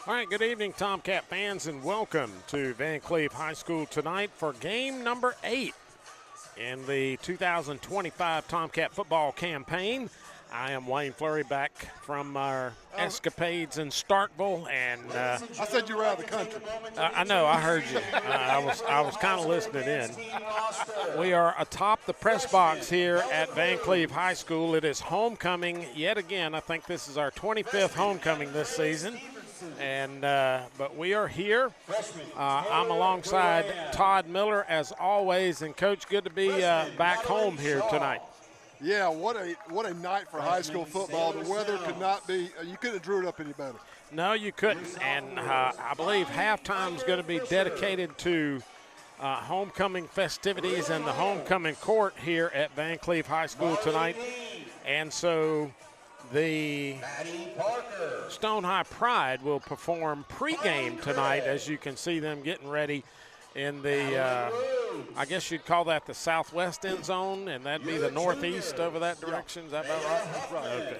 All right, good evening, Tomcat fans, and welcome to Vancleave High School tonight for game number 8 in the 2025 Tomcat football campaign. I am Wayne Fleury, back from our escapades in Starkville, and I said you were out of the country. I know, I heard you. I was kind of listening in. We are atop the press box here at Vancleave High School. It is homecoming yet again. I think this is our 25th homecoming this season. And but we are here. I'm alongside Todd Miller as always, and Coach, good to be back home here tonight. Yeah, what a night for high school football. The weather could not be. You couldn't have drew it up any better. No, you couldn't. And I believe halftime is going to be dedicated to homecoming festivities and the homecoming court here at Vancleave High School tonight. And so the Stone High Pride will perform pregame tonight, as you can see them getting ready in the, I guess you'd call that the southwest end zone, and that'd be the northeast over that direction. Is that about right? Right. Okay.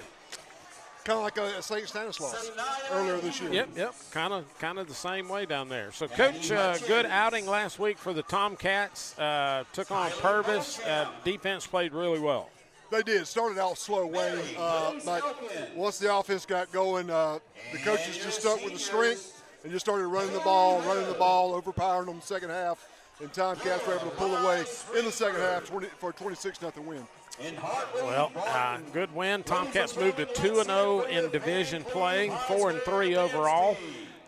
Kind of like a St. Stanislaus earlier this year. Yep. Kind of the same way down there. So, Coach, good outing last week for the Tomcats. Took on Purvis. Defense played really well. They did. Started out slow, Wayne, but once the offense got going, the coaches just stuck with the strength and just started running the ball, overpowering them in the second half, and Tomcats were able to pull away in the second half for a 26-0 win. Well, good win. Tomcats moved to 2-0 in division play, 4-3 overall,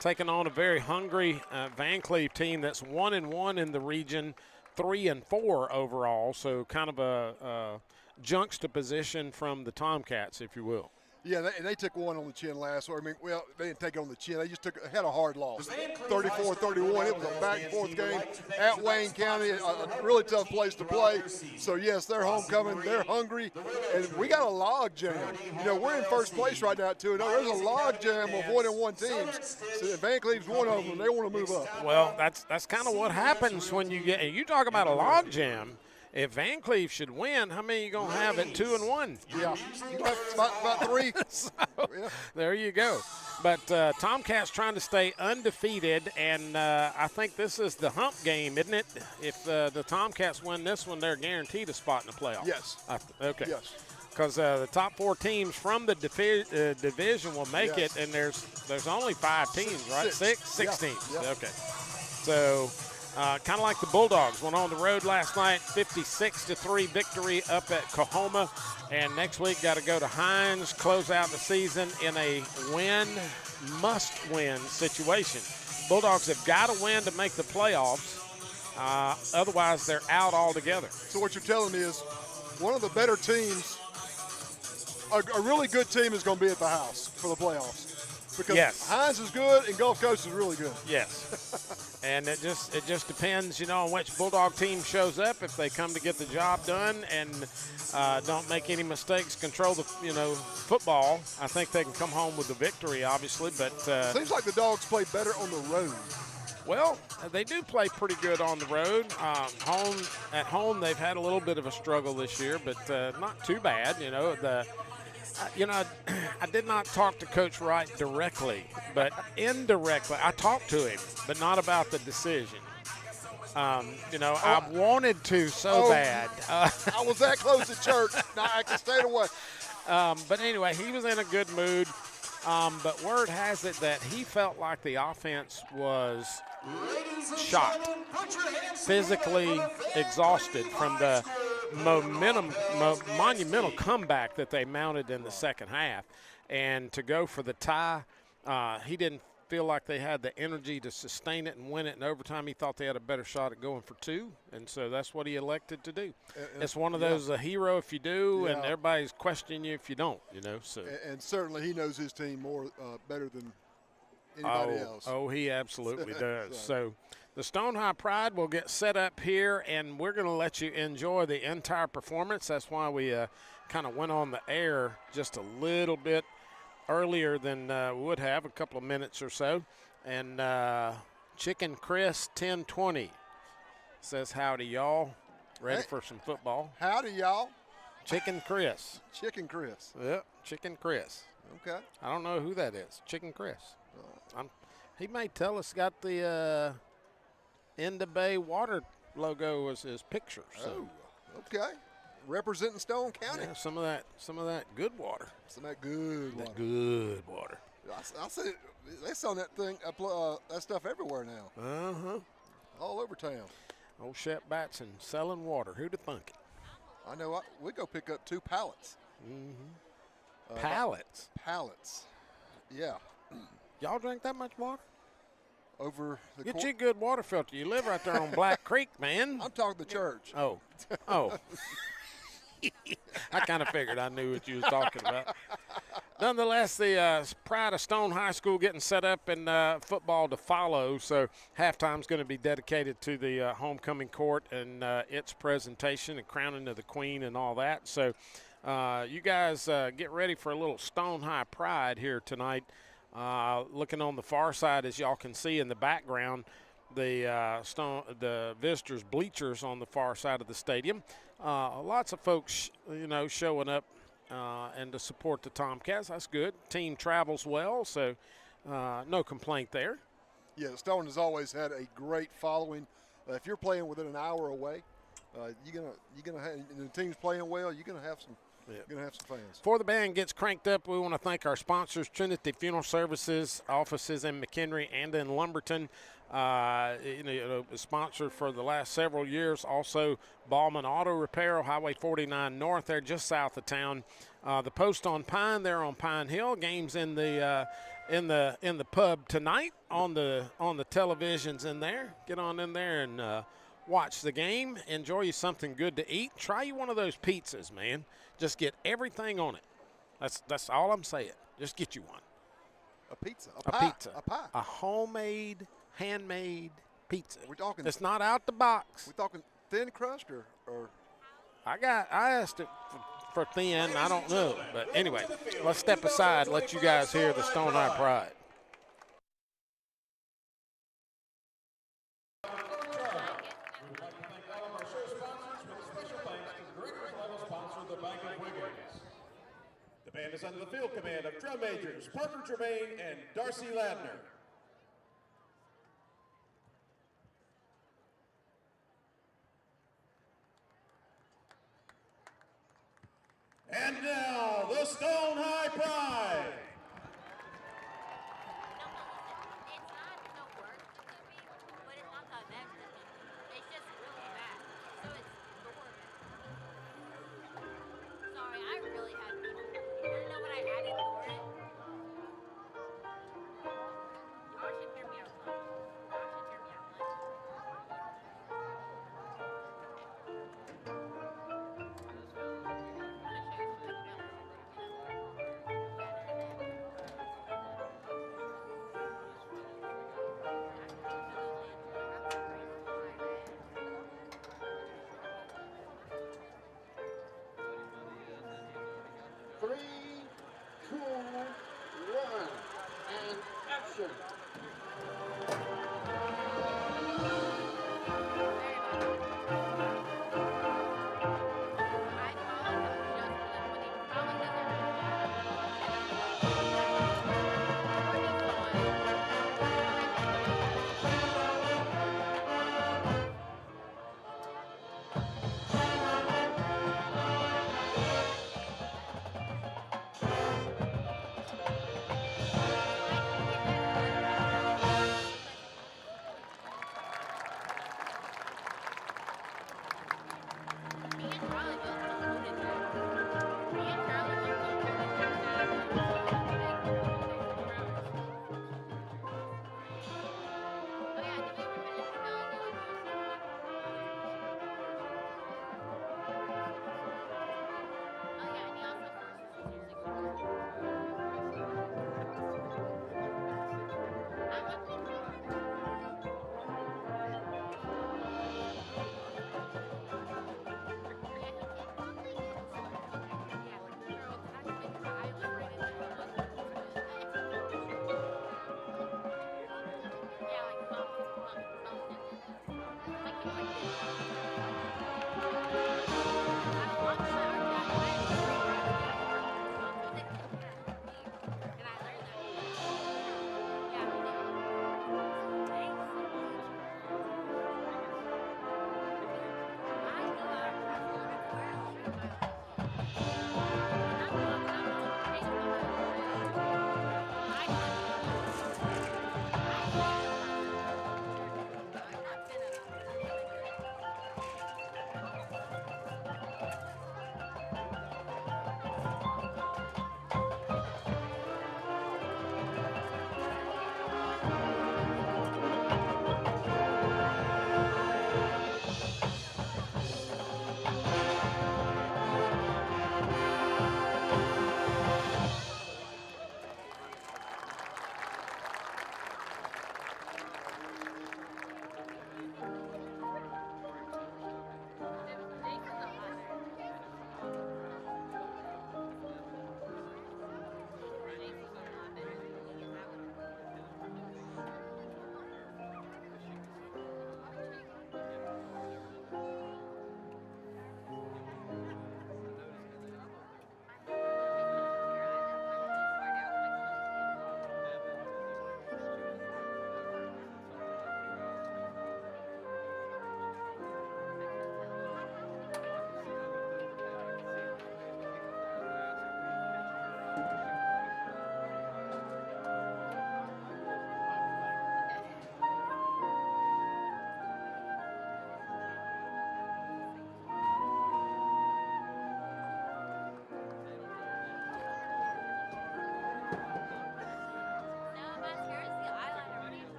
taking on a very hungry Vancleave team that's 1-1 in the region, 3-4 overall. So kind of a juxtaposition from the Tomcats, if you will. Yeah, they took one on the chin last week. I mean, well, they didn't take it on the chin. They just had a hard loss, 34-31. It was a back-and-forth game at Wayne County, a really tough place to play. So, yes, they're homecoming. They're hungry. And we got a log jam. You know, we're in first place right now, too. There's a log jam of 1-1 teams. So Vancleave's one of them. They want to move up. Well, that's kind of what happens when you talk about a log jam. If Vancleave should win, how many are you going to have at 2-1? Yeah, about 3. So, there you go. But Tomcats trying to stay undefeated, and I think this is the hump game, isn't it? If the Tomcats win this one, they're guaranteed a spot in the playoffs. Yes. Okay. Yes. Because the top 4 teams from the division will make it, and there's only 5 teams, right? Six teams. Yeah. Okay. So kind of like the Bulldogs went on the road last night, 56-3 victory up at Coahoma, and next week got to go to Hines, close out the season in a must-win situation. Bulldogs have got to win to make the playoffs. Otherwise, they're out altogether. So what you're telling me is one of the better teams, a really good team is going to be at the house for the playoffs. Because Hines is good and Gulf Coast is really good. Yes. And it just depends, on which Bulldog team shows up. If they come to get the job done and don't make any mistakes, control the football, I think they can come home with the victory, obviously. But seems like the Dogs play better on the road. Well, they do play pretty good on the road. At home, they've had a little bit of a struggle this year, but not too bad. I did not talk to Coach Wright directly, but indirectly, I talked to him, but not about the decision. I wanted to so bad. I was that close to church. Now I can stay away. But anyway, he was in a good mood. But word has it that he felt like the offense was shot, physically exhausted from the monumental comeback that they mounted in the second half. And to go for the tie, he didn't feel like they had the energy to sustain it and win it in overtime. He thought they had a better shot at going for 2, and so that's what he elected to do. It's one of those, a hero if you do, and everybody's questioning you if you don't, So. And certainly he knows his team more better than anybody else. Oh, he absolutely does. So the Stone High Pride will get set up here, and we're going to let you enjoy the entire performance. That's why we kind of went on the air just a little bit earlier than we would have, a couple of minutes or so. And Chicken Chris 1020 says, howdy, y'all. Ready for some football. Howdy, y'all. Chicken Chris. Chicken Chris. Yep, Chicken Chris. Okay. I don't know who that is. Chicken Chris. He may tell us got the End of Bay water logo as his picture. So. Oh, okay. Representing Stone County. Yeah, some of that good water. Some of that good water. That good water. I see they selling that thing, that stuff everywhere now. Uh-huh. All over town. Old Shep Batson selling water. Who'd have thunk it? I know. We go pick up 2 pallets. Mm-hmm. Pallets? Pallets. Yeah. Y'all drink that much water? Over the Get you a good water filter. You live right there on Black Creek, man. I'm talking the church. Oh. I kind of figured I knew what you was talking about. Nonetheless, the Pride of Stone High School getting set up in football to follow. So halftime's going to be dedicated to the homecoming court and its presentation and crowning of the queen and all that. So you guys get ready for a little Stone High Pride here tonight. Looking on the far side, as y'all can see in the background, the visitors' bleachers on the far side of the stadium. Lots of folks, showing up and to support the Tomcats. That's good. Team travels well, so no complaint there. Yeah, Stone has always had a great following. If you're playing within an hour away, you're gonna have, and the team's playing well, you're gonna have some. Yeah. You're going to have some fans. Before the band gets cranked up, we want to thank our sponsors, Trinity Funeral Services, offices in McHenry and in Lumberton. Sponsored for the last several years. Also, Ballman Auto Repair, Highway 49 North, there just south of town. The Post on Pine, there on Pine Hill. Games in the pub tonight on the televisions in there. Get on in there and watch the game. Enjoy you something good to eat. Try you one of those pizzas, man. Just get everything on it. That's all I'm saying. Just get you one. A pizza. A pizza. A pie. A homemade, handmade pizza. We're talking. It's not out the box. We're talking thin crust or. I asked it for thin. I don't know. But anyway, let's step aside. Let you guys hear the Stone High Pride. The band is under the field command of drum majors Parker Germain and Darcy Ladner. And now, the Stone High Pride.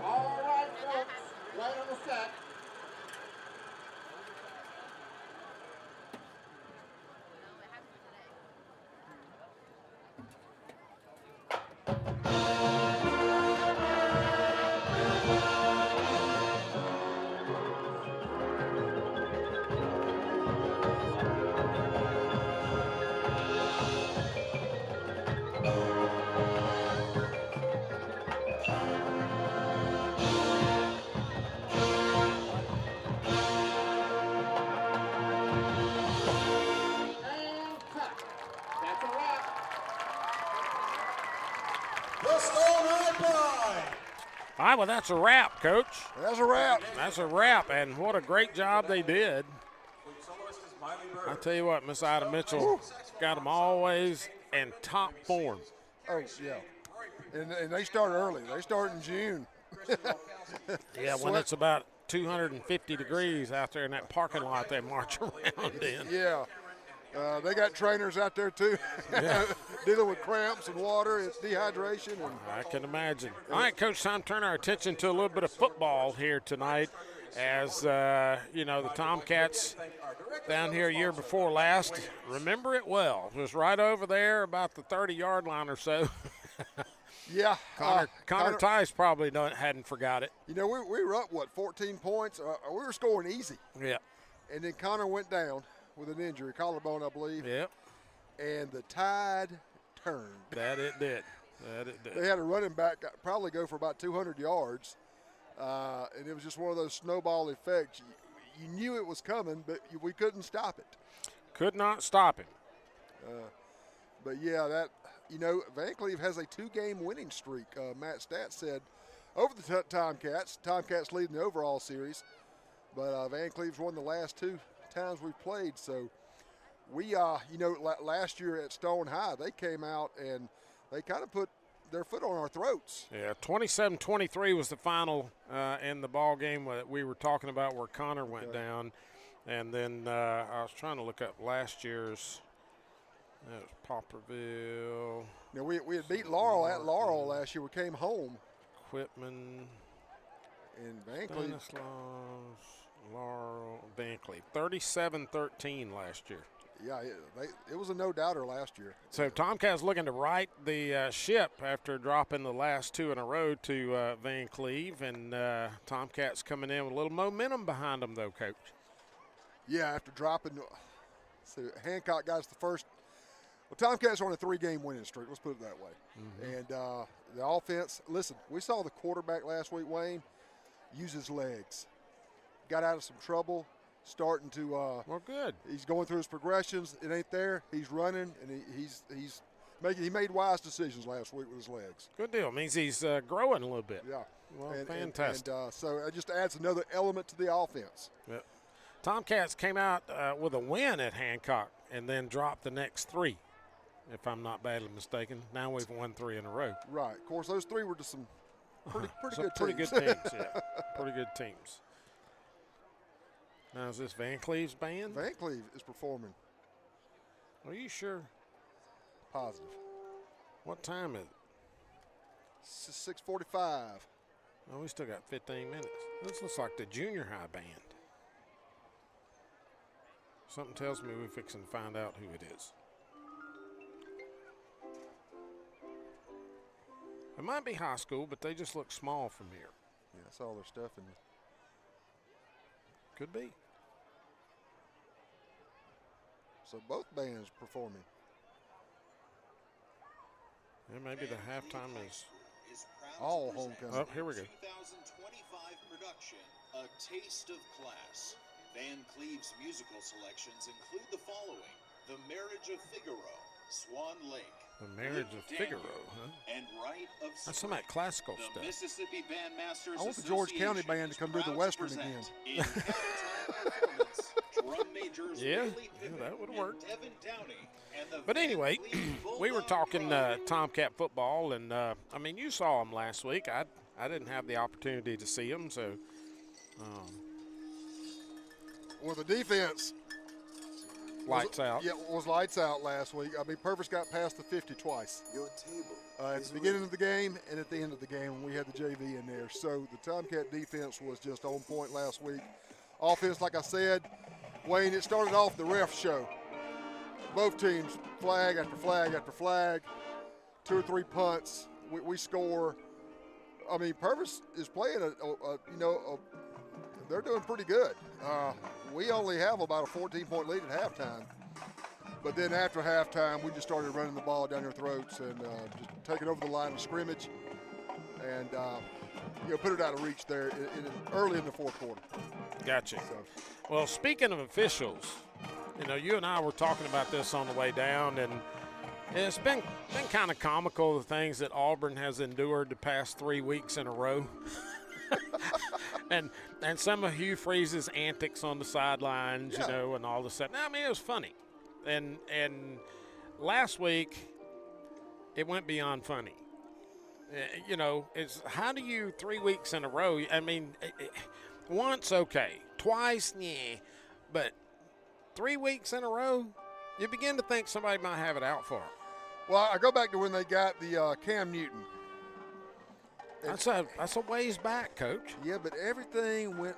All right, folks, right on the set. And cut. That's a wrap. The Stone High Pride. All right, well, that's a wrap, Coach. That's a wrap. That's a wrap, and what a great job they did. I tell you what, Miss Ida Mitchell got them always in top form. Oh, yeah. And they start early. They start in June. Yeah, when it's about 250 degrees out there in that parking lot they march around in. Yeah. They got trainers out there, too, dealing with cramps and water and dehydration. And I can imagine. All right, Coach, time to turn our attention to a little bit of football here tonight as, you know, the Tomcats down here a year before last. Remember it well. It was right over there about the 30-yard line or so. yeah. Connor Tice probably hadn't forgot it. You know, we were up, 14 points? We were scoring easy. Yeah. And then Connor went down with an injury, collarbone, I believe. Yep. And the tide turned. That it did. They had a running back probably go for about 200 yards. And it was just one of those snowball effects. You knew it was coming, but we couldn't stop it. Could not stop him. But, yeah, Vancleave has a 2-game winning streak. Matt Stat said over the Tomcats. Tomcats leading the overall series. But Vancleave's won the last 2 times we've played. So we, last year at Stone High, they came out and they kind of put their foot on our throats. Yeah, 27-23 was the final in the ball game that we were talking about where Connor went down. And then I was trying to look up last year's. That was Popperville. You know, we had beat Laurel at Laurel last year. We came home. Quitman. And Vancleave. Stanislaus, Laurel, Vancleave. 37-13 last year. Yeah, it was a no-doubter last year. So Tomcats looking to right the ship after dropping the last 2 in a row to Vancleave. And Tomcats coming in with a little momentum behind them, though, Coach. Yeah, after dropping. So Hancock got us the first. Well, Tomcats are on a 3-game winning streak. Let's put it that way. Mm-hmm. And the offense, listen, we saw the quarterback last week, Wayne, use his legs. Got out of some trouble, starting to well, good. He's going through his progressions. It ain't there. He's running, and he made wise decisions last week with his legs. Good deal. Means he's growing a little bit. Yeah. Well, fantastic. And so it just adds another element to the offense. Yep. Tomcats came out with a win at Hancock and then dropped the next 3. If I'm not badly mistaken. Now we've won 3 in a row. Right. Of course, those 3 were just some pretty good pretty teams. Good teams, yeah. Pretty good teams. Now, is this Vancleave's band? Vancleave is performing. Are you sure? Positive. What time is it? 6:45. Oh, we still got 15 minutes. This looks like the junior high band. Something tells me we're fixing to find out who it is. It might be high school, but they just look small from here. Yeah, that's all their stuff in. Could be. So both bands performing. Yeah, maybe the halftime is all homecoming. Oh, here we go. 2025 production, A Taste of Class. Vancleave's musical selections include the following: The Marriage of Figaro, Swan Lake, The Marriage of Figaro, huh? and Rite of That's some of that classical the stuff. Mississippi Bandmasters I want the George County Association band to is come do the proud to Western present again. in countertime performance, drum majors Yeah, Riley Pippin that would and work. Devin Downey, and the But anyway, Vancleave we were Bulldog talking Pride. Tomcat football, and I mean, you saw them last week. I didn't have the opportunity to see them, so Well, the defense lights out. Yeah, was lights out last week. I mean, Purvis got past the 50 twice. Your table. At the beginning of the game and at the end of the game when we had the JV in there. So the Tomcat defense was just on point last week. Offense, like I said, Wayne, it started off the ref show. Both teams, flag after flag after flag, 2 or 3 punts. We score. I mean, Purvis is playing they're doing pretty good. We only have about a 14-point lead at halftime. But then after halftime, we just started running the ball down their throats and just taking over the line of scrimmage and put it out of reach there early in the fourth quarter. Gotcha. So, Well, speaking of officials, you and I were talking about this on the way down, and it's been kind of comical, the things that Auburn has endured the past 3 weeks in a row. and some of Hugh Freeze's antics on the sidelines, and all this stuff. I mean, it was funny. And last week, it went beyond funny. It's how do you 3 weeks in a row? I mean, once okay, twice yeah, but 3 weeks in a row, you begin to think somebody might have it out for them. well, I go back to when they got the Cam Newton. That's a ways back, Coach. Yeah, but everything went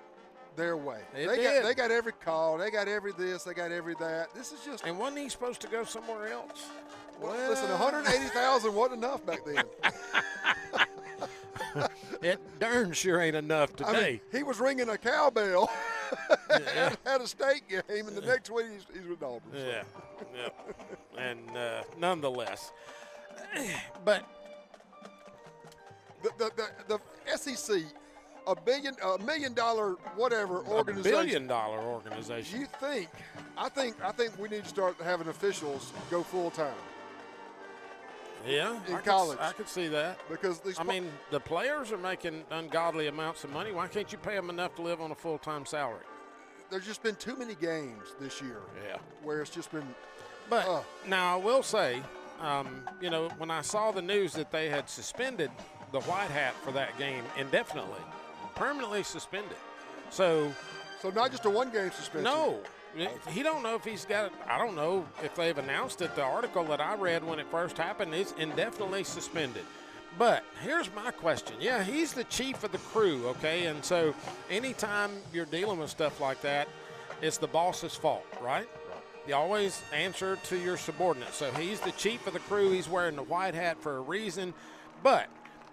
their way. It They did. got every call. They got every this. They got every that. This is just. And wasn't he supposed to go somewhere else? Listen, 180,000 wasn't enough back then. It darn sure ain't enough today. I mean, he was ringing a cowbell Yeah. at a state game, and the next week he's with Auburn. So. Yeah, yep. And nonetheless, but The SEC, a million dollar whatever a organization. $1 billion organization. I think we need to start having officials go full time Yeah, in I college. I could see that. because these. I mean, the players are making ungodly amounts of money. Why can't you pay them enough to live on a full-time salary? there's just been too many games this year Yeah. where it's just been. But now I will say, when I saw the news that they had suspended the white hat for that game indefinitely, permanently suspended. So not just a one-game suspension. no, he don't know if he's got it. I don't know if they've announced it. The article that I read when it first happened is indefinitely suspended. But here's my question. Yeah, he's the chief of the crew, okay? And so anytime you're dealing with stuff like that, it's the boss's fault, right? You always answer to your subordinates. So he's the chief of the crew. He's wearing the white hat for a reason. But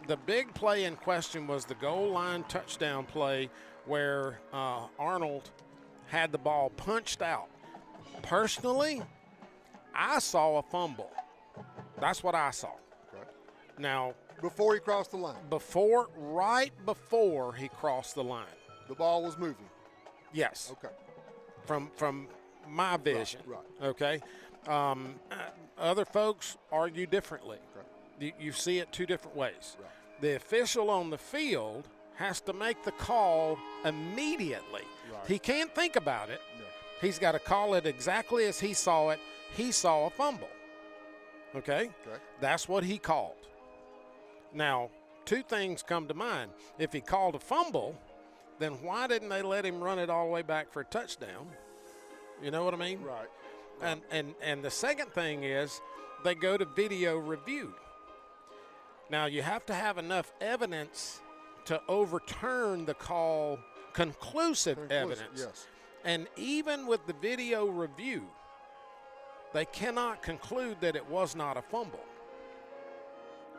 the big play in question was the goal line touchdown play where Arnold had the ball punched out. Personally, I saw a fumble. That's what I saw. Okay. Now, Before he crossed the line, right before he crossed the line. the ball was moving. Yes. Okay. From my vision. Right. Okay. Other folks argue differently. Okay. You see it two different ways. Right. The official on the field has to make the call immediately. Right. He can't think about it. No. He's got to call it exactly as he saw it. He saw a fumble. Okay? Okay. That's what he called. Now, two things come to mind. If he called a fumble, then why didn't they let him run it all the way back for a touchdown? You know what I mean? Right. And the second thing is they go to video review. Now, you have to have enough evidence to overturn the call, conclusive evidence. Yes. And even with the video review, they cannot conclude that it was not a fumble.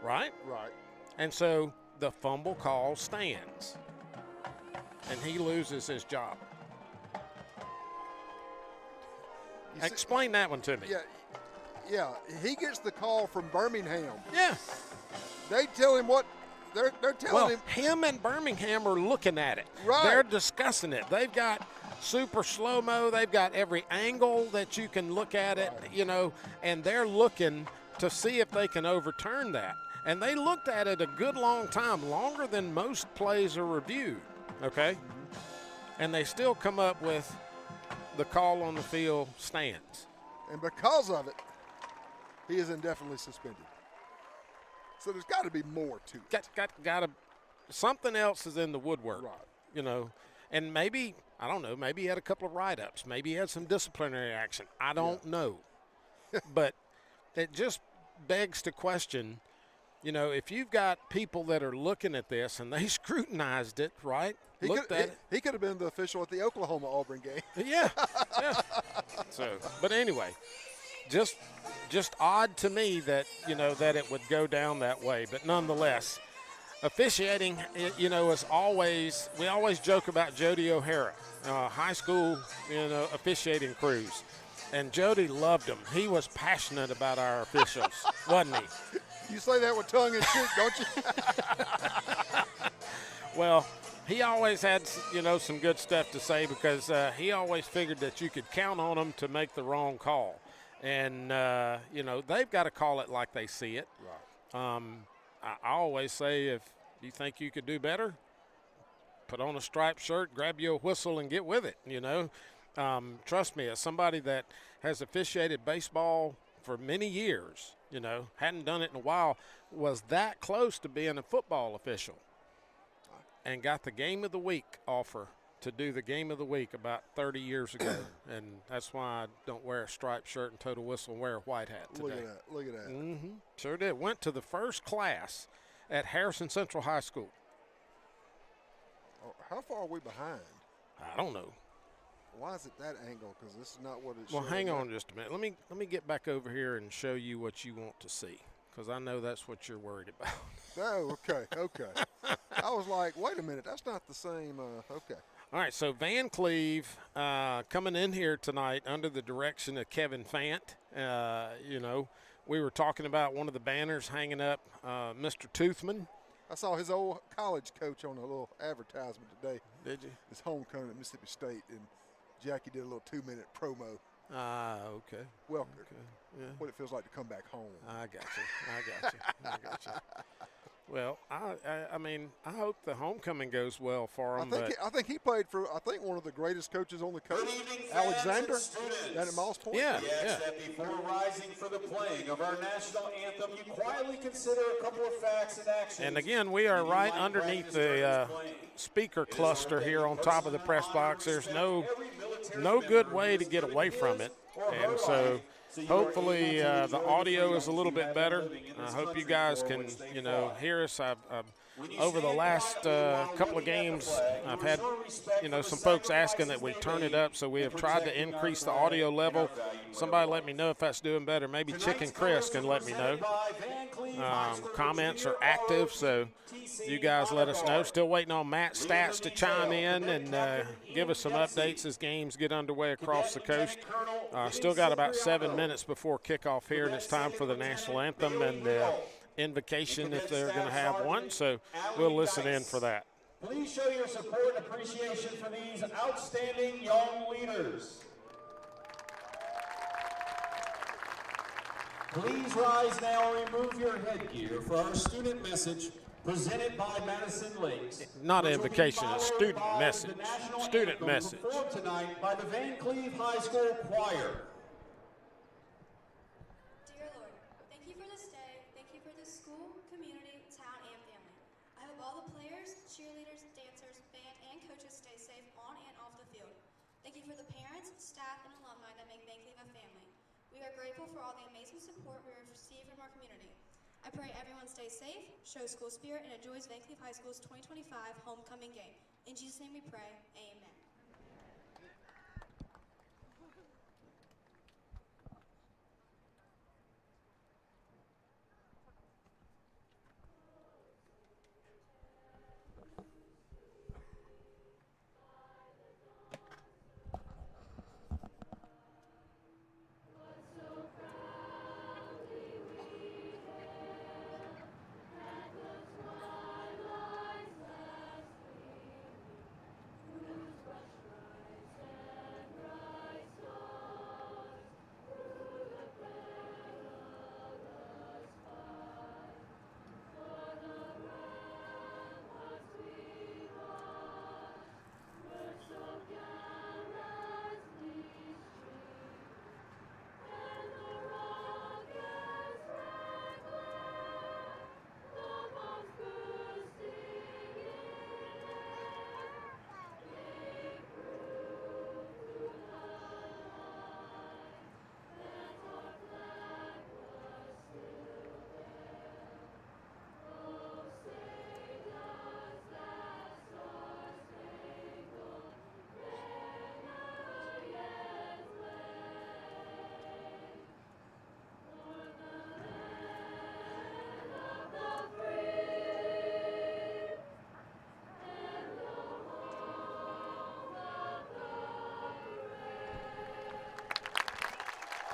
Right? Right. And so the fumble call stands. And he loses his job. Explain that one to me. Yeah. He gets the call from Birmingham. Yeah. They tell him what they're telling him. Him and Birmingham are looking at it. Right. They're discussing it. They've got super slow-mo. They've got every angle that you can look at it, and they're looking to see if they can overturn that. And they looked at it a good long time, longer than most plays are reviewed, okay? And they still come up with the call on the field stands. And because of it, he is indefinitely suspended. So there's got to be more to it. Got to something else is in the woodwork, Right. And maybe, I don't know, maybe he had a couple of write-ups. Maybe he had some disciplinary action. I don't know. But it just begs to question, if you've got people that are looking at this and they scrutinized it, right? He could have been the official at the Oklahoma-Auburn game. Yeah. So, but anyway, just odd to me that, that it would go down that way. But nonetheless, officiating, is always, we always joke about Jody O'Hara, high school, officiating crews. And Jody loved them. He was passionate about our officials, wasn't he? You say that with tongue in cheek, don't you? Well, he always had, some good stuff to say because he always figured that you could count on them to make the wrong call. And, they've got to call it like they see it. Right. I always say if you think you could do better, put on a striped shirt, grab you a whistle, and get with it, Trust me, as somebody that has officiated baseball for many years, hadn't done it in a while, was that close to being a football official and got the Game of the Week offer to do the Game of the Week about 30 years ago. And that's why I don't wear a striped shirt and total whistle and wear a white hat today. Look at that. Mm-hmm. Sure did. Went to the first class at Harrison Central High School. Oh, how far are we behind? I don't know. Why is it that angle? Because this is not what it's. Well, hang on just a minute. Let me get back over here and show you what you want to see, because I know that's what you're worried about. Oh, okay. I was like, wait a minute, that's not the same. Okay. All right, so Vancleave coming in here tonight under the direction of Kevin Fant. We were talking about one of the banners hanging up, Mr. Toothman. I saw his old college coach on a little advertisement today. Did you? His homecoming at Mississippi State, and Jackie did a little 2-minute promo. Okay. Well, okay. Yeah. What it feels like to come back home. I got you. Well, I mean, I hope the homecoming goes well for him. I think he played for, one of the greatest coaches on the coast, Alexander, down at Moss Point. Yeah. That before rising for the playing of our national anthem, you quietly consider a couple of facts and actions. And again, we are right underneath the speaker cluster here on top of the press box. There's no good way to get away from it, and so hopefully the audio is a little bit better. I hope you guys can, hear us. Over the last couple of games, I've had, some folks asking that we turn it up, so we have tried to increase the audio level. Somebody let me know if that's doing better. Maybe Chicken Chris can let me know. Comments are active, so you guys let us know. Still waiting on Matt Stats to chime in and give us some updates as games get underway across the coast. Still got about 7 minutes before kickoff here, and it's time for the national anthem and invocation if they're going to have one, so we'll listen in for that. Please show your support and appreciation for these outstanding young leaders. Please rise now and remove your headgear for our student message presented by Madison Lakes. Not an invocation, a student message. Student message. Performed tonight by the Vancleave High School Choir. Dear Lord, thank you for this day. Thank you for this school, community, town, and family. I hope all the players, cheerleaders, dancers, band, and coaches stay safe on and off the field. Thank you for the parents, staff, and alumni that make Vancleave a family. We are grateful for all the amazing support we have received from our community. I I pray everyone stays safe, shows school spirit, and enjoys Vancleave High School's 2025 homecoming game. In Jesus' name we pray, amen.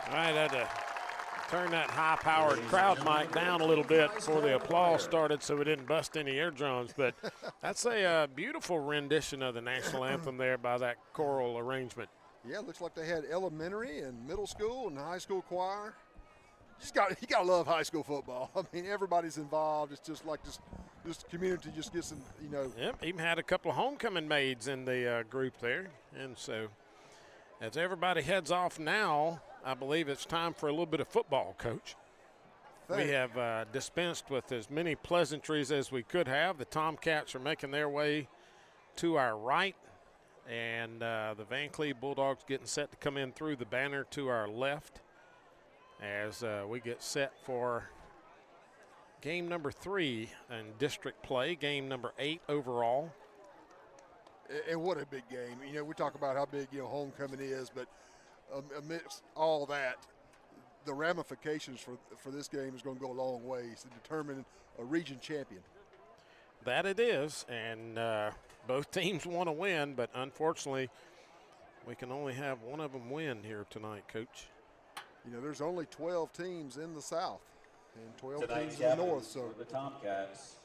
All right, I had to turn that high-powered crowd mic down a little bit before the applause started so we didn't bust any eardrums. But that's a beautiful rendition of the national anthem there by that choral arrangement. Yeah, looks like they had elementary and middle school and high school choir. You gotta love high school football. I mean, everybody's involved. It's just like this community just gets some, you know. Yep, even had a couple of homecoming maids in the group there. And so as everybody heads off now, I believe it's time for a little bit of football, Coach. We have dispensed with as many pleasantries as we could have. The Tomcats are making their way to our right, and the Vancleave Bulldogs getting set to come in through the banner to our left as we get set for game number 3 in district play, game number 8 overall. And what a big game. You know, we talk about how big, you know, homecoming is, but amidst all that, the ramifications for this game is going to go a long ways to determine a region champion. That it is, and both teams want to win, but unfortunately, we can only have one of them win here tonight, Coach. You know, there's only 12 teams in the South and 12 Tonight's teams in the North. So for the Tomcats,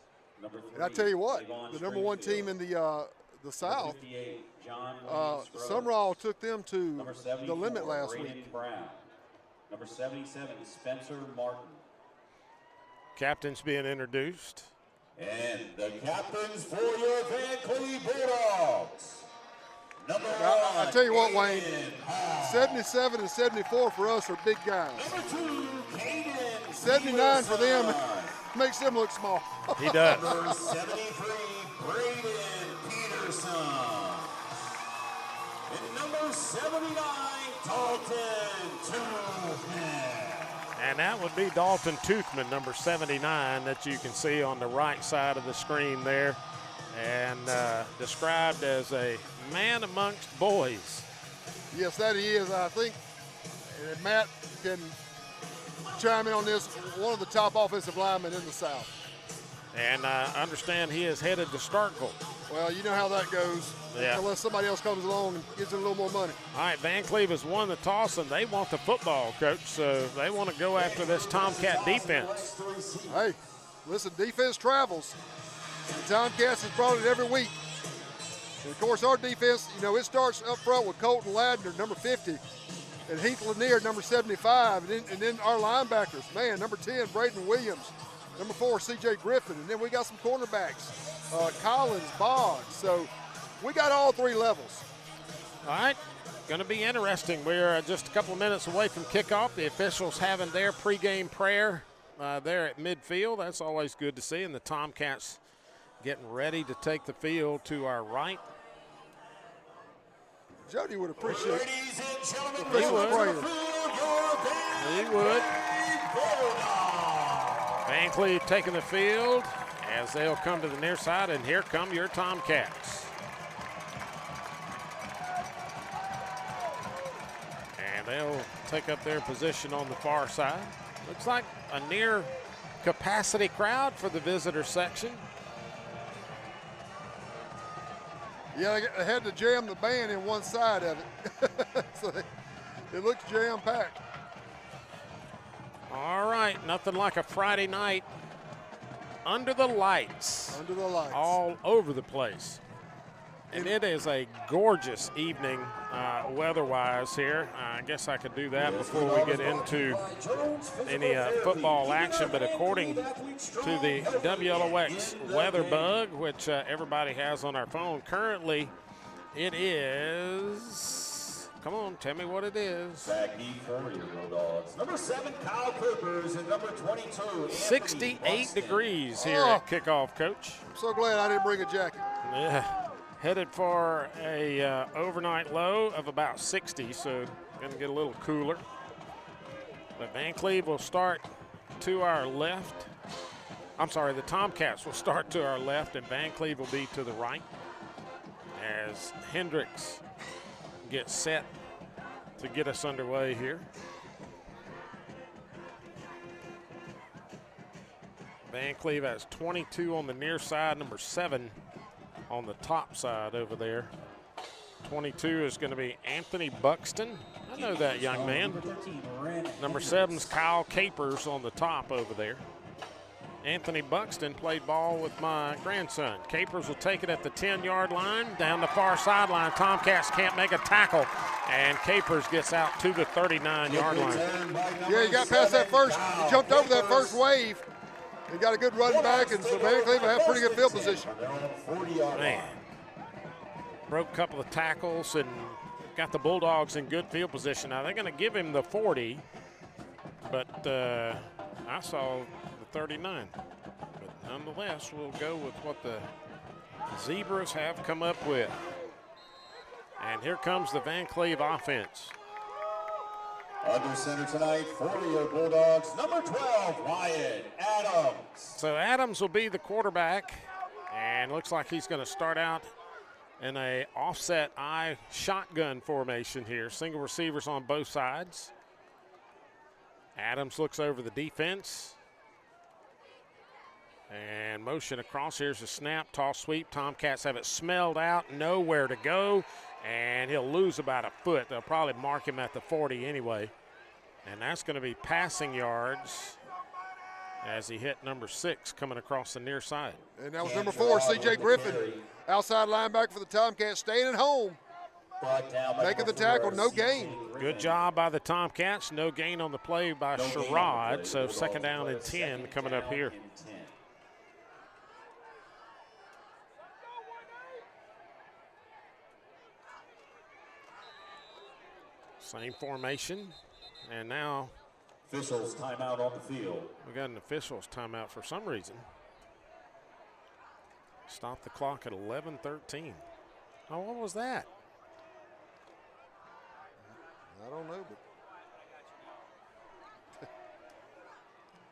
number 3, and I tell you what, Avon the number 1 team in the South, 58, John Sumrall took them to number the limit 74, last Braden week. Brown. Number 77, Spencer Martin. Captains being introduced. And the captains for your Vancleave Bulldogs. Number 1, I tell you what, Wayne, Aiden Howe. 77 and 74 for us are big guys. Number 2, Caden 79 for them Peterson. makes them look small. He does. Number 73, Braden Peterson. And number 79, Dalton Toothman. And that would be Dalton Toothman, number 79, that you can see on the right side of the screen there. And described as a man amongst boys. Yes, that he is. I think Matt can chime in on this. One of the top offensive linemen in the South. And I understand he is headed to Starkville. Well, you know how that goes. Yeah. Unless somebody else comes along and gives them a little more money. All right, Vancleave has won the toss, and they want the football, Coach. So they want to go after this Tomcat defense. Hey, listen, defense travels. The Tomcats has brought it every week. And, of course, our defense, you know, it starts up front with Colton Ladner, number 50, and Heath Lanier, number 75. And then our linebackers, man, number 10, Braden Williams, number 4, C.J. Griffin. And then we got some cornerbacks, Collins, Boggs. So we got all 3 levels. All right, going to be interesting. We're just a couple of minutes away from kickoff. The officials having their pregame prayer there at midfield. That's always good to see. And the Tomcats getting ready to take the field to our right. Jody would appreciate Ladies and gentlemen, the official prayer. He would. Vancleave taking the field as they'll come to the near side, and here come your Tomcats. And they'll take up their position on the far side. Looks like a near capacity crowd for the visitor section. Yeah, they had to jam the band in one side of it. So it looks jam-packed. All right, nothing like a Friday night under the lights. Under the lights. All over the place. And it is a gorgeous evening weather-wise here. I guess I could do that before we get into any football action, but according to the WLOX weather bug, which everybody has on our phone, currently it is, come on, tell me what it is. Vancleave 4-year-old dogs. Number 7, Kyle Coopers, and number 22, 68 degrees here at kickoff, Coach. I'm so glad I didn't bring a jacket. Yeah. Headed for a overnight low of about 60, so going to get a little cooler. But Vancleave will start to our left. I'm sorry, the Tomcats will start to our left, and Vancleave will be to the right as Hendricks gets set to get us underway here. Vancleave has 22 on the near side, number 7 on the top side over there. 22 is going to be Anthony Buxton. I know that young man. Number 7's Kyle Capers on the top over there. Anthony Buxton played ball with my grandson. Capers will take it at the 10-yard line, down the far sideline. Tomcats can't make a tackle, and Capers gets out to the 39-yard line. Yeah, he got past that first, he jumped over that first wave. He got a good run back, and so Vancleave will have pretty good field position. Man, broke a couple of tackles and got the Bulldogs in good field position. Now they're going to give him the 40, but I saw the 39. But nonetheless, we'll go with what the Zebras have come up with. And here comes the Vancleave offense. Under center tonight for your Bulldogs, number 12, Wyatt Adams. So Adams will be the quarterback, and looks like he's going to start out in a offset I shotgun formation here. Single receivers on both sides. Adams looks over the defense. And motion across. Here's a snap, toss sweep. Tomcats have it smelled out, nowhere to go. And he'll lose about a foot. They'll probably mark him at the 40 anyway. And that's going to be passing yards as he hit number 6 coming across the near side. And that was number 4, C.J. Griffin, outside linebacker for the Tomcats, staying at home. Making the tackle, no gain. Good job by the Tomcats. No gain on the play by Sherrod. So second down and 10 coming up here. Same formation, and now officials timeout on the field. We got an officials timeout for some reason. Stop the clock at 11:13. Oh, what was that? I don't know, but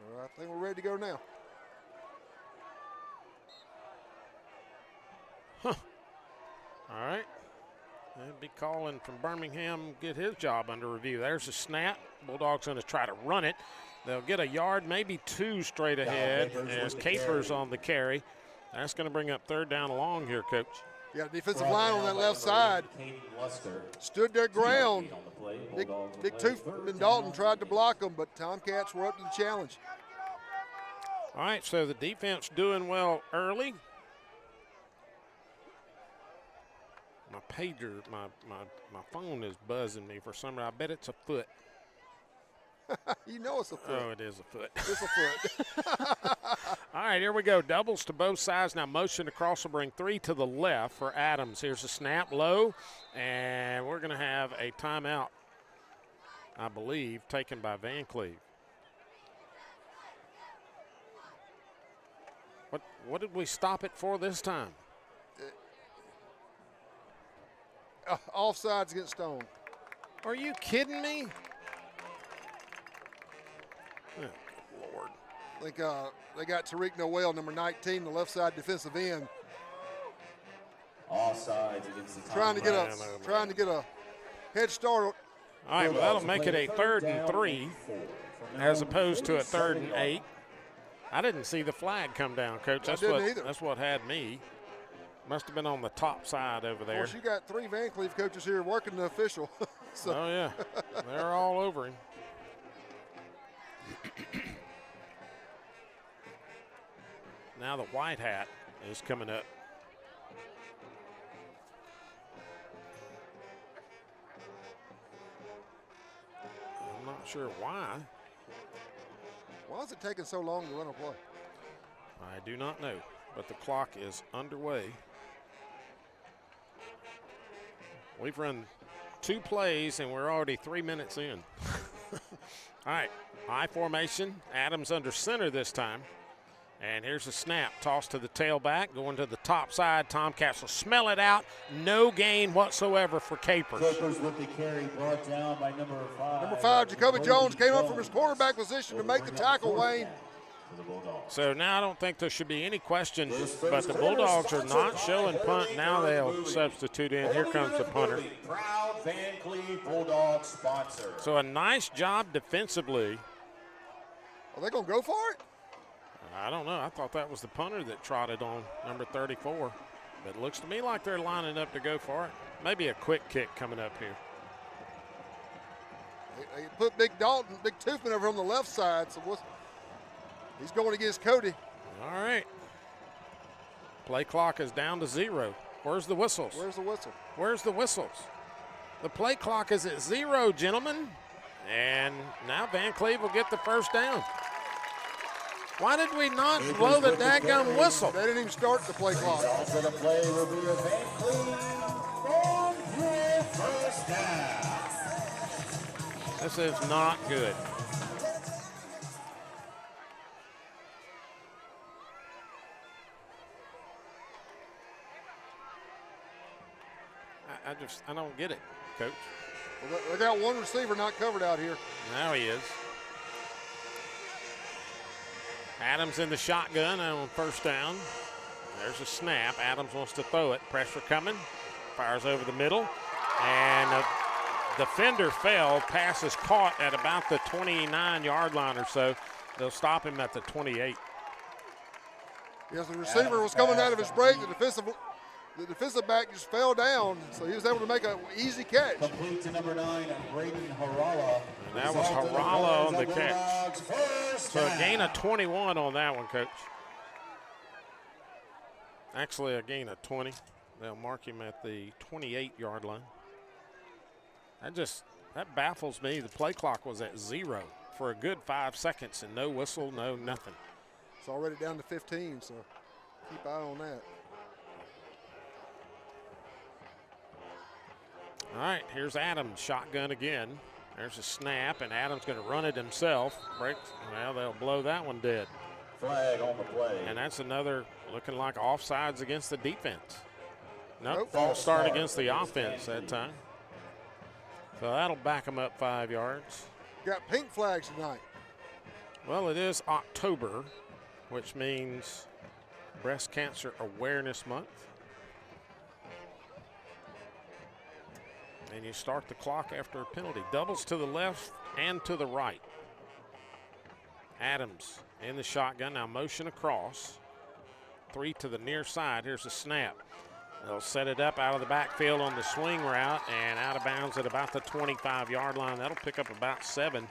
all right, I think we're ready to go now. Huh. All right. They'd be calling from Birmingham, get his job under review. There's a snap. Bulldogs going to try to run it. They'll get a yard, maybe 2 straight ahead as Capers on the carry. That's going to bring up third down and long here, Coach. Yeah, defensive line on that left side stood their ground. Big Tooth and Dalton tried to block them, but Tomcats were up to the challenge. All right, so the defense doing well early. My pager, my phone is buzzing me for some reason. I bet it's a foot. You know it's a foot. Oh, it is a foot. It's a foot. All right, here we go. Doubles to both sides. Now motion across will bring 3 to the left for Adams. Here's a snap low, and we're going to have a timeout, I believe, taken by Vancleave. What did we stop it for this time? Offsides against Stone. Are you kidding me? Oh, good Lord. I think they got Tariq Noel, number 19, the left side defensive end, Offsides against the trying to get a head start. All right, well, that'll make it a 3rd and 3 as opposed to a 3rd and 8. I didn't see the flag come down, Coach. I didn't either. That's what had me. Must have been on the top side over there. Of course, you got 3 Vancleave coaches here working the official. So. Oh, yeah. They're all over him. Now the white hat is coming up. I'm not sure why. Why is it taking so long to run a play? I do not know, but the clock is underway. We've run 2 plays, and we're already 3 minutes in. All right, I formation. Adams under center this time. And here's a snap, toss to the tailback, going to the top side. Tomcats will smell it out. No gain whatsoever for Capers. Capers with the carry brought down by number 5. Number 5, Jacoby Jones came up from his quarterback position to make the tackle, Wayne. So now I don't think there should be any question, but the Bulldogs are not showing punt. Now they'll substitute in. Here comes the punter. Proud Vancleave Bulldog sponsor. So a nice job defensively. Are they going to go for it? I don't know. I thought that was the punter that trotted on number 34. But it looks to me like they're lining up to go for it. Maybe a quick kick coming up here. They put Big Toothman over on the left side, so he's going against Cody. All right. Play clock is down to 0. Where's the whistles? Where's the whistle? Where's the whistles? The play clock is at 0, gentlemen. And now Vancleave will get the first down. Why did we not blow the daggum whistle? They didn't even start the play clock. Also the play will be a Vancleave first down. This is not good. I don't get it, Coach. Well, they got one receiver not covered out here. Now he is. Adams in the shotgun on first down. There's a snap. Adams wants to throw it. Pressure coming. Fires over the middle. And a defender fell. Pass is caught at about the 29-yard line or so. They'll stop him at the 28. Yes, the receiver was coming out of his break. The defensive back just fell down, so he was able to make an easy catch. Complete to number 9, Braden Harala. And that was Harala on the catch. So a gain of 21 on that one, Coach. Actually, a gain of 20. They'll mark him at the 28-yard line. That baffles me. The play clock was at 0 for a good 5 seconds and no whistle, no nothing. It's already down to 15, so keep an eye on that. All right, here's Adams, shotgun again. There's a snap, and Adams going to run it himself. Well, they'll blow that one dead. Flag on the play. And that's another looking like offsides against the defense. Nope. False start against the offense that time. So that'll back them up 5 yards. Got pink flags tonight. Well, it is October, which means Breast Cancer Awareness Month. And you start the clock after a penalty. Doubles to the left and to the right. Adams in the shotgun, now motion across. 3 to the near side. Here's a snap. They'll set it up out of the backfield on the swing route and out of bounds at about the 25-yard line. That'll pick up about 7.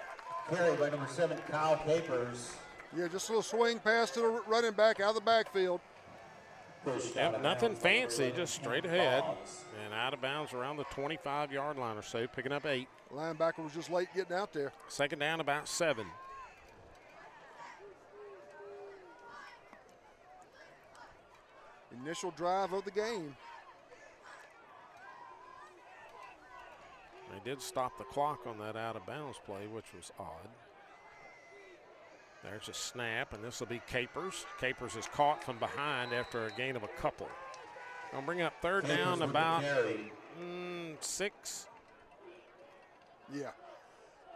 Carried by number 7, Kyle Capers. Yeah, just a little swing pass to the running back out of the backfield. Yep, nothing fancy, just straight ahead. And out of bounds around the 25-yard line or so, picking up 8. Linebacker was just late getting out there. Second down, about 7. Initial drive of the game. They did stop the clock on that out of bounds play, which was odd. There's a snap, and this will be Capers. Capers is caught from behind after a gain of a couple. Gonna bring up third down about 6. Yeah.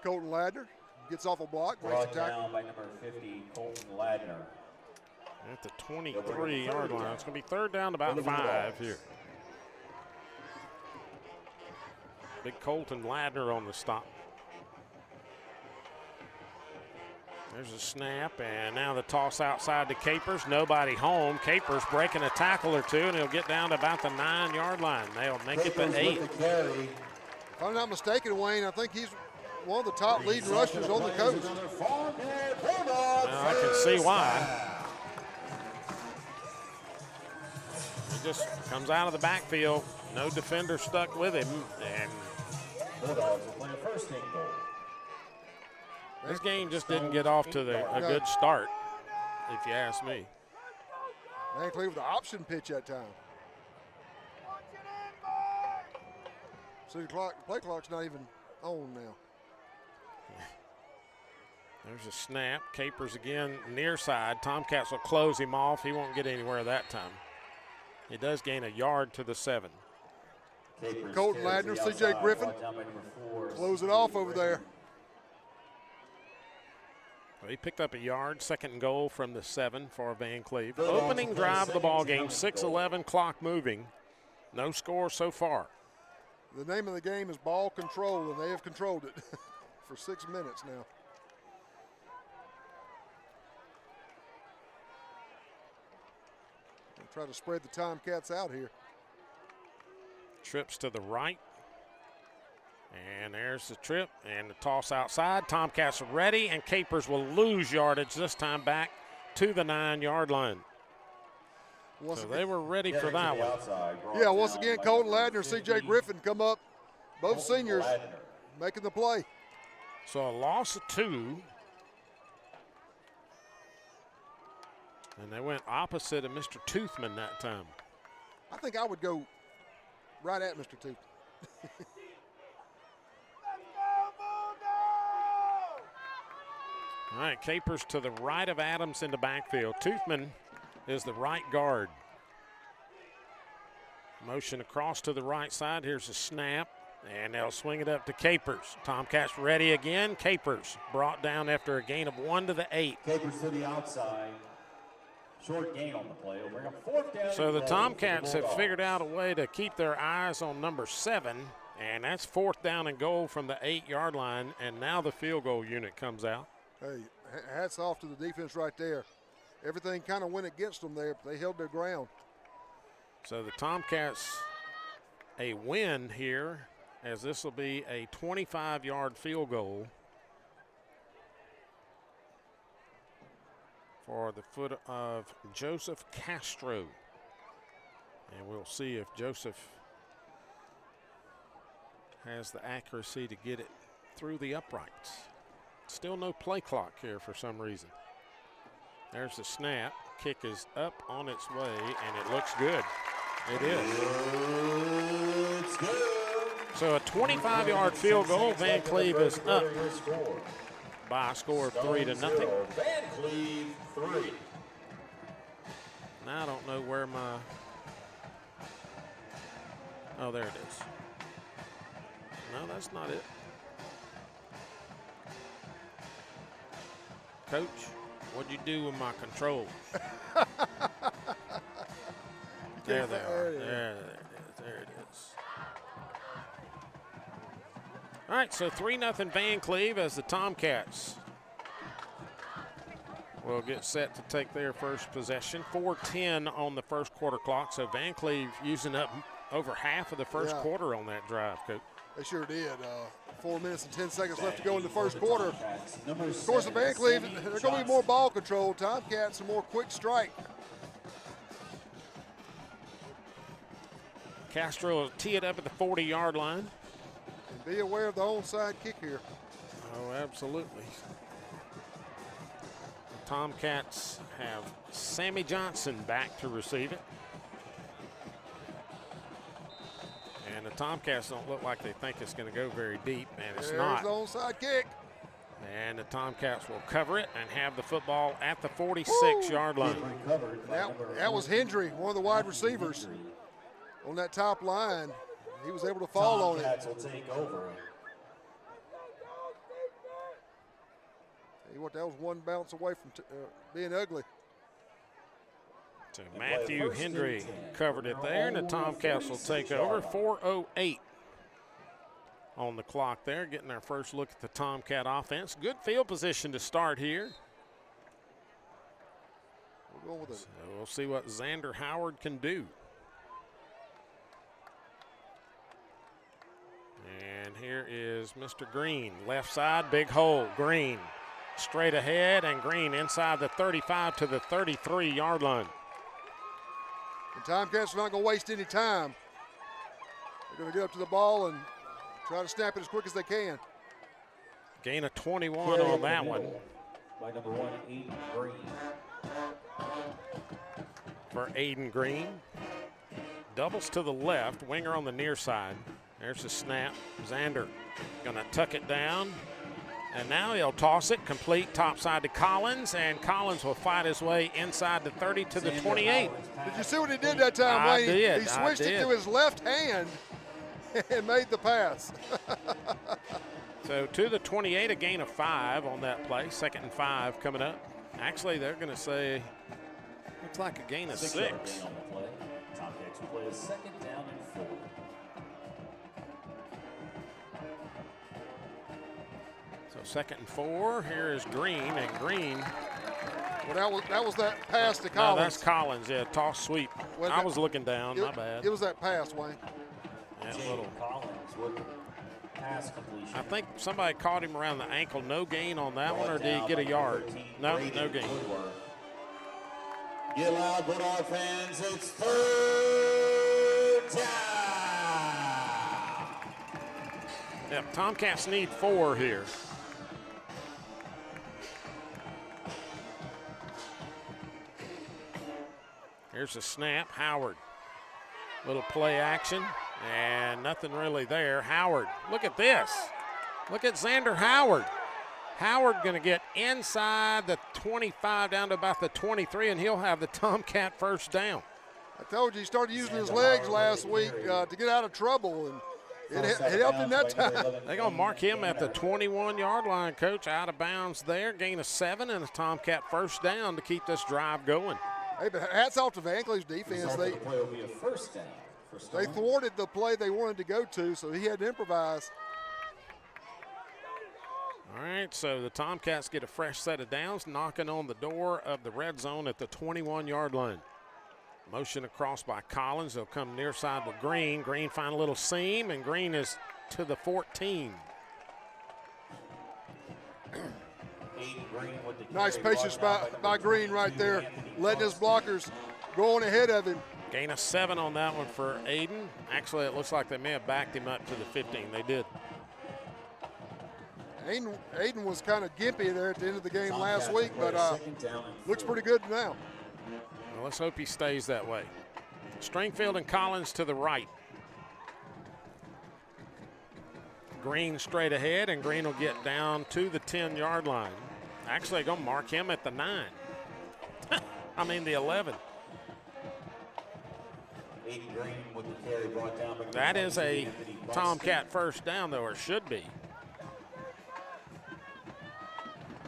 Colton Ladner. Gets off a block, breaks Brought the tackle. down by number 50, Colton Ladner. At the 23-yard line. It's going to be third down, about 5 here. Big Colton Ladner on the stop. There's a snap, and now the toss outside to Capers. Nobody home. Capers breaking a tackle or two, and he'll get down to about the 9-yard line. They'll make it to 8. If I'm not mistaken, Wayne, I think he's one of the top leading rushers on the coast. Well, I can see why. He just comes out of the backfield. No defender stuck with him, and this game just didn't get off to a good start, if you ask me. Vancleave with the option pitch that time. See, the play clock's not even on now. There's a snap. Capers again near side. Tomcats will close him off. He won't get anywhere that time. He does gain a yard to the 7. Colton Ladner, C.J. Griffin, close it off over there. Well, he picked up a yard, 2nd and goal from the 7 for Vancleave. Opening drive of the ball game, 6:11, clock moving. No score so far. The name of the game is ball control, and they have controlled it for 6 minutes now. They'll try to spread the Tomcats out here. Trips to the right. And there's the trip and the toss outside. Tomcats are ready, and Capers will lose yardage this time back to the 9-yard line. So they were ready for that one. Yeah, once again, Colton Ladner, C.J. Griffin come up, both seniors making the play. So a loss of 2. And they went opposite of Mr. Toothman that time. I think I would go right at Mr. Toothman. All right, Capers to the right of Adams in the backfield. Toothman is the right guard. Motion across to the right side. Here's a snap, and they'll swing it up to Capers. Tomcats ready again. Capers brought down after a gain of 1 to the 8. Capers to the outside. Short gain on the play. Will bring up 4th down. So the Tomcats have figured out a way to keep their eyes on number 7, and that's 4th down and goal from the 8-yard line, and now the field goal unit comes out. Hey, hats off to the defense right there. Everything kind of went against them there, but they held their ground. So the Tomcats a win here, as this will be a 25-yard field goal for the foot of Joseph Castro. And we'll see if Joseph has the accuracy to get it through the uprights. Still no play clock here for some reason. There's the snap. Kick is up on its way, and it looks good. It is. It's good. So a 25-yard field goal. Vancleave is up by a score of 3-0. Vancleave 3. Now I don't know where my. Oh, there it is. No, that's not it. Coach, what'd you do with my controls? There they are. There it is. All right, so 3-0 Vancleave as the Tomcats will get set to take their first possession. 4:10 on the first quarter clock, so Vancleave using up over half of the first quarter on that drive, Coach. They sure did. 4 minutes and 10 seconds left to go in the first quarter. Of course, the Vancleave, they're going to be more ball control. Tomcats, a more quick strike. Castro will tee it up at the 40-yard line. And be aware of the onside kick here. Oh, absolutely. The Tomcats have Sammy Johnson back to receive it. And the Tomcats don't look like they think it's going to go very deep, and it's not. There's the onside kick. And the Tomcats will cover it and have the football at the 46-yard line. That was Hendry, one of the wide receivers on that top line. He was able to fall on it. Will take over. That was one bounce away from being ugly. So Matthew Hendry covered it there, and the Tomcats will take over. 4:08 on the clock there, getting our first look at the Tomcat offense. Good field position to start here. We'll go with it. So we'll see what Xander Howard can do. And here is Mr. Green, left side, big hole. Green straight ahead, and Green inside the 35 to the 33-yard line. The Tomcats are not going to waste any time. They're going to get up to the ball and try to snap it as quick as they can. Gain of 21 on that one. By number 1, Aiden Green. For Aiden Green. Doubles to the left, winger on the near side. There's the snap. Xander gonna tuck it down. And now he'll toss it complete topside to Collins, and Collins will fight his way inside the 30 to the 28. Did you see what he did that time, I Wayne? did. He switched it to his left hand and made the pass. So to the 28, a gain of 5 on that play. 2nd and 5 coming up. Actually, they're going to say, looks like a gain of 6. On the play. Tomcats will play a 2nd down and 4. So 2nd and 4. Here is Green, and Green. Well, that was that pass to No, Collins. that's Collins. Yeah, toss sweep. Well, I was looking down. My bad. It was that pass, Wayne. That Jaden little. Collins with pass completion. I think somebody caught him around the ankle. No gain on that one, or did he get a yard? No, no gain. Get loud, Bulldog fans. It's 3rd down. Yep, Tomcats need 4 here. Here's the snap. Howard. Little play action, and nothing really there. Howard, look at this. Look at Xander Howard. Howard going to get inside the 25 down to about the 23, and he'll have the Tomcat first down. I told you he started using his legs last week to get out of trouble, and it helped him that time. They're going to mark him at the 21-yard line, Coach. Out of bounds there. Gain of 7, and a Tomcat first down to keep this drive going. Hey, but hats off to Vancleave's defense. The play will be a 1st down. They thwarted the play they wanted to go to, so he had to improvise. All right, so the Tomcats get a fresh set of downs, knocking on the door of the red zone at the 21-yard line. Motion across by Collins. They'll come near side with Green. Green find a little seam, and Green is to the 14. Nice patience by Green right there, letting his blockers go on ahead of him. Gain of 7 on that one for Aiden. Actually, it looks like they may have backed him up to the 15. They did. Aiden was kind of gimpy there at the end of the game last week, but looks pretty good now. Well, let's hope he stays that way. Stringfield and Collins to the right. Green straight ahead, and Green will get down to the 10-yard line. Actually, going to mark him at the 9. I mean the 11. That is a Tomcat first down, though, or should be.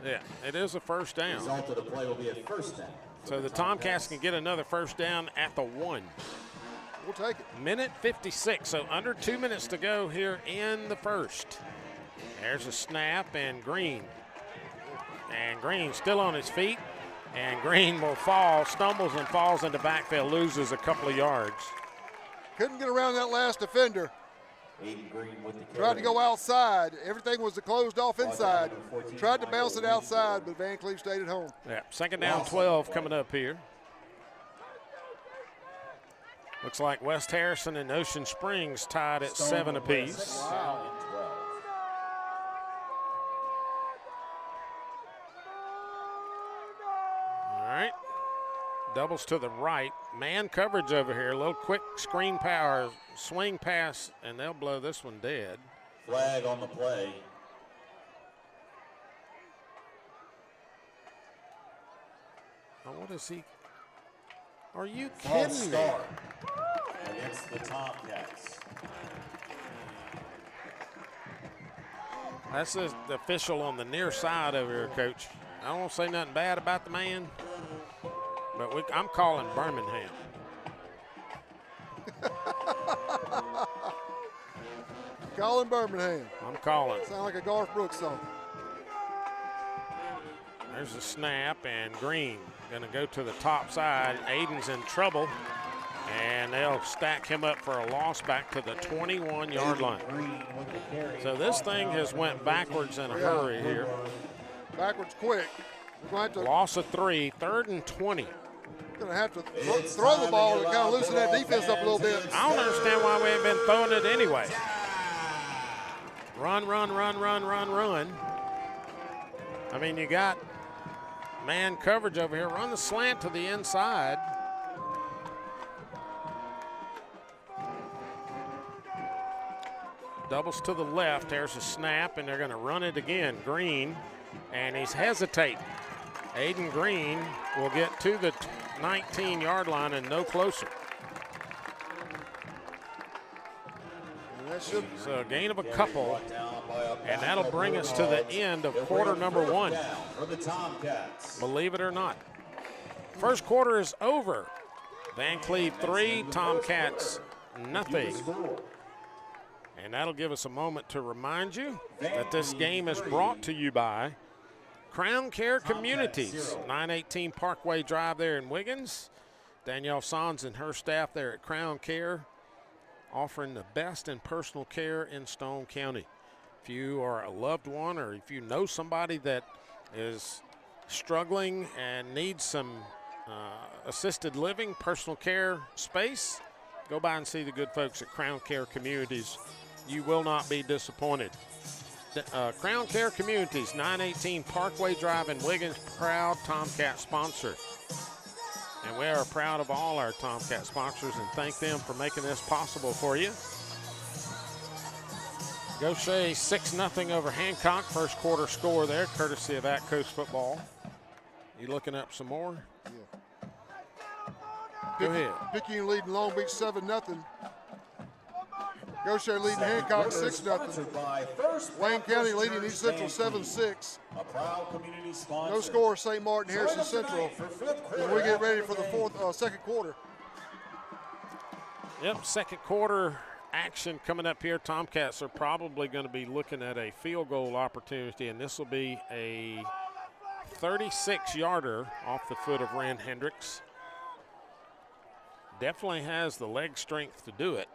Yeah, it is a first down. The result of the play will be a 1st down. So the Tomcats can get another first down at the 1. We'll take it. Minute 56, so under 2 minutes to go here in the first. There's a snap, and Green. And Green still on his feet, and Green will fall, stumbles and falls into backfield, loses a couple of yards. Couldn't get around that last defender. Aiden Green with the Tried to go outside. Everything was closed off inside. Tried to bounce it outside, but Vancleave stayed at home. Yeah, 2nd down 12 coming up here. Looks like West Harrison and Ocean Springs tied at 7 apiece. Wow. All right. Doubles to the right. Man coverage over here. A little quick screen power, swing pass, and they'll blow this one dead. Flag on the play. Now, what is he? Are you False kidding me? start against the Tomcats. That's the official on the near side over here, Coach. I don't want to say nothing bad about the man, but I'm calling Birmingham. Calling Birmingham. I'm calling. Sound like a Garth Brooks song. There's a snap, and Green going to go to the top side. Aiden's in trouble, and they'll stack him up for a loss back to the 21-yard line. So this thing has went backwards in a hurry here. Backwards quick. We're going to have to, Loss of 3, 3rd and 20. going to have to throw the ball to kind of loosen that defense up a little bit. I don't understand why we haven't been throwing it anyway. Run, run, run, run, run, run. I mean, you got man coverage over here. Run the slant to the inside. Doubles to the left. There's a snap, and they're going to run it again. Green, and he's hesitating. Aiden Green will get to the 19-yard line and no closer. So a gain of a couple, and that'll bring us to the end of quarter number 1. Believe it or not. First quarter is over. Vancleave 3, Tomcats nothing. And that'll give us a moment to remind you that this game is brought to you by Crown Care Communities, 918 Parkway Drive there in Wiggins. Danielle Sons and her staff there at Crown Care, offering the best in personal care in Stone County. If you are a loved one, or if you know somebody that is struggling and needs some assisted living, personal care space, go by and see the good folks at Crown Care Communities. You will not be disappointed. Crown Care Communities, 918 Parkway Drive in Wiggins, proud Tomcat sponsor. And we are proud of all our Tomcat sponsors and thank them for making this possible for you. Gaucher 6-0 over Hancock. First quarter score there, courtesy of At Coast Football. You looking up some more? Yeah. Go ahead. Picayune leading Long Beach 7-0. Gaucher leading Hancock 6-0. Wayne County leading East Central 7-6. No score, St. Martin, Harrison Central. And we get ready for the second quarter. Yep, second quarter action coming up here. Tomcats are probably going to be looking at a field goal opportunity, and this will be a 36-yarder off the foot of Ren Hendricks. Definitely has the leg strength to do it.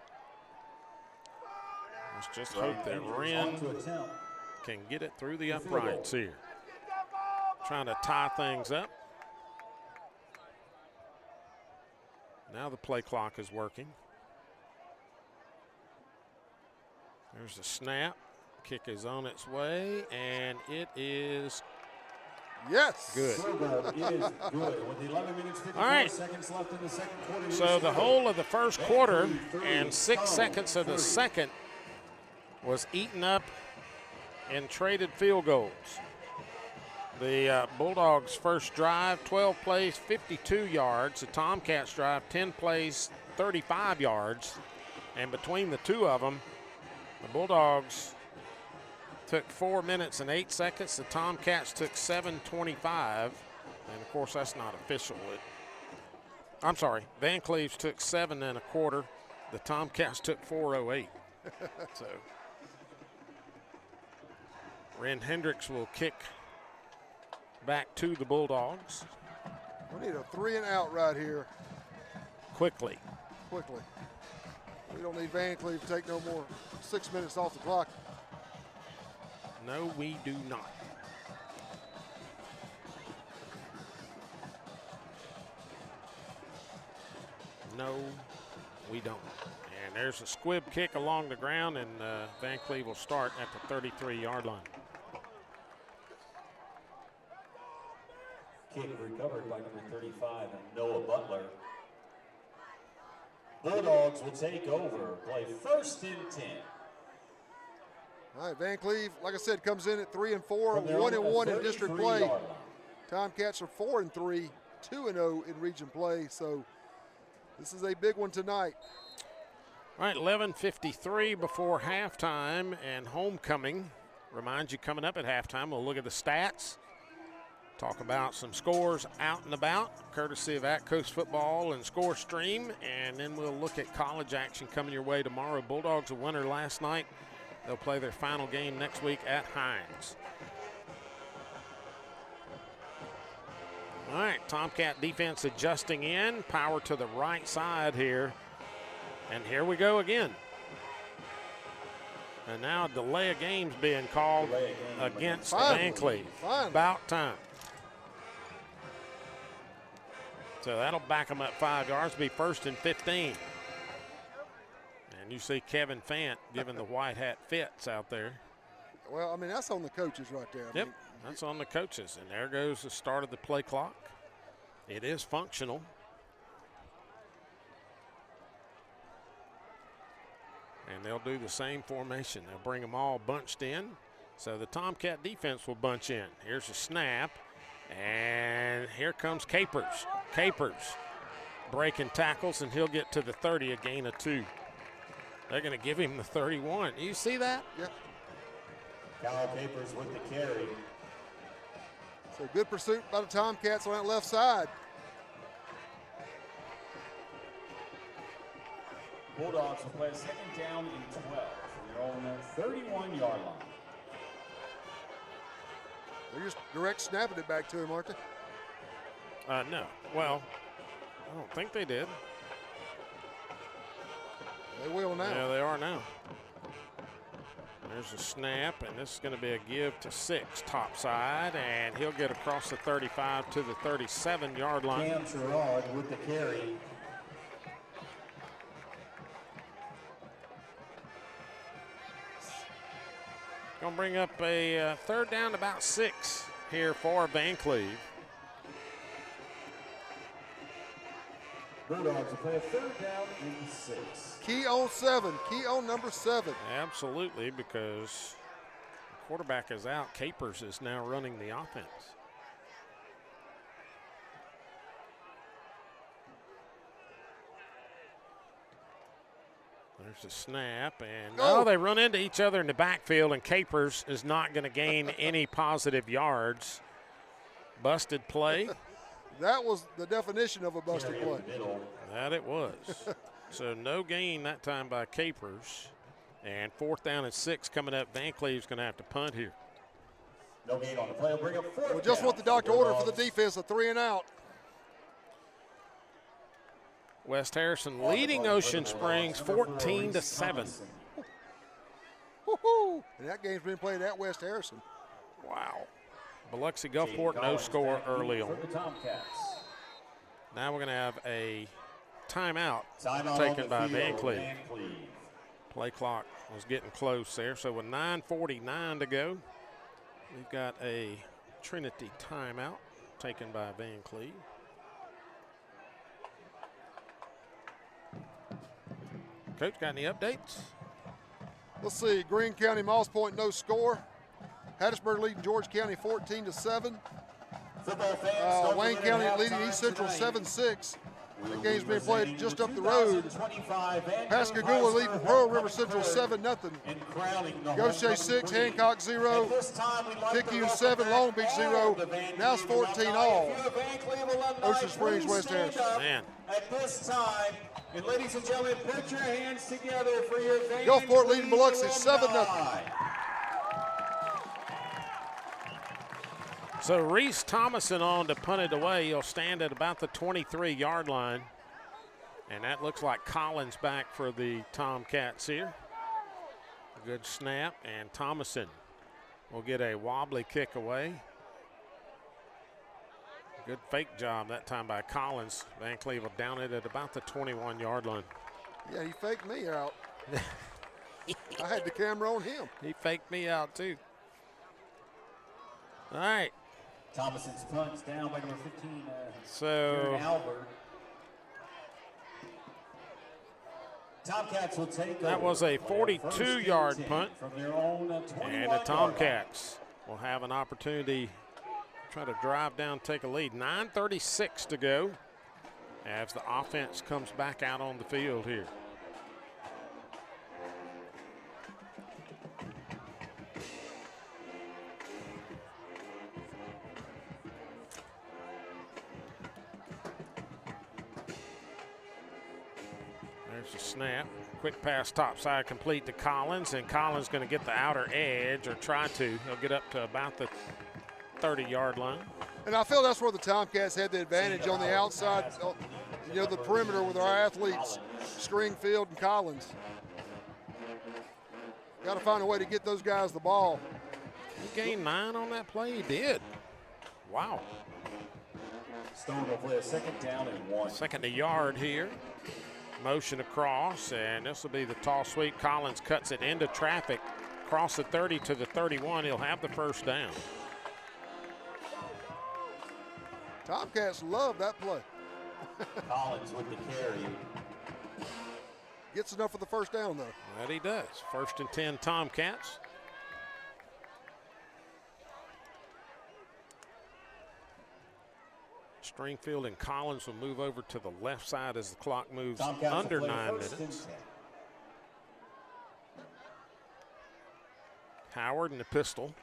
Let's just hope that Ren can get it through the uprights here. Trying to tie things up. Now the play clock is working. There's the snap. Kick is on its way, and it is yes. Good. All right. So the whole of the first quarter and 6 seconds of the second was eaten up in traded field goals. The Bulldogs' first drive, 12 plays, 52 yards. The Tomcats' drive, 10 plays, 35 yards. And between the two of them, the Bulldogs took 4 minutes and 8 seconds. The Tomcats took 7:25. And, of course, that's not official. I'm sorry, Vancleave took 7 1/4. The Tomcats took 4:08. So Ren Hendricks will kick back to the Bulldogs. We need a 3-and-out right here. Quickly. We don't need Vancleave to take no more 6 minutes off the clock. No, we do not. No, we don't. And there's a squib kick along the ground, and Vancleave will start at the 33-yard line. Kick recovered by number 35, Noah Butler. Bulldogs will take over. Play 1st and 10. All right, Vancleave, like I said, comes in at 3-4, 1-1 in district play. Tomcats are 4-3, 2-0 in region play. So this is a big one tonight. All right, 11:53 before halftime, and homecoming remind you, coming up at halftime, we'll look at the stats, talk about some scores out and about, courtesy of At Coast Football and Score Stream, and then we'll look at college action coming your way tomorrow. Bulldogs a winner last night. They'll play their final game next week at Hines. All right, Tomcat defense adjusting in, power to the right side here, and here we go again. And now a delay of games being called against Vancleave. About time. So that'll back them up 5 yards, be 1st and 15. And you see Kevin Fant giving the white hat fits out there. Well, I mean, that's on the coaches right there. Yep, that's on the coaches. And there goes the start of the play clock. It is functional. And they'll do the same formation. They'll bring them all bunched in. So the Tomcat defense will bunch in. Here's a snap. And here comes Capers. Capers breaking tackles, and he'll get to the 30, a gain of 2. They're going to give him the 31. You see that? Yep. Kyle Capers with the carry. So good pursuit by the Tomcats on that left side. Bulldogs will play a 2nd down and 12 from their own 31-yard line. They're just direct snapping it back to him, aren't they? No. Well, I don't think they did. They will now. Yeah, they are now. There's a snap, and this is going to be a give to 6 top side, and he'll get across the 35 to the 37-yard line. Cam Sherrod with the carry. Going to bring up a 3rd down to about 6 here for Vancleave. Bulldogs will play a 3rd down and 6. Key on 7. Key on number 7. Absolutely, because the quarterback is out. Capers is now running the offense. There's a snap, and they run into each other in the backfield, and Capers is not going to gain any positive yards. Busted play. That was the definition of a busted play. That it was. So no gain that time by Capers. And 4th down and 6 coming up. Vancleave's going to have to punt here. No gain on the play. Bring up 4th Well, just what the doctor ordered for the defense, a 3 and out. West Harrison leading Ocean Springs 14-7. Woo-hoo. And that game's been played at West Harrison. Wow. Biloxi Gulfport, no score early on. Now we're going to have a timeout taken by Vancleave. Play clock was getting close there. So with 9:49 to go, we've got a Trinity timeout taken by Vancleave. Coach, got any updates? Let's see. Greene County, Moss Point, no score. Hattiesburg leading George County 14-7. Wayne County leading East Central 7-6. That game's being played just up the road. Pascagoula leading Pearl River Central 7-0. Goshen 6, Hancock 0. Picayune 7, Long Beach 0. Now it's 14 all. Ocean Springs, West Harrison. Man. At this time, and ladies and gentlemen, put your hands together for your Gulfport leading Biloxi 7-0. So Reese Thomason on to punt it away. He'll stand at about the 23-yard line. And that looks like Collins back for the Tomcats here. A good snap, and Thomason will get a wobbly kick away. Good fake job that time by Collins. Vancleave will down it at about the 21-yard line. Yeah, he faked me out. I had the camera on him. He faked me out too. All right. Thomason's punts down by number 15. So Albert. Tomcats will take that was a 42-yard punt, from their own and the Tomcats will have an opportunity to try to drive down, take a lead. 9:36 to go as the offense comes back out on the field here. Here's a snap. Quick pass topside complete to Collins, and Collins going to get the outer edge, or try to. He'll get up to about the 30-yard line. And I feel that's where the Tomcats had the advantage on the outside, you know, the perimeter with our athletes, Stringfield and Collins. Got to find a way to get those guys the ball. He gained 9 on that play. He did. Wow. Stone will play a second down and 1. Second to yard here. Motion across, and this will be the toss sweep. Collins cuts it into traffic, across the 30 to the 31. He'll have the first down. Tomcats love that play. Collins with the carry. Gets enough for the first down, though. That he does. First and 10 Tomcats. Stringfield and Collins will move over to the left side as the clock moves Tomcats under will play 9 first and minutes. 10. Howard in the pistol.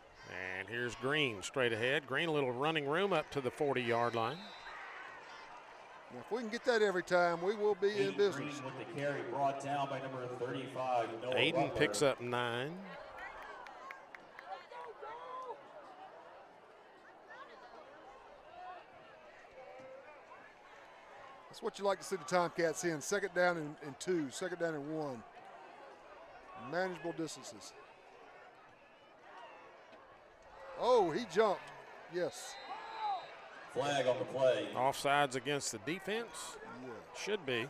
And here's Green straight ahead. Green, a little running room up to the 40-yard line. Now, if we can get that every time, we will be in business. Green with the carry brought down by number 35, Noah Aiden Butler. picks up 9. That's what you like to see the Tomcats in. Second down and 2, second down and 1. Manageable distances. Oh, he jumped. Yes. Flag on the play. Offsides against the defense. Yeah. Should be.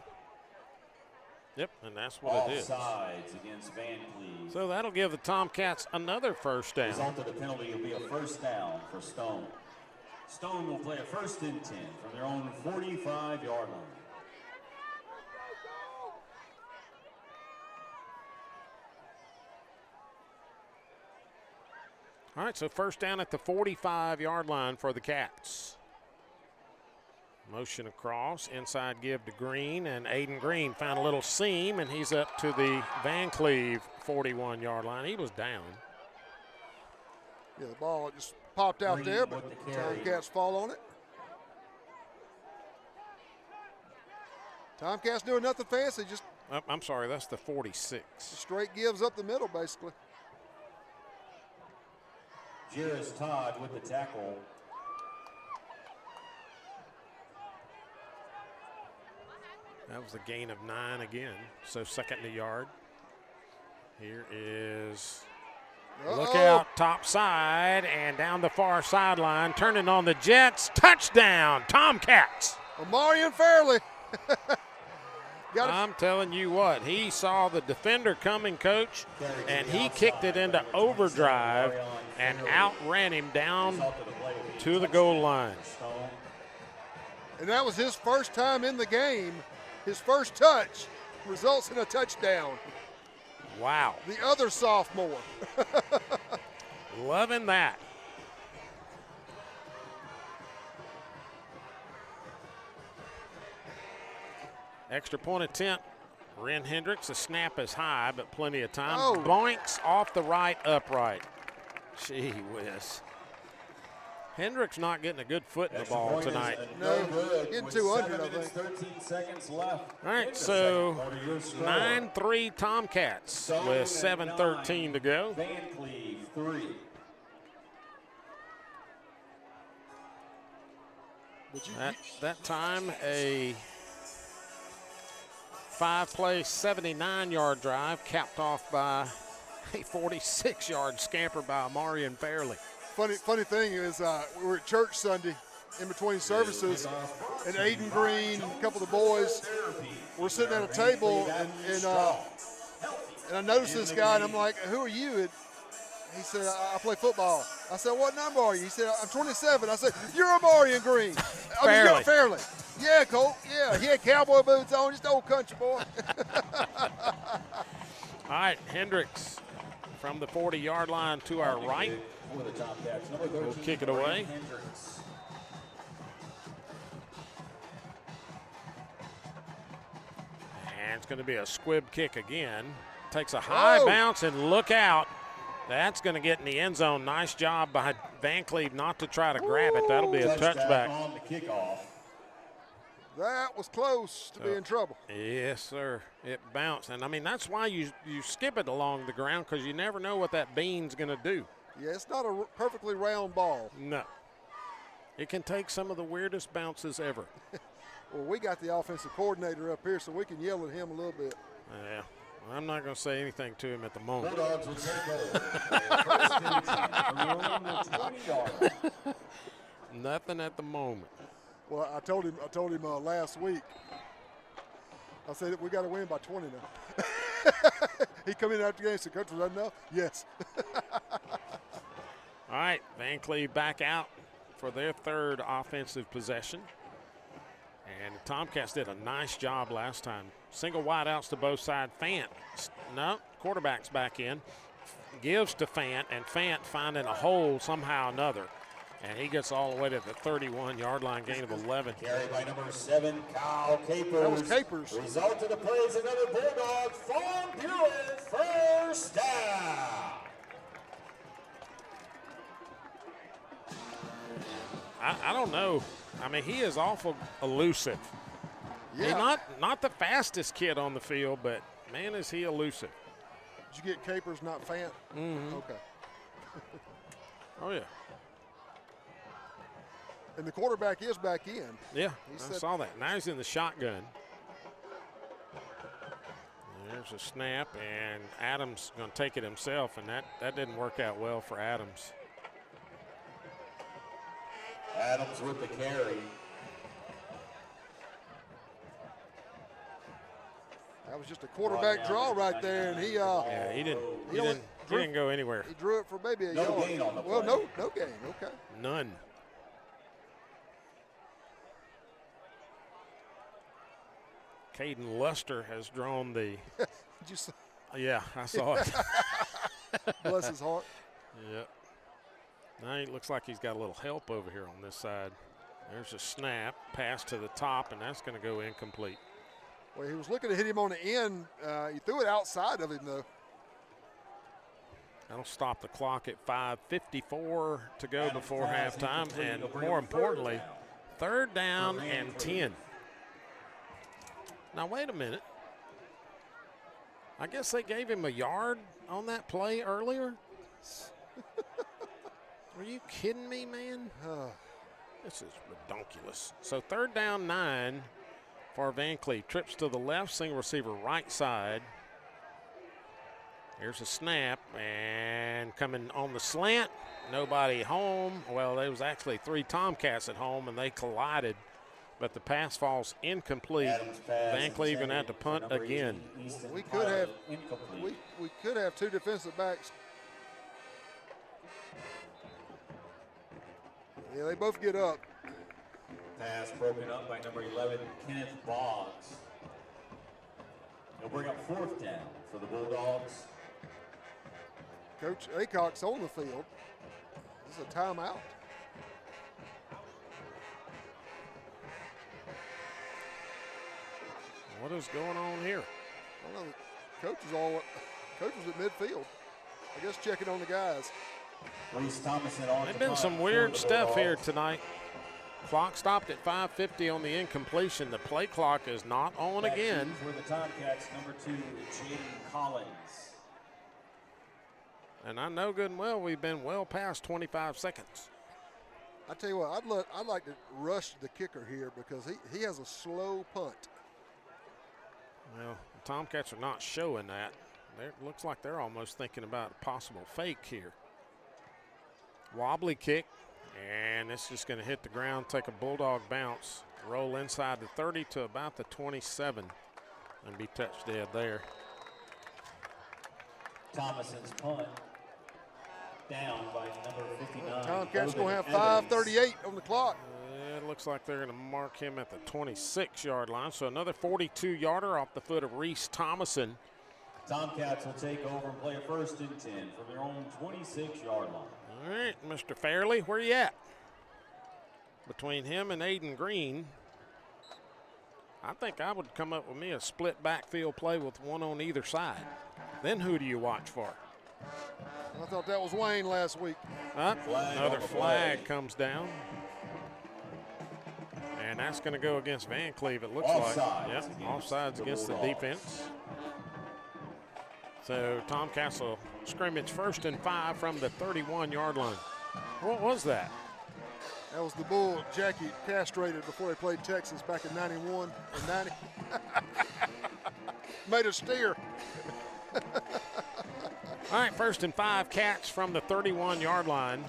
Yep, and that's what it is. Offsides against Vancleave. So that'll give the Tomcats another first down. Result of the penalty will be a first down for Stone. Stone will play a first and 10 from their own 45-yard line. All right, so first down at the 45-yard line for the Cats. Motion across, inside give to Green, and Aiden Green found a little seam, and he's up to the Vancleave 41-yard line. He was down. Yeah, the ball just popped out Green there, but with the carry. Tomcats fall on it. Tomcats doing nothing fancy, just Oh, I'm sorry, that's the 46. straight gives up the middle, basically. Jairus Todd with the tackle. That was a gain of 9 again, so second to yard. Here is, look out, top side, and down the far sideline, turning on the Jets. Touchdown, Tomcats. Omarion Fairley. I'm telling you what, he saw the defender coming, Coach, and he kicked it into overdrive and outran him down to the goal line. And that was his first time in the game. His first touch results in a touchdown. Wow. The other sophomore. Loving that. Extra point attempt. Ren Hendricks, the snap is high, but plenty of time. Oh. Boinks off the right upright. Gee whiz. Hendricks not getting a good foot in the ball tonight. No, getting 200, I think. 13 seconds left. All right, so 9-3 Tomcats with 7:13 to go. Vancleave 3. That time a 5-play, 79-yard drive capped off by a 46-yard scamper by Omarion Fairley. Funny thing is, we were at church Sunday in between services, and Aiden Green, a couple of the boys, were sitting at a table, and I noticed this guy, and I'm like, "Who are you?" And he said, "I play football." I said, "What number are you?" He said, "I'm 27." I said, "You're Omarion Green." Fairley. Fairley. Yeah, Colt. Yeah, he had cowboy boots on, just old country boy. All right, Hendricks from the 40-yard line to our right. We'll kick it away. And it's going to be a squib kick again. Takes a high bounce, and look out. That's going to get in the end zone. Nice job by Vancleave not to try to grab it. That'll be a touchback. On the kickoff. That was close to being trouble. Yes, sir. It bounced. And, I mean, that's why you skip it along the ground, because you never know what that bean's going to do. Yeah, it's not a perfectly round ball. No. It can take some of the weirdest bounces ever. Well, we got the offensive coordinator up here, so we can yell at him a little bit. Yeah. I'm not going to say anything to him at the moment. Bulldogs will take over. First and 10 from your own 20-yard line. Nothing at the moment. Well, I told him last week. I said that we got to win by 20 now. He come in after the game and said, "Coach, was that enough?" Yes. All right, Vancleave back out for their third offensive possession. And the Tomcats did a nice job last time. Single wide outs to both sides. Fant, no, quarterback's back in. Gives to Fant, and Fant finding a hole somehow or another. And he gets all the way to the 31-yard line, gain of 11. Carried by number 7, Kyle Capers. That was Capers. The result of the play is another Bulldog Farm Bureau first down. I don't know. I mean, he is awful elusive. Yeah. He's not the fastest kid on the field, but, man, is he elusive. Did you get Capers, not Fant? Mm-hmm. Okay. Oh, yeah. And the quarterback is back in. Yeah, I saw that. Now he's in the shotgun. There's a snap, and Adams going to take it himself, and that didn't work out well for Adams. Adams with the carry. That was just a quarterback draw right there, and he didn't go anywhere. He drew it for maybe a No yard. gain on the Well, play. no gain. Okay. None. Caden Luster has drawn the. Did you see? Yeah, I saw it. Bless his heart. Yep. Now it looks like he's got a little help over here on this side. There's a snap, pass to the top, and that's going to go incomplete. Well, he was looking to hit him on the end. He threw it outside of him, though. That'll stop the clock at 5:54 to go before halftime, and more importantly, third down and 10. Now, wait a minute. I guess they gave him a yard on that play earlier. Are you kidding me, man? This is ridiculous. So third down 9 for Vancleave. Trips to the left, single receiver right side. Here's a snap, and coming on the slant, nobody home. Well, there was actually 3 Tomcats at home, and they collided, but the pass falls incomplete. Vancleave going to have to punt again. We could have 2 defensive backs. Yeah, they both get up. Pass broken up by number 11, Kenneth Boggs. He'll bring up fourth down for the Bulldogs. Coach Aycock's on the field. This is a timeout. What is going on here? I don't know. Coach was at midfield. I guess checking on the guys. Reese Thomason on There's the been punt some for weird the stuff here Bulldogs. tonight. Clock stopped at 5:50 on the incompletion. The play clock is not on Back again. for the Tomcats, number 2, Jaden Collins. And I know good and well we've been well past 25 seconds. I tell you what, I'd like to rush the kicker here because he has a slow punt. Well, the Tomcats are not showing that. It looks like they're almost thinking about a possible fake here. Wobbly kick, and it's just going to hit the ground, take a Bulldog bounce, roll inside the 30 to about the 27, and be touched dead there. Thomason's punt down by number 59. Tomcats going to have Evans. 5:38 on the clock. It looks like they're going to mark him at the 26-yard line. So another 42-yarder off the foot of Reese Thomason. Tomcats will take over and play a first and 10 from their own 26-yard line. All right, Mr. Fairley, where you at? Between him and Aiden Green, I think I would come up with me a split backfield play with one on either side. Then who do you watch for? I thought that was Wayne last week. Another flag comes down. And that's going to go against Vancleave, it looks Offsides. like. Yep, offsides against the defense. So Tomcats will scrimmage 1st and 5 from the 31-yard line. What was that? That was the bull Jackie castrated before they played Texas back in 91 and 90. Made a steer. All right, 1st and 5, Cats from the 31-yard line.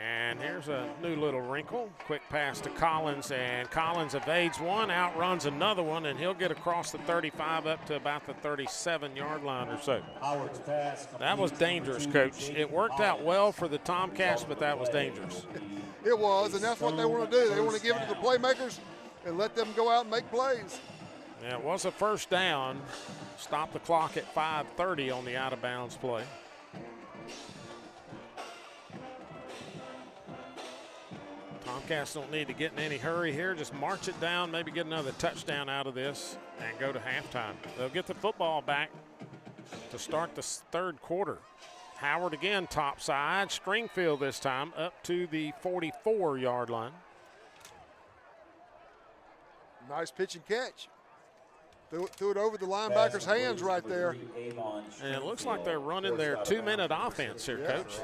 And here's a new little wrinkle. Quick pass to Collins, and Collins evades one, outruns another one, and he'll get across the 35 up to about the 37-yard line or so. Howard's pass. That was dangerous, Coach. It worked out well for the Tomcats, but that was dangerous. It was, and that's what they want to do. They want to give it to the playmakers and let them go out and make plays. Yeah, it was a 1st down. Stop the clock at 5:30 on the out-of-bounds play. Tomcats don't need to get in any hurry here. Just march it down, maybe get another touchdown out of this, and go to halftime. They'll get the football back to start the 3rd quarter. Howard again, top side. Stringfield this time up to the 44-yard line. Nice pitch and catch. Threw it over the linebacker's hands right there. And it looks like they're running their 2-minute offense here, Coach.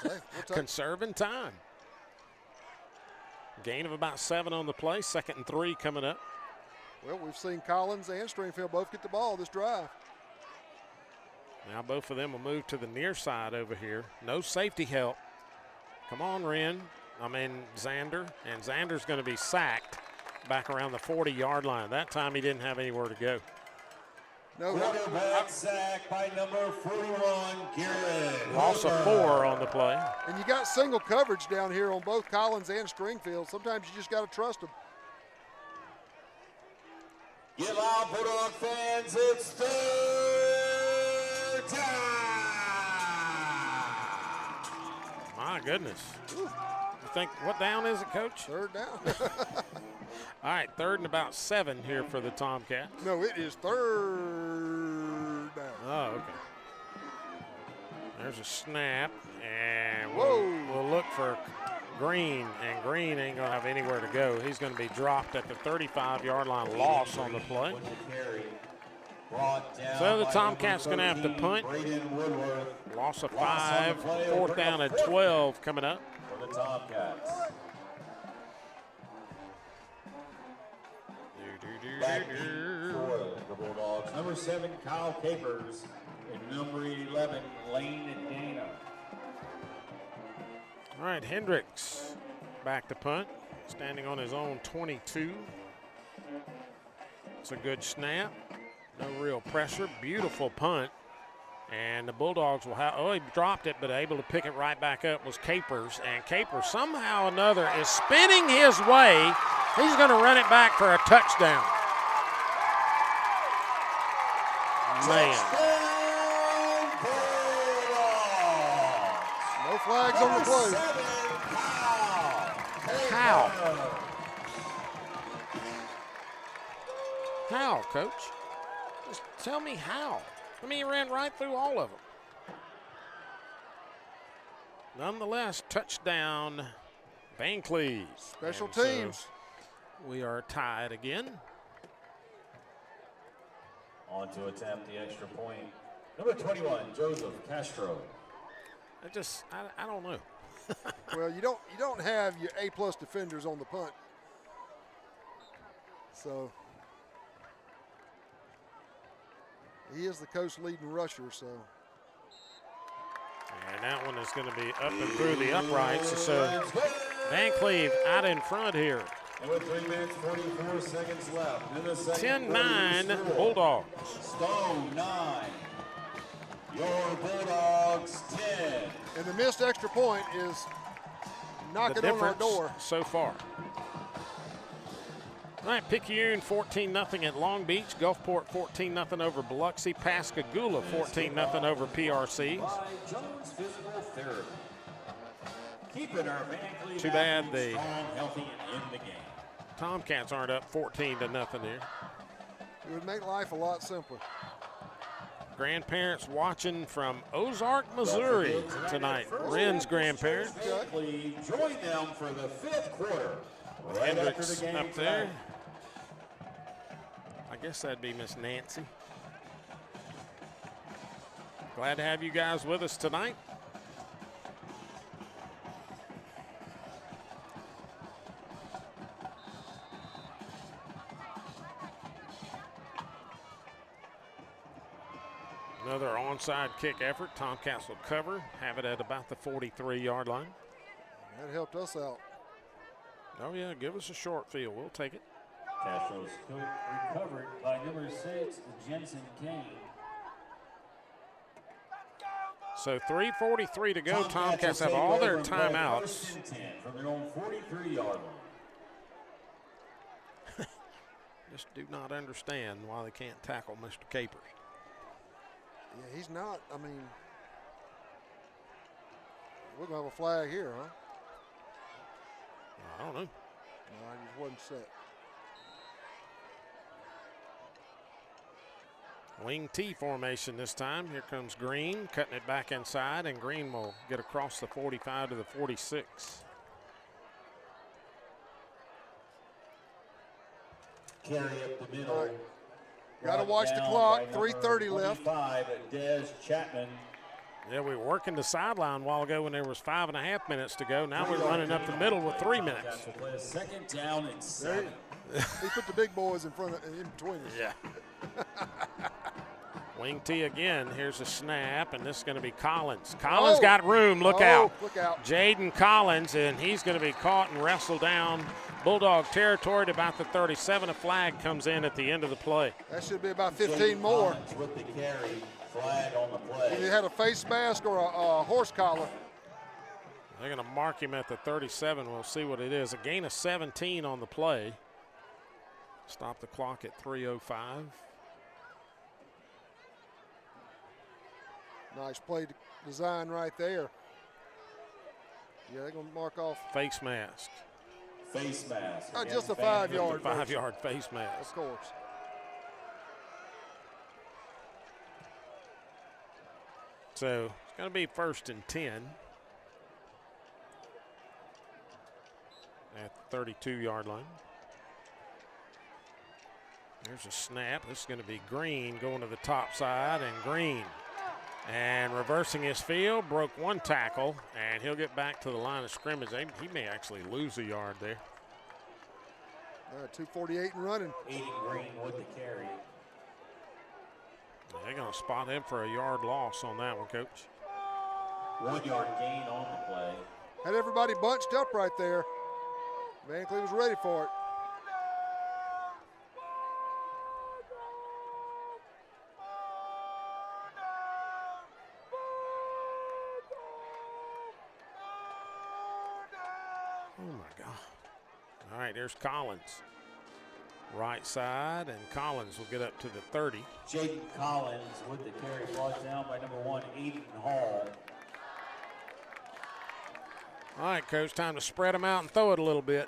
Hey, Conserving time. Gain of about 7 on the play, 2nd and 3 coming up. well, we've seen Collins and Stringfield both get the ball this drive. Now both of them will move to the near side over here. No safety help. Come on, Xander. And Xander's going to be sacked back around the 40-yard line. That time he didn't have anywhere to go. No, Quarterback sack by number 41, Garrett. Loss of 4 on the play. and you got single coverage down here on both Collins and Stringfield. Sometimes you just got to trust them. Get loud, Bulldog fans. It's 3rd down. My goodness. You think, what down is it, Coach? 3rd down. All right, 3rd and about 7 here for the Tomcats. No, it is 3rd down. Oh, okay. There's a snap, and Whoa. we'll look for Green, and Green ain't going to have anywhere to go. He's going to be dropped at the 35-yard line, loss on the play. So the Tomcats going to have to punt. Loss of 5, 4th down and 12 coming up. For the Tomcats. Back for the Bulldogs. Number 7, Kyle Capers. And number 11, Lane Dana. All right, Hendricks back to punt, standing on his own 22. It's a good snap. No real pressure. Beautiful punt. And the Bulldogs will have, he dropped it, but able to pick it right back up was Capers. And Capers somehow or another is spinning his way. He's going to run it back for a touchdown. Man. No flags on the play. How? How, Coach? Just tell me how. I mean, he ran right through all of them. Nonetheless, touchdown, Vancleave. Special And so teams. we are tied again. On to attempt the extra point. Number 21, Joseph Castro. I don't know. Well, you don't have your A+ defenders on the punt. So he is the coach leading rusher, so. And that one is going to be up and through the uprights. So Vancleave out in front here. And with 3 minutes, 44 seconds left in the second. 10-9 Bulldogs. Stone 9. Your Bulldogs 10. And the missed extra point is The knocking on our difference door. so far. All right, Picayune 14-0 at Long Beach. Gulfport 14-0 over Biloxi. Pascagoula 14-0 over PRC. By Jones Physical Therapy. Keeping our Vancleave Too bad athletes the strong, healthy, and in the game. Tomcats aren't up 14-0 here. It would make life a lot simpler. grandparents watching from Ozark, Missouri tonight. Ren's grandparents. Join them for the 5th quarter. Right after Hendricks the game up there. tonight. I guess that'd be Miss Nancy. Glad to have you guys with us tonight. Another onside kick effort. Tomcats will cover, have it at about the 43-yard line. That helped us out. Oh, yeah, give us a short field. We'll take it. Castro's recovered by number 6, Jensen Kane. So 3:43 to go. Tomcats have all their timeouts. From their own 43-yard line. Just do not understand why they can't tackle Mr. Capers. Yeah, he's not. I mean, we're going to have a flag here, huh? I don't know. No, he just wasn't set. Wing T formation this time. Here comes Green, cutting it back inside, and Green will get across the 45 to the 46. Carry up the middle. All right. Got to watch the clock. 3:30 left. Des Chapman. Yeah, we were working the sideline a while ago when there was 5.5 minutes to go. Now we're running up the middle with 3 minutes. Play a 2nd down and 7. He put the big boys in front of, in between us. Yeah. Wing T again. Here's a snap, and this is going to be Collins. Collins got room. Look out. Look out. Jaden Collins, and he's going to be caught and wrestled down. Bulldog territory at about the 37. A flag comes in at the end of the play. That should be about 15 more. Collins with the carry. Flag on the play. He had a face mask or a horse collar. They're going to mark him at the 37. We'll see what it is. A gain of 17 on the play. Stop the clock at 3:05. Nice play design right there. Yeah, they're going to mark off. Face mask. Face mask. Just a 5-yard. 5-yard face mask. Of course. So it's going to be 1st and 10 at the 32-yard line. There's a snap. This is going to be Green going to the top side, and Green. And reversing his field, broke one tackle, and he'll get back to the line of scrimmage. He may actually lose a yard there. 2:48 and running. Aiden Green with the carry. They're going to spot him for a yard loss on that one, Coach. 1 yard gain on the play. Had everybody bunched up right there. Vancleave was ready for it. Oh, my God. All right, there's Collins. Right side, and Collins will get up to the 30. Jaden Collins with the carry, brought down by number 1, Aiden Hall. All right, Coach, time to spread them out and throw it a little bit.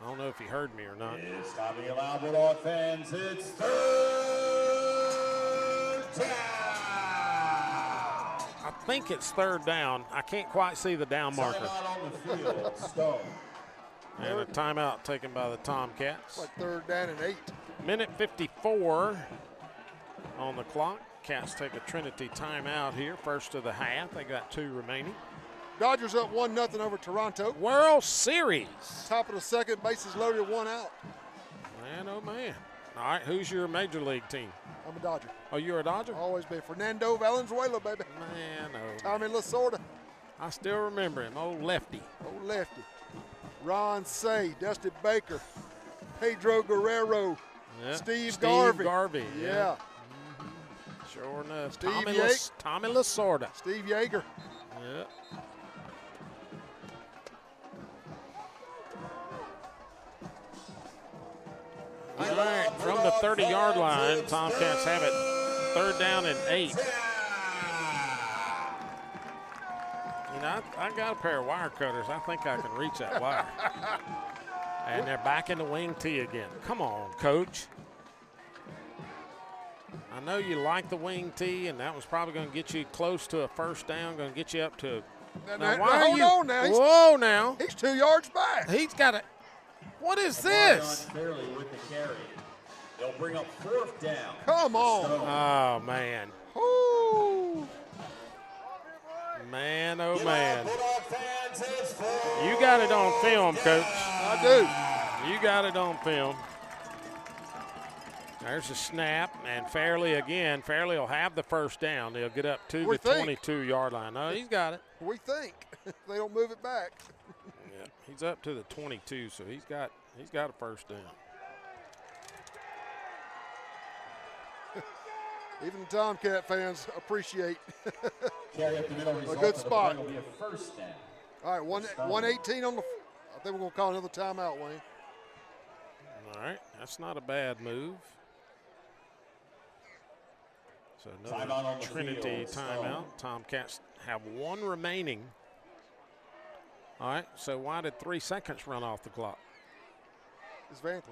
I don't know if you heard me or not. It's time to allow Bulldog fans. It's 3rd down. I think it's 3rd down. I can't quite see the down marker. Timeout on the field. Stone. And a timeout taken by the Tomcats. Like 3rd down and 8. Minute 54 on the clock. Cats take a Trinity timeout here, first of the half. They got 2 remaining. Dodgers up 1-0 over Toronto. World Series. Top of the 2nd, bases loaded, 1 out. Man, oh man. All right, who's your major league team? I'm a Dodger. Oh, you're a Dodger? Always been. Fernando Valenzuela, baby. Man, oh. Tommy Lasorda. I still remember him, old lefty. Old lefty. Ron Say, Dusty Baker, Pedro Guerrero, Yep. Steve Garvey. Garvey. Yeah. Sure enough. Steve Tommy Lasorda. Steve Yeager. Yep. All right, from the 30-yard line, Tomcats have it 3rd down and 8. You know, I got a pair of wire cutters. I think I can reach that wire. And they're back in the wing T again. Come on, Coach. I know you like the wing tee, and that was probably going to get you close to a first down, going to get you up to. Now, hold on now. Whoa, now. He's 2 yards back. He's got it. What is this? Fairly with the carry. They'll bring up 4th down. Come on. Oh, man. Ooh. Man, oh, man. You got it on film, Coach. I do. You got it on film. There's a snap, and Fairley again. Fairley will have the first down. They'll get up to the 22-yard line. No, he's got it. We think. They don't move it back. Yeah, he's up to the 22, so he's got a first down. Even the Tomcat fans appreciate Carry up the middle a good spot. Will be a first down. All right, 118 on the. I think we're going to call another timeout, Wayne. All right, that's not a bad move. So another Trinity timeout. Tomcats have 1 remaining. All right, so why did 3 seconds run off the clock? It's Vancleave.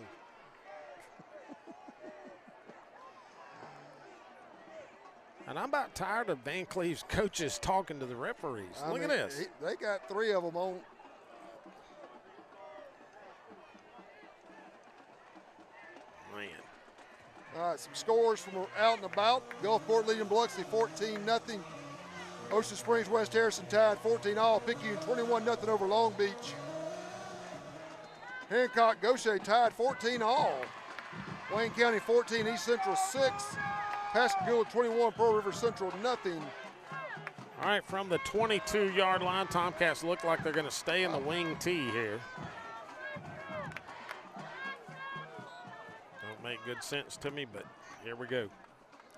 And I'm about tired of Vancleave's coaches talking to the referees. Look at this. They got 3 of them on. Man. All right, some scores from out and about. Gulfport leading Biloxi 14-0. Ocean Springs, West Harrison tied 14-all. Picayune 21-0 over Long Beach. Hancock, Gaucher tied 14-all. Wayne County 14, East Central 6. Pascagoula 21, Pearl River Central nothing. All right, from the 22-yard line, Tomcats look like they're going to stay in the wing tee here. Don't make good sense to me, but here we go.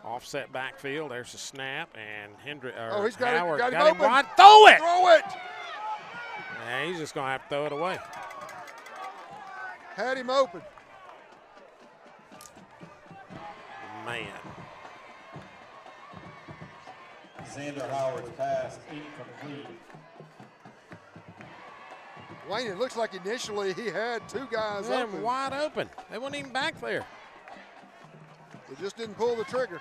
Offset backfield. There's a snap, and he's got Howard got him got him open. wide. Throw it! Throw it! Yeah, he's just going to have to throw it away. Had him open. Man. Xander Howard's pass incomplete. Wayne, it looks like initially he had 2 guys They had open. him wide open. They weren't even back there. They just didn't pull the trigger.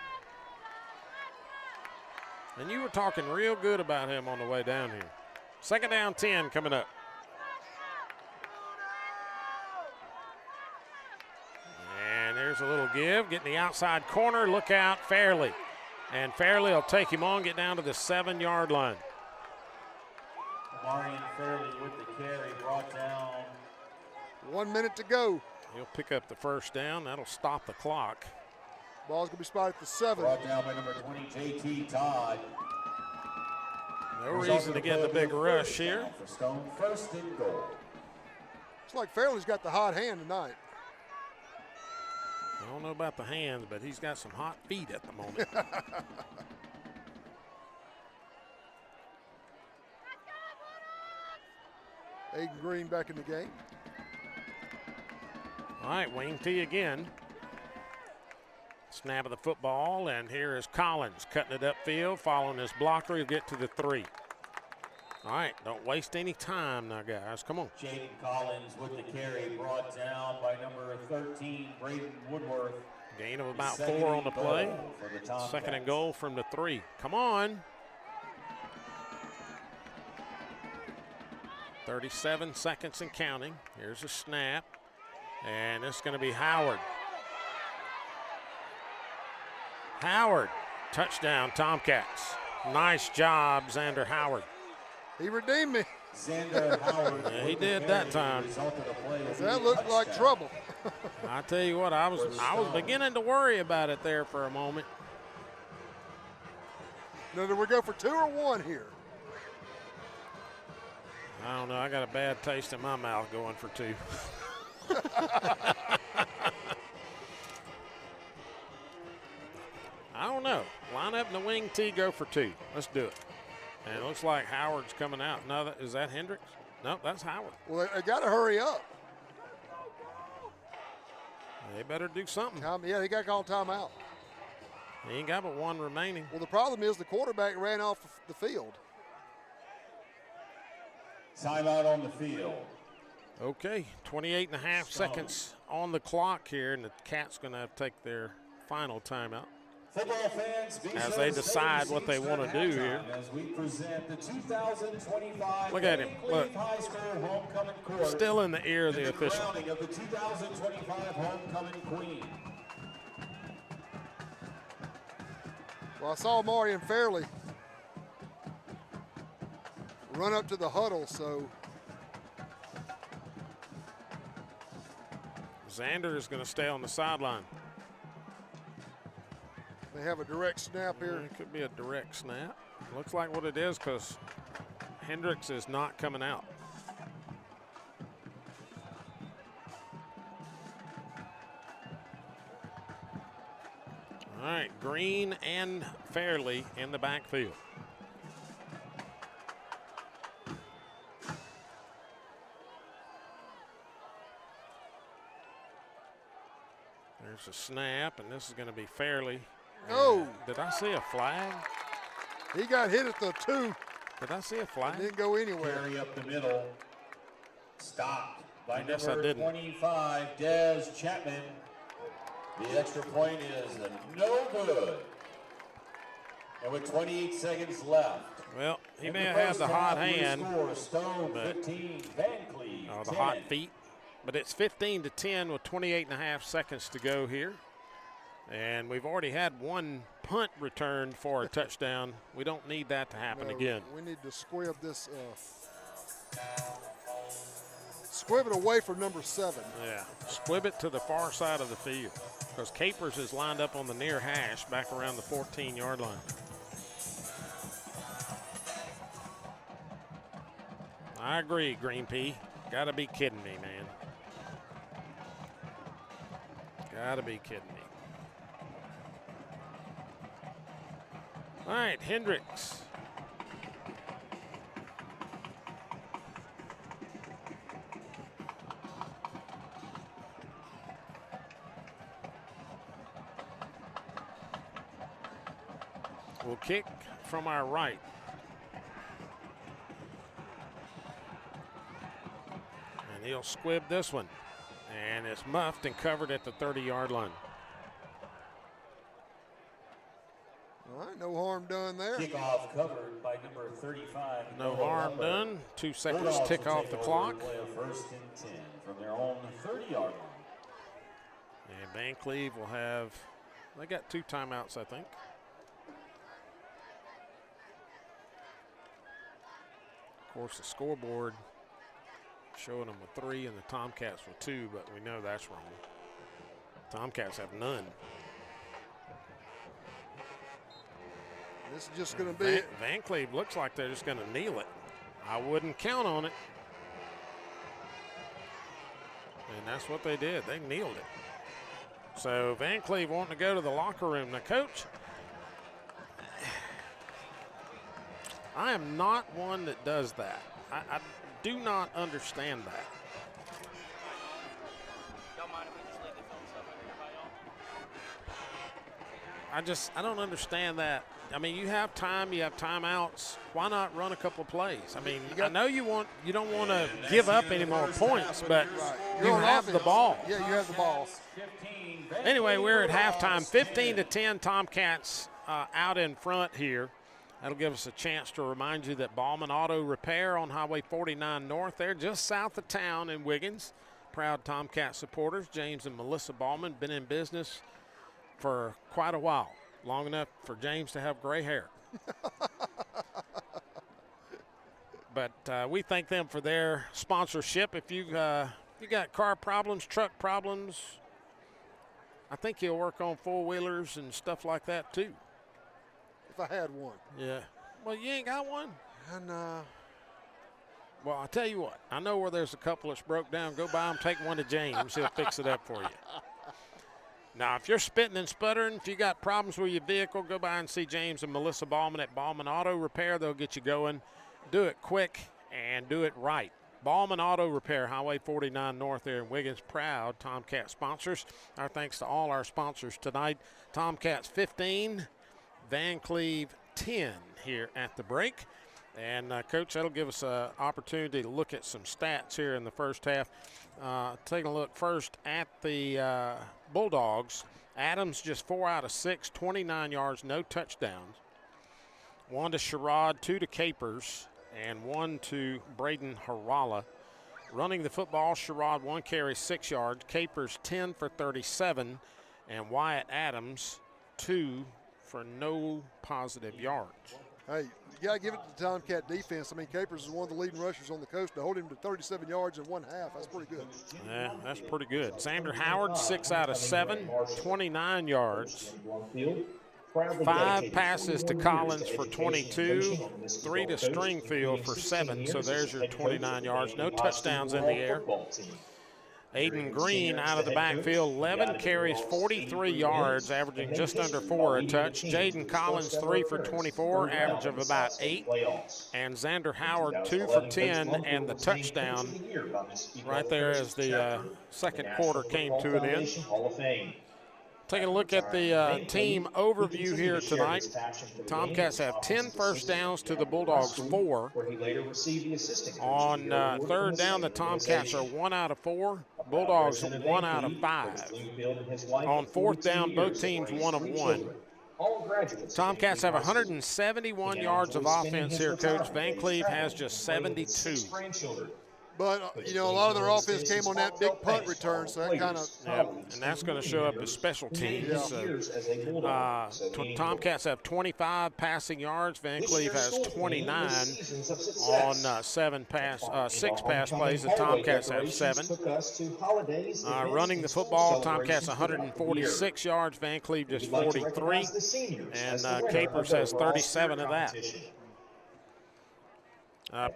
And you were talking real good about him on the way down here. 2nd down 10 coming up. And there's a little give, getting the outside corner. Look out, Fairley. And Fairley will take him on, get down to the 7-yard line. Marion Fairley with the carry, brought down. 1 minute to go. He'll pick up the first down. That'll stop the clock. Ball's going to be spotted at the 7. Brought down by number 20, JT Todd. No reason to get the big rush here. For Stone, 1st and goal. Looks like Fairley's got the hot hand tonight. I don't know about the hands, but he's got some hot feet at the moment. Aiden Green back in the game. All right, wing tee again. Snap of the football, and here is Collins cutting it upfield, following this blocker. He'll get to the 3. All right, don't waste any time now, guys. Come on. Jaden Collins with the carry, brought down by number 13, Braden Woodworth. Gain of about 4 on the play. 2nd and goal from the 3. Come on. 37 seconds and counting. Here's a snap, and it's going to be Howard. Howard, touchdown, Tomcats. Nice job, Xander Howard. He redeemed me. Xander Howard. Yeah, he did that time. That looked like trouble. I tell you what, I was beginning to worry about it there for a moment. Now, do we go for 2 or 1 here? I don't know. I got a bad taste in my mouth going for 2. I don't know. Line up in the wing tee, go for 2. Let's do it. And it looks like Howard's coming out. No, is that Hendricks? No, that's Howard. Well, they got to hurry up. They better do something. Yeah, they got to call timeout. He ain't got but 1 remaining. Well, the problem is the quarterback ran off the field. Timeout on the field. Okay, 28 and a half seconds on the clock here, and the Cats going to have to take their final timeout. Football fans, be as sure they to decide stay what they seats want to for do here. halftime as we present the 2025 Look at him, look. Vancleave High School Homecoming Court. Still in the ear of and the official. crowning of the 2025 Homecoming Queen. Well, I saw Marion Fairley run up to the huddle, so Xander is going to stay on the sideline. they have a direct snap here. It could be a direct snap. Looks like what it is because Hendricks is not coming out. All right, Green and Fairley in the backfield. There's a snap, and this is going to be Fairley. No. Did I see a flag? He got hit at the 2. Did I see a flag? Didn't go anywhere. Carry up the middle. Stopped by guess I number didn't. 25, Des Chapman. The extra point is no good. And with 28 seconds left. Well, he in may the have had first the hot half, we hand, score Stone but- 15, Vancleave the 10. hot feet. But it's 15-10 with 28 and a half seconds to go here. And we've already had one punt returned for a touchdown. We don't need that to happen No, again. We need to squib this. Squib it away for number 7. Yeah, squib it to the far side of the field because Capers is lined up on the near hash back around the 14-yard line. I agree, Green Pea. Got to be kidding me, man. Got to be kidding me. All right, Hendricks. Will kick from our right. And he'll squib this one. And it's muffed and covered at the 30-yard line. All right, no harm done there. Kickoff covered by number 35. No Noah harm Lumber. done. 2 seconds Bulldogs tick will off take the over clock. and play a 1st and 10 from their own 30-yard line. And Vancleave will have, they got 2 timeouts, I think. Of course, the scoreboard showing them with 3 and the Tomcats with 2, but we know that's wrong. Tomcats have none. This is just going to be Vancleave looks like they're just going to kneel it. I wouldn't count on it. And that's what they did. They kneeled it. So Vancleave wanting to go to the locker room. Now, Coach, I am not one that does that. I do not understand that. Don't mind if we just leave the film stuff over here by y'all? I don't understand that. I mean, you have time, you have timeouts. Why not run a couple of plays? I mean, I know you don't want to give up any more points, but you You're on have the offense. ball. Yeah, you have the ball. Anyway, we're at halftime, 15-10. Tomcats out in front here. That'll give us a chance to remind you that Ballman Auto Repair on Highway 49 North there, just south of town in Wiggins. Proud Tomcat supporters, James and Melissa Ballman, been in business for quite a while, long enough for James to have gray hair. But we thank them for their sponsorship. If you got car problems, truck problems, I think he'll work on four-wheelers and stuff like that too. If I had one. Yeah. Well, you ain't got one? And Well, I'll tell you what. I know where there's a couple that's broke down. Go by them, take one to James. He'll fix it up for you. Now, if you're spitting and sputtering, if you got problems with your vehicle, go by and see James and Melissa Ballman at Ballman Auto Repair. They'll get you going. Do it quick and do it right. Ballman Auto Repair, Highway 49 North there in Wiggins. Proud Tomcat sponsors. Our thanks to all our sponsors tonight. Tomcats 15, Vancleave 10 here at the break. And, Coach, that'll give us an opportunity to look at some stats here in the first half. Taking a look first at the Bulldogs. Adams just 4 out of 6, 29 yards, no touchdowns. 1 to Sherrod, 2 to Capers, and 1 to Braden Harala. Running the football, Sherrod 1 carry, 6 yards. Capers 10 for 37, and Wyatt Adams 2 for no positive yards. Hey, you got to give it to the Tomcat defense. I mean, Capers is one of the leading rushers on the coast. To hold him to 37 yards in 1 half, that's pretty good. Yeah, that's pretty good. Xander Howard, 6 out of 7, 29 yards. 5 passes to Collins for 22, 3 to Stringfield for 7, so there's your 29 yards. No touchdowns in the air. Aiden Green out of the backfield, 11 carries, 43 yards, averaging just under 4 a touch. Jaden Collins, 3 for 24, average of about 8. And Xander Howard, 2 for 10, and the touchdown right there as the second quarter came to an end. Taking a look at the team overview here tonight. Tomcats have 10 first downs to the Bulldogs 4. On third down, the Tomcats are 1 out of 4. Bulldogs 1 out of 5. On fourth down, both teams 1 of 1. Tomcats have 171 yards of offense here, Coach. Vancleave has just 72. But, you know, a lot of their offense came on that big punt return, so that kind of. Yep, and that's going to show up as special teams. Yeah. So, Tomcats have 25 passing yards. Vancleave has 29 on 6 pass plays. The Tomcats have 7. Running the football, Tomcats 146 yards. Vancleave just 43. And Capers has 37 of that.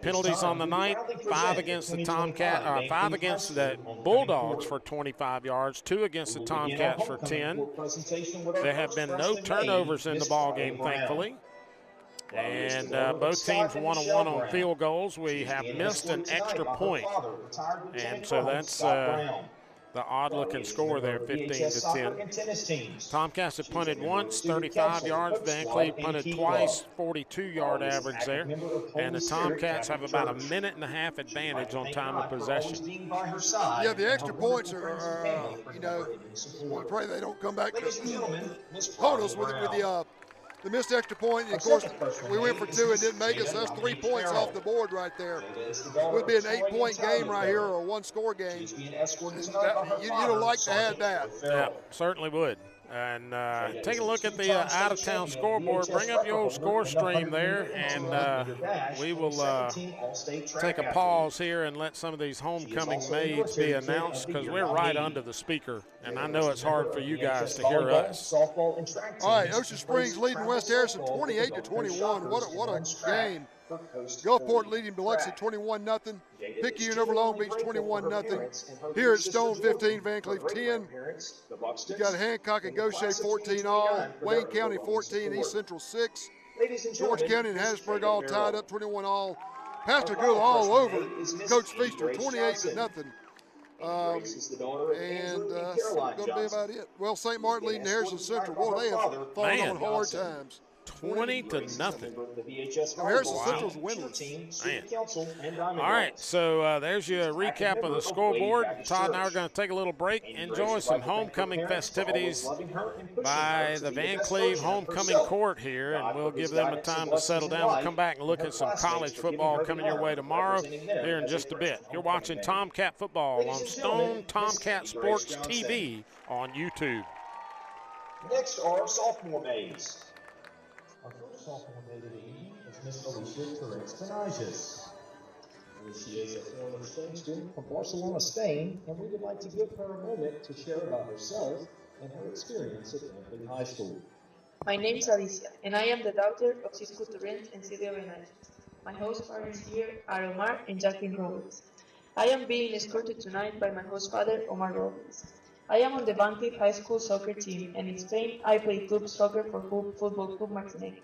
Penalties on the night, 5 against the 5 against the Bulldogs for 25 yards, 2 against the Tomcats for 10. There have been no turnovers in the ball game, thankfully. And both teams 1-1 on field goals. We have missed an extra point. And so that's the odd-looking score there, 15-10. Tomcats have punted once, 35 yards. Vancleave punted twice, 42-yard average there. And the Tomcats have about a minute and a half advantage on time of possession. Yeah, the extra points are you know, I pray they don't come back to hold us with the missed extra point. And, of course, we went for 2 and didn't make it, so that's 3 points off the board right there. It would be an 8-point game right here or a 1-score game. You don't like to have that. Yeah, certainly would. And take a look at the out-of-town scoreboard. Bring up your old score stream there, and we will take a pause here and let some of these homecoming maids be announced, because we're right under the speaker, and I know it's hard for you guys to hear us. All right, Ocean Springs leading West Harrison 28-21. What a game. Gulfport leading Biloxi 21-0. Picayune over Long Beach 21-0. Here at Stone 15, Vancleave 10. You got Hancock and Gaucher 14 all. Wayne County 14, East Central 6. George County and Hattiesburg all tied up 21 all. Pastor Gould all over Coach Feaster 28-0. That's going to be about it. Well, St. Martin leading Harrison Central. Boy, they have fallen on hard times. 20-0. Harrison Central's winless. Man. All right, so there's your recap of the scoreboard. Todd and I are going to take a little break, enjoy some homecoming festivities by the Vancleave homecoming court here, and we'll give them a time to settle down. We'll come back and look at some college football coming your way tomorrow here in just a bit. You're watching Tomcat football on Stone Tomcat Sports TV on YouTube. Next are sophomore days. Our first sophomore day of the evening is Miss Alicia Torres-Benages. Alicia is a former exchange student from Barcelona, Spain, and we would like to give her a moment to share about herself and her experience at Vancleave High School. My name is Alicia, and I am the daughter of Cisco Torrent and Silvia Benages. My host parents here are Omar and Jacqueline Robles. I am being escorted tonight by my host father, Omar Robles. I am on the Vancleave High School soccer team, and in Spain, I play club soccer for Football Club Martinez.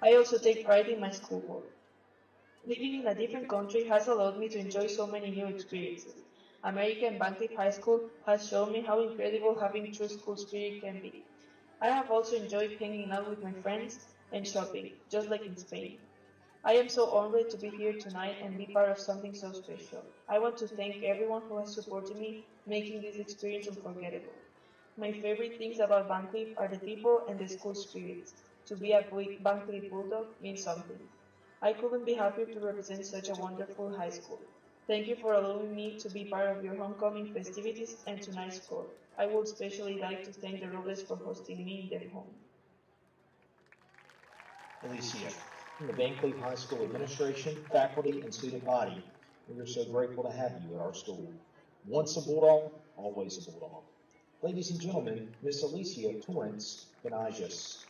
I also take pride in my schoolwork. Living in a different country has allowed me to enjoy so many new experiences. America and Vancleave High School has shown me how incredible having true school spirit can be. I have also enjoyed hanging out with my friends and shopping, just like in Spain. I am so honored to be here tonight and be part of something so special. I want to thank everyone who has supported me, making this experience unforgettable. My favorite things about Vancleave are the people and the school spirit. To be a Vancleave Bulldog means something. I couldn't be happier to represent such a wonderful high school. Thank you for allowing me to be part of your homecoming festivities and tonight's score. I would especially like to thank the Robles for hosting me in their home. Alicia, from the Vancleave High School administration, faculty, and student body, we are so grateful to have you at our school. Once a Bulldog, always a Bulldog. Ladies and gentlemen, Miss Alicia Torrance Benages.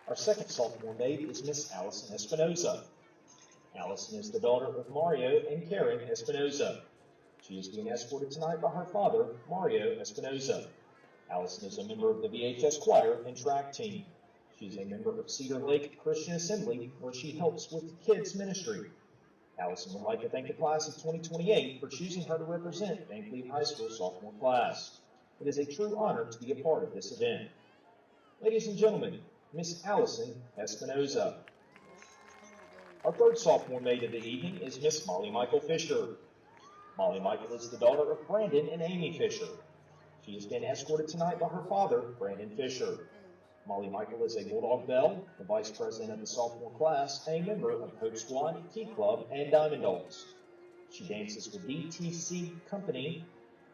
Our second sophomore maid is Miss Allison Espinoza. Allison is the daughter of Mario and Karen Espinoza. She is being escorted tonight by her father, Mario Espinoza. Allison is a member of the VHS choir and track team. She is a member of Cedar Lake Christian Assembly, where she helps with kids ministry. Allison would like to thank the class of 2028 for choosing her to represent Vancleave High School sophomore class. It is a true honor to be a part of this event. Ladies and gentlemen, Miss Allison Espinoza. Our third sophomore maid of the evening is Miss Molly Michael Fisher. Molly Michael is the daughter of Brandon and Amy Fisher. She has been escorted tonight by her father, Brandon Fisher. Molly Michael is a Bulldog Belle, the vice president of the sophomore class, and a member of Hope Squad, Key Club, and Diamond Dogs. She dances with DTC Company,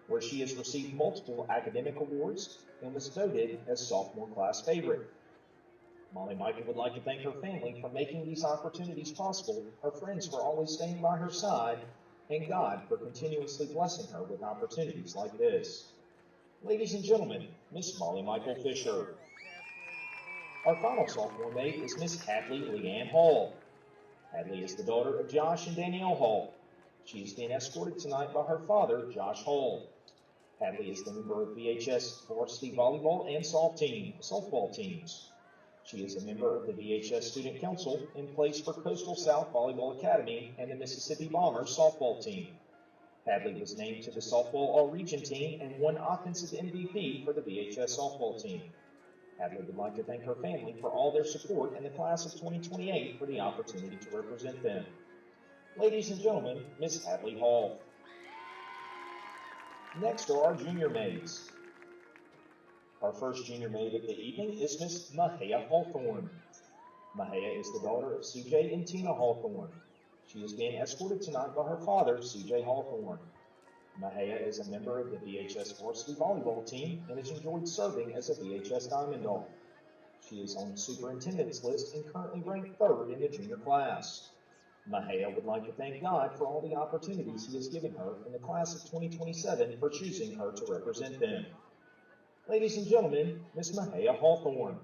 where she has received multiple academic awards and was voted as sophomore class favorite. Molly Michael would like to thank her family for making these opportunities possible, her friends for always staying by her side, and God for continuously blessing her with opportunities like this. Ladies and gentlemen, Miss Molly Michael Fisher. Our final sophomore maid is Miss Hadley Leanne Hall. Hadley is the daughter of Josh and Danielle Hall. She is being escorted tonight by her father, Josh Hall. Hadley is the member of VHS varsity volleyball and softball teams. She is a member of the VHS Student Council and plays for Coastal South Volleyball Academy and the Mississippi Bombers softball team. Hadley was named to the softball all-region team and won offensive MVP for the VHS softball team. Hadley would like to thank her family for all their support and the class of 2028 for the opportunity to represent them. Ladies and gentlemen, Miss Hadley Hall. Next are our junior maids. Our first junior maid of the evening is Miss Mahia Hawthorne. Mahia is the daughter of CJ and Tina Hawthorne. She is being escorted tonight by her father, CJ Hawthorne. Mahia is a member of the VHS varsity volleyball team and has enjoyed serving as a VHS Diamond Dog. She is on the superintendent's list and currently ranked third in the junior class. Mahia would like to thank God for all the opportunities He has given her in the class of 2027 for choosing her to represent them. Ladies and gentlemen, Miss Mahia Hawthorne.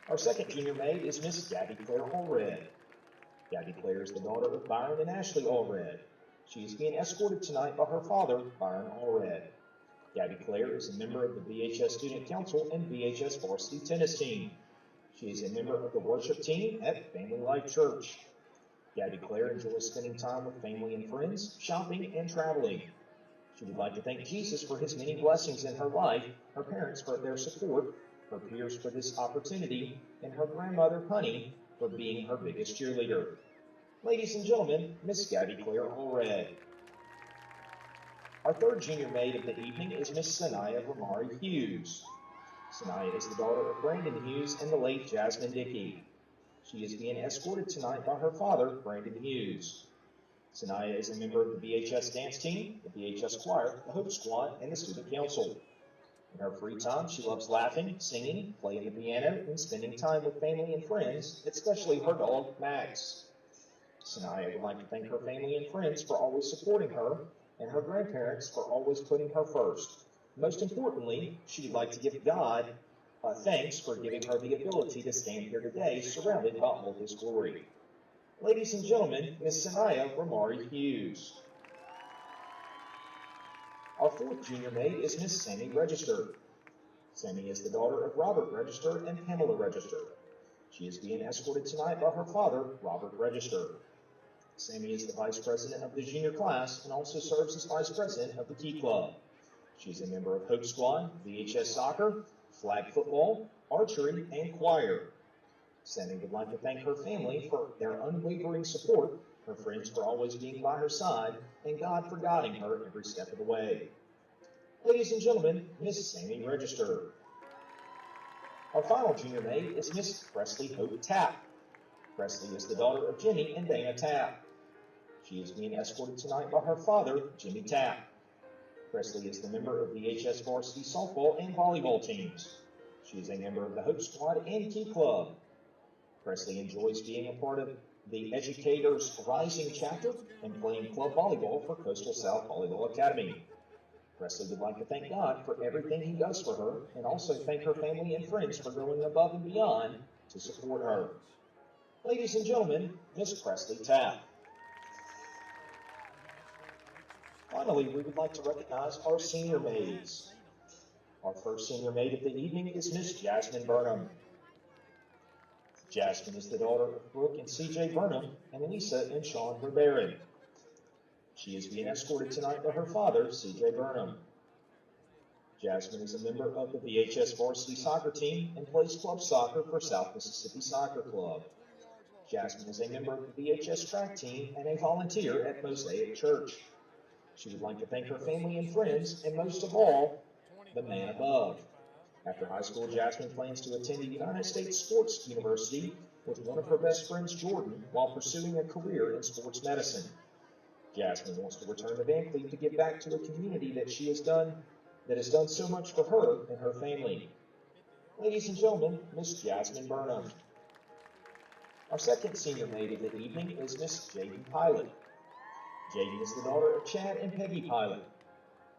Our second junior maid is Miss Gabby Claire Allred. Gabby Claire is the daughter of Byron and Ashley Allred. She is being escorted tonight by her father, Byron Allred. Gabby Claire is a member of the VHS Student Council and VHS Varsity Tennis Team. She is a member of the worship team at Family Life Church. Gabby Claire enjoys spending time with family and friends, shopping, and traveling. She would like to thank Jesus for His many blessings in her life, her parents for their support, her peers for this opportunity, and her grandmother, Honey, for being her biggest cheerleader. Ladies and gentlemen, Miss Gabby Claire Allred. Our third junior maid of the evening is Miss Sanaya Ramari Hughes. Sanaya is the daughter of Brandon Hughes and the late Jasmine Dickey. She is being escorted tonight by her father, Brandon Hughes. Sanaya is a member of the VHS dance team, the VHS choir, the Hope Squad, and the Student Council. In her free time, she loves laughing, singing, playing the piano, and spending time with family and friends, especially her dog, Max. Sanaya would like to thank her family and friends for always supporting her, and her grandparents for always putting her first. Most importantly, she would like to give God thanks for giving her the ability to stand here today surrounded by all His glory. Ladies and gentlemen, Miss Sanaya Ramari Hughes. Our fourth junior maid is Miss Sammy Register. Sammy is the daughter of Robert Register and Pamela Register. She is being escorted tonight by her father, Robert Register. Sammy is the vice president of the junior class and also serves as vice president of the Key Club. She is a member of Hope Squad, VHS Soccer, Flag Football, Archery, and Choir. Sammy would like to thank her family for their unwavering support, her friends for always being by her side, and God for guiding her every step of the way. Ladies and gentlemen, Miss Sammy Register. Our final junior maid is Miss Presley Hope Tapp. Presley is the daughter of Jimmy and Dana Tapp. She is being escorted tonight by her father, Jimmy Tapp. Presley is the member of VHS varsity softball and volleyball teams. She is a member of the Hope Squad and Key Club. Presley enjoys being a part of the Educators Rising chapter and playing club volleyball for Coastal South Volleyball Academy. Presley would like to thank God for everything he does for her and also thank her family and friends for going above and beyond to support her. Ladies and gentlemen, Miss Presley Tapp. Finally, we would like to recognize our senior maids. Our first senior maid of the evening is Miss Jasmine Burnham. Jasmine is the daughter of Brooke and C.J. Burnham and Lisa and Sean Herbarin. She is being escorted tonight by her father, C.J. Burnham. Jasmine is a member of the VHS varsity soccer team and plays club soccer for South Mississippi Soccer Club. Jasmine is a member of the VHS track team and a volunteer at Mosaic Church. She would like to thank her family and friends, and most of all, the man above. After high school, Jasmine plans to attend the United States Sports University with one of her best friends, Jordan, while pursuing a career in sports medicine. Jasmine wants to return to Vancleave to give back to a community that has done so much for her and her family. Ladies and gentlemen, Miss Jasmine Burnham. Our second senior maid of the evening is Miss Jaden Pilot. Jaden is the daughter of Chad and Peggy Pilot.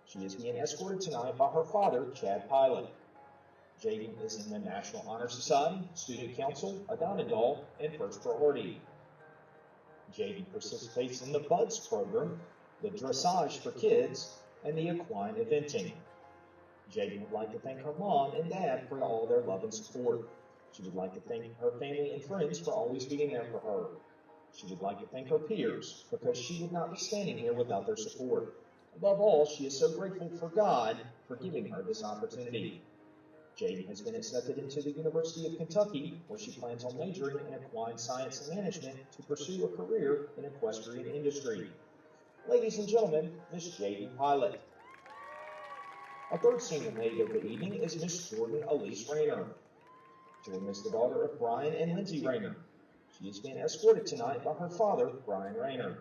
She is being escorted tonight by her father, Chad Pilot. Jaden is in the National Honor Society, Student Council, Adonadol, and First Priority. Jaden participates in the BUDS program, the Dressage for Kids, and the Equine Eventing. Jaden would like to thank her mom and dad for all their love and support. She would like to thank her family and friends for always being there for her. She would like to thank her peers because she would not be standing here without their support. Above all, she is so grateful for God for giving her this opportunity. Jaden has been accepted into the University of Kentucky, where she plans on majoring in equine science and management to pursue a career in equestrian industry. Ladies and gentlemen, Miss Jaden Pilot. Our third senior maid of the evening is Miss Jordan Elise Rayner. Jordan is the daughter of Brian and Lindsay Rayner. She is being escorted tonight by her father, Brian Rayner.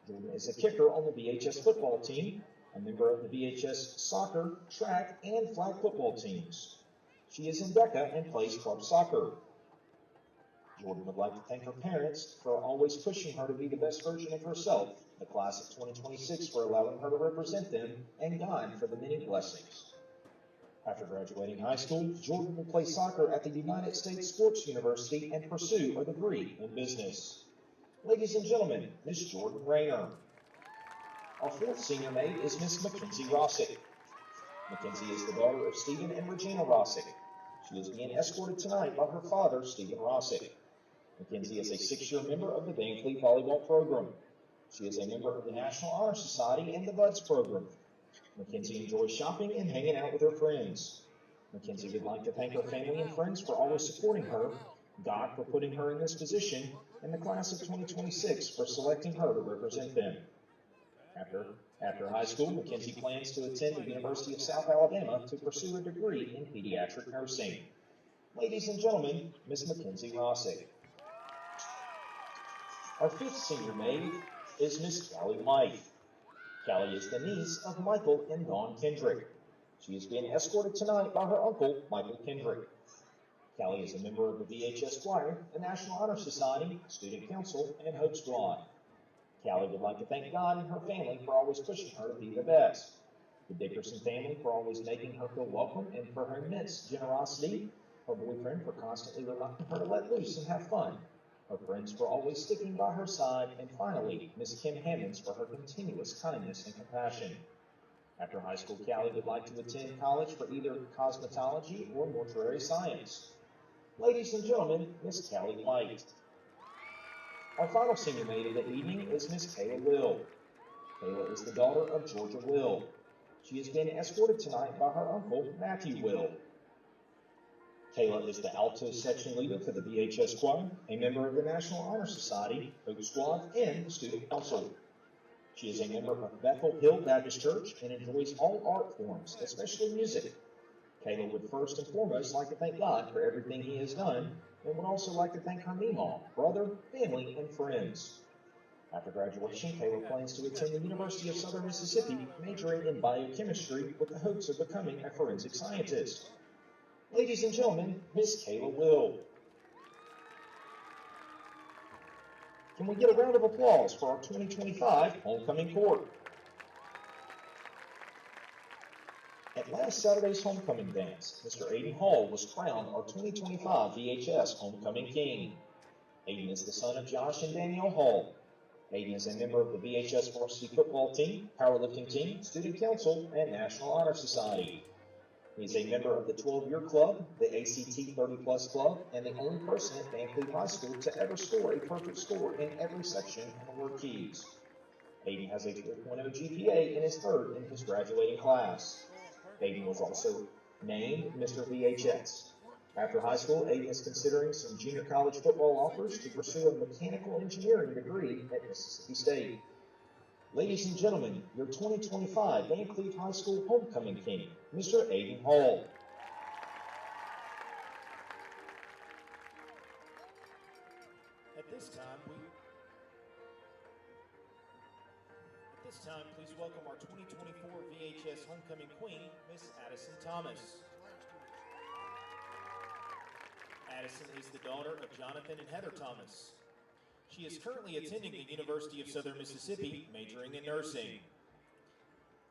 Jordan is a kicker on the VHS football team, a member of the VHS soccer, track, and flag football teams. She is in DECA and plays club soccer. Jordan would like to thank her parents for always pushing her to be the best version of herself, the class of 2026 for allowing her to represent them, and God for the many blessings. After graduating high school, Jordan will play soccer at the United States Sports University and pursue a degree in business. Ladies and gentlemen, Miss Jordan Rayner. Our fourth senior maid is Miss Mackenzie Rossick. Mackenzie is the daughter of Stephen and Regina Rossick. She is being escorted tonight by her father, Stephen Rossick. Mackenzie is a 6-year member of the Vancleave volleyball program. She is a member of the National Honor Society and the BUDS program. Mackenzie enjoys shopping and hanging out with her friends. Mackenzie would like to thank her family and friends for always supporting her, God for putting her in this position, and the class of 2026 for selecting her to represent them. After high school, Mackenzie plans to attend the University of South Alabama to pursue a degree in pediatric nursing. Ladies and gentlemen, Miss Mackenzie Rossick. Our fifth senior maid is Miss Callie White. Callie is the niece of Michael and Dawn Kendrick. She is being escorted tonight by her uncle, Michael Kendrick. Callie is a member of the VHS Choir, the National Honor Society, Student Council, and Hope Squad. Callie would like to thank God and her family for always pushing her to be the best. The Dickerson family for always making her feel welcome and for her immense generosity. Her boyfriend for constantly reminding her to let loose and have fun. Her friends for always sticking by her side. And finally, Miss Kim Hammonds for her continuous kindness and compassion. After high school, Callie would like to attend college for either cosmetology or mortuary science. Ladies and gentlemen, Miss Callie White. Our final senior maid of the evening is Miss Kayla Will. Kayla is the daughter of Georgia Will. She is being escorted tonight by her uncle, Matthew Will. Kayla is the alto section leader for the VHS Choir, a member of the National Honor Society, Hope Squad, and the Student Council. She is a member of Bethel Hill Baptist Church and enjoys all art forms, especially music. Kayla would first and foremost like to thank God for everything He has done, and would also like to thank her Meemaw, brother, family, and friends. After graduation, Kayla plans to attend the University of Southern Mississippi, majoring in biochemistry with the hopes of becoming a forensic scientist. Ladies and gentlemen, Miss Kayla Will. Can we get a round of applause for our 2025 homecoming court? At last Saturday's homecoming dance, Mr. Aiden Hall was crowned our 2025 VHS Homecoming King. Aiden is the son of Josh and Danielle Hall. Aiden is a member of the VHS varsity football team, powerlifting team, student council, and National Honor Society. He is a member of the 12-year club, the ACT 30-plus club, and the only person at Vancleave High School to ever score a perfect score in every section on the word keys. Aiden has a 4.0 GPA and is third in his graduating class. Aiden was also named Mr. VHS. After high school, Aiden is considering some junior college football offers to pursue a mechanical engineering degree at Mississippi State. Ladies and gentlemen, your 2025 Vancleave High School Homecoming King, Mr. Aiden Hall. At this time, please welcome our 2024 VHS Homecoming Queen, Miss Addison Thomas. Addison is the daughter of Jonathan and Heather Thomas. She is currently attending the University of Southern Mississippi, majoring in nursing.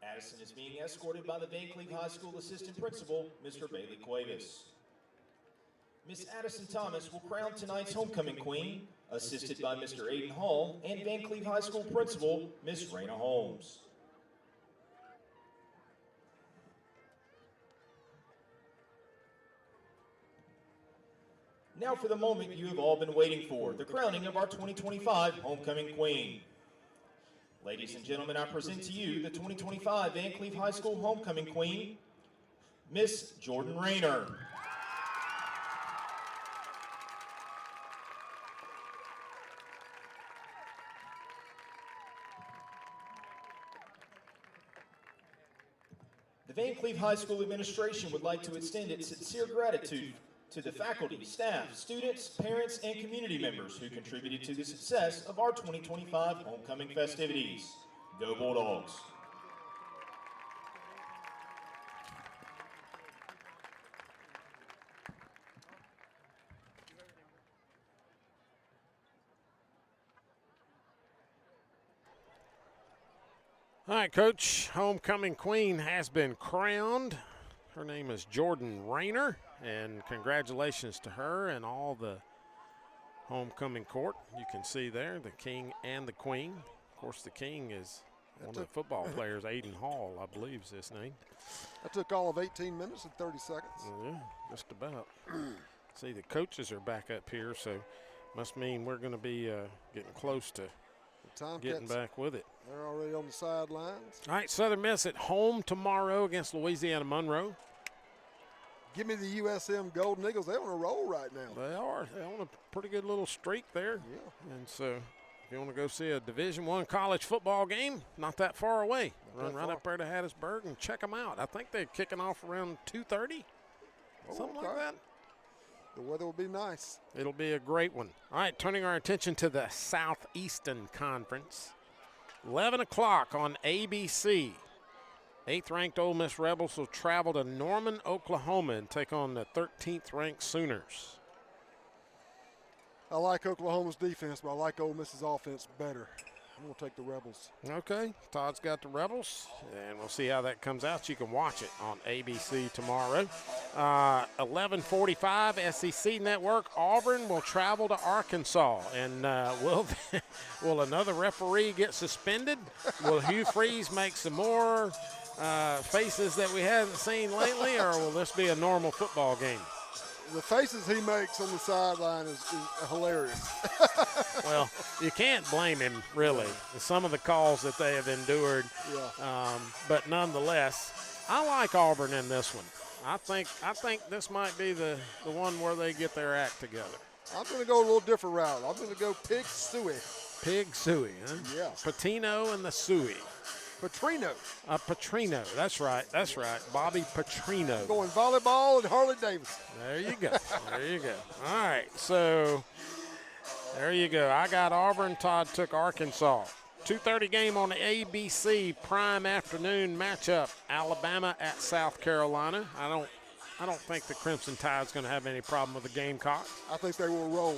Addison is being escorted by the Vancleave High School Assistant Principal, Mr. Bailey Cuevas. Miss Addison Thomas will crown tonight's homecoming queen, assisted by Mr. Aiden Hall and Vancleave High School Principal, Miss Raina Holmes. Now for the moment you have all been waiting for, the crowning of our 2025 Homecoming Queen. Ladies and gentlemen, I present to you the 2025 Vancleave High School Homecoming Queen, Miss Jordan Rayner. The Vancleave High School administration would like to extend its sincere gratitude to the faculty, staff, students, parents, and community members who contributed to the success of our 2025 homecoming festivities. Go Bulldogs! All right, Coach. Homecoming Queen has been crowned. Her name is Jordan Rayner, and congratulations to her and all the homecoming court. You can see there the king and the queen. Of course, the king is one of the football players, Aiden Hall, I believe is his name. That took all of 18 minutes and 30 seconds. Yeah, just about. See, the coaches are back up here, so must mean we're going to be getting close to getting back with it. They're already on the sidelines. All right, Southern Miss at home tomorrow against Louisiana Monroe. Give me the USM Golden Eagles. They're on a roll right now. They are. They're on a pretty good little streak there. Yeah. And so if you want to go see a Division I college football game, not that far away. Run right up there to Hattiesburg and check them out. I think they're kicking off around 2:30, something like that. The weather will be nice. It'll be a great one. All right, turning our attention to the Southeastern Conference. 11 o'clock on ABC. 8th-ranked Ole Miss Rebels will travel to Norman, Oklahoma and take on the 13th-ranked Sooners. I like Oklahoma's defense, but I like Ole Miss's offense better. I'm going to take the Rebels. Okay, Todd's got the Rebels, and we'll see how that comes out. You can watch it on ABC tomorrow. 11:45 SEC Network. Auburn will travel to Arkansas, and will another referee get suspended? Will Hugh Freeze make some more faces that we haven't seen lately, or will this be a normal football game? The faces he makes on the sideline is hilarious. Well, you can't blame him, really. Some of the calls that they have endured. Yeah. But nonetheless, I like Auburn in this one. I think this might be the one where they get their act together. I'm going to go a little different route. I'm going to go Pig Suey. Pig suey, huh? Yeah. Patino and the suey. Petrino. Petrino, that's right. Bobby Petrino. Going volleyball and Harley Davidson. There you go. All right, so there you go. I got Auburn. Todd took Arkansas. 2:30 game on the ABC prime afternoon matchup. Alabama at South Carolina. I don't think the Crimson Tide's going to have any problem with the Gamecocks. I think they will roll.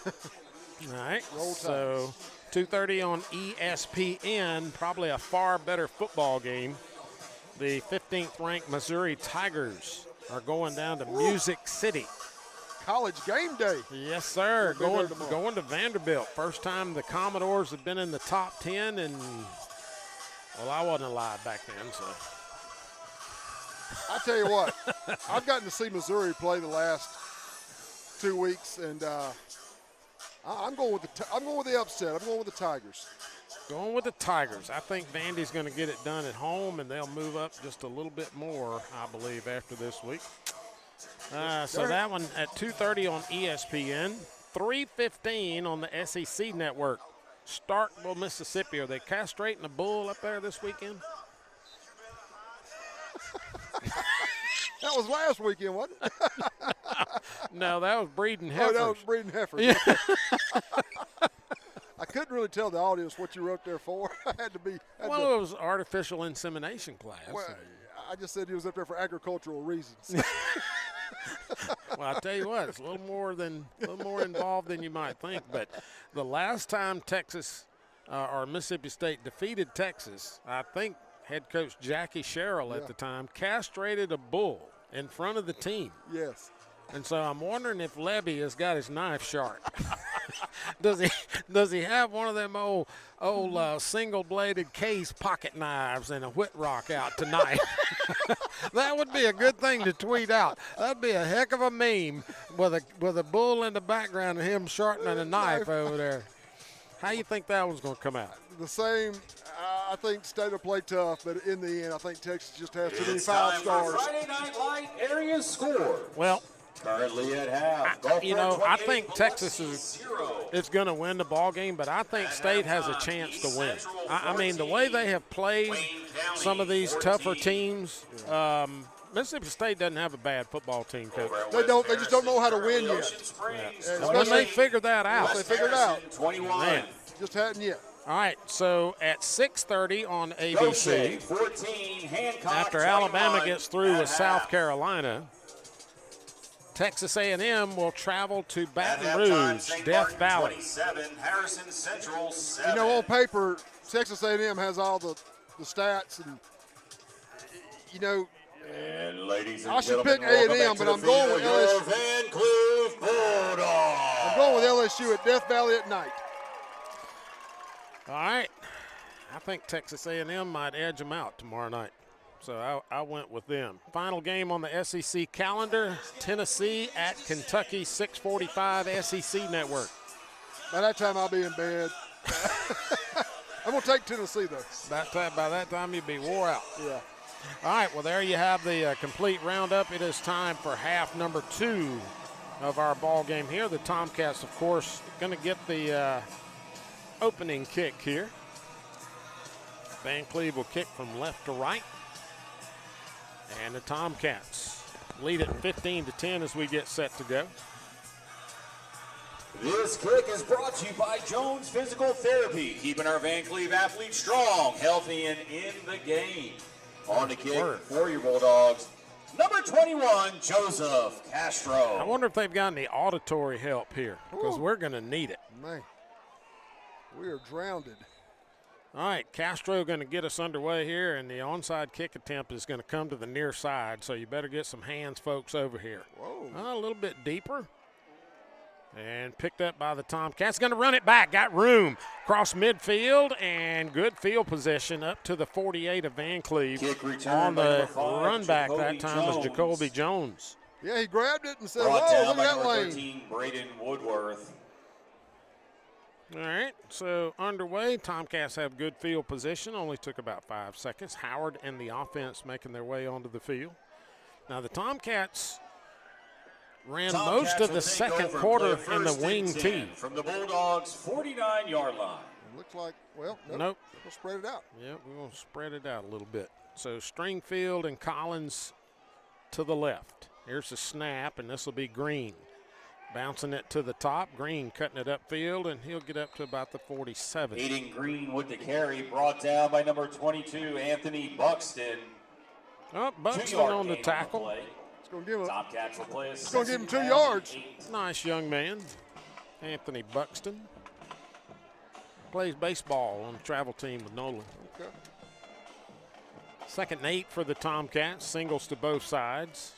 All right. Roll so 2:30 on ESPN. Probably a far better football game. The 15th ranked Missouri Tigers are going down to Music City. College game day. Yes, sir. Going to Vanderbilt. First time the Commodores have been in the top 10, and well, I wasn't alive back then, so. I tell you what, I've gotten to see Missouri play the last 2 weeks, and I'm going with the upset. I'm going with the Tigers. Going with the Tigers. I think Vandy's going to get it done at home, and they'll move up just a little bit more, I believe, after this week. So that one at 2:30 on ESPN, 3:15 on the SEC network. Starkville, Mississippi. Are they castrating a bull up there this weekend? That was last weekend, wasn't it? No, that was breeding heifers. Oh, that was breeding heifers. Yeah. I couldn't really tell the audience what you wrote there for. I had to be. It was artificial insemination class. Well, I just said he was up there for agricultural reasons. Well, I tell you what, it's a little more involved than you might think. But the last time Texas or Mississippi State defeated Texas, I think head coach Jackie Sherrill at the time castrated a bull in front of the team. Yes. And so I'm wondering if Levy has got his knife sharp. Does he have one of them old single-bladed case pocket knives and a Whitrock out tonight? That would be a good thing to tweet out. That'd be a heck of a meme with a bull in the background and him sharpening a knife over there. How you think that one's going to come out? The same. I think State will play tough, but in the end, I think Texas just has too many 5 stars. Friday Night Light area score. Well, currently at half. I think Texas is going to win the ball game, but I think State has a chance to win. I mean, the way they have played some of these tougher teams, Mississippi State doesn't have a bad football team, Coach. They don't. They just don't know how to win yet. When they figure that out. They figure it out. 21. Man. Just hadn't yet. All right, so at 6:30 on ABC, 14, Hancock, after Alabama 21, gets through with at South half. Carolina, Texas A&M will travel to At Baton halftime, Rouge, St. Death Martin Valley. 27, Harrison Central 7. You know, on paper, Texas A&M has all the stats, and you know, And ladies and I should gentlemen, pick A&M, welcome back but to I'm the going field, with your LSU. Vancleave Bulldogs. I'm going with LSU at Death Valley at night. All right, I think Texas A&M might edge them out tomorrow night. So I went with them. Final game on the SEC calendar, Tennessee at Kentucky, 6:45 SEC Network. By that time, I'll be in bed. I'm going to take Tennessee, though. By that time, you'll be wore out. Yeah. All right, well, there you have the complete roundup. It is time for half number 2 of our ball game here. The Tomcats, of course, going to get the opening kick here. Vancleave will kick from left to right. And the Tomcats lead it 15-10 as we get set to go. This kick is brought to you by Jones Physical Therapy, keeping our Vancleave athletes strong, healthy, and in the game. On the kick for your Bulldogs, number 21, Joseph Castro. I wonder if they've got any auditory help here, because we're going to need it. Man, we are drowned. All right, Castro going to get us underway here, and the onside kick attempt is going to come to the near side, so you better get some hands, folks, over here. Whoa. A little bit deeper. And picked up by the Tomcats. Going to run it back. Got room. Cross midfield, and good field position up to the 48 of Vancleave. Kick return On by the number 5, run back that Jacoby time was Jones. Jacoby Jones. Yeah, he grabbed it and said, Brought "Oh, down look by at that number lane." 13, Braden Woodworth. All right, so underway. Tomcats have good field position. Only took about 5 seconds. Howard and the offense making their way onto the field. Now the Tomcats ran Tomcats most of will the take second over and quarter play in the first and wing 10 tee. from the Bulldogs' 49-yard line. It looks like, well, nope. Nope. We'll spread it out. Yeah, we're going to spread it out a little bit. So Stringfield and Collins to the left. Here's the snap, and this will be Green. Bouncing it to the top. Green cutting it upfield, and he'll get up to about the 47. Aiding Green with the carry, brought down by number 22, Anthony Buxton. Oh, Buxton 2-yard on the gain tackle. play. It's going to give him. Tomcats will play a It's going to give him 2 second yards. down and 8. Nice young man, Anthony Buxton. Plays baseball on the travel team with Nolan. Okay. 2nd and 8 for the Tomcats. Singles to both sides.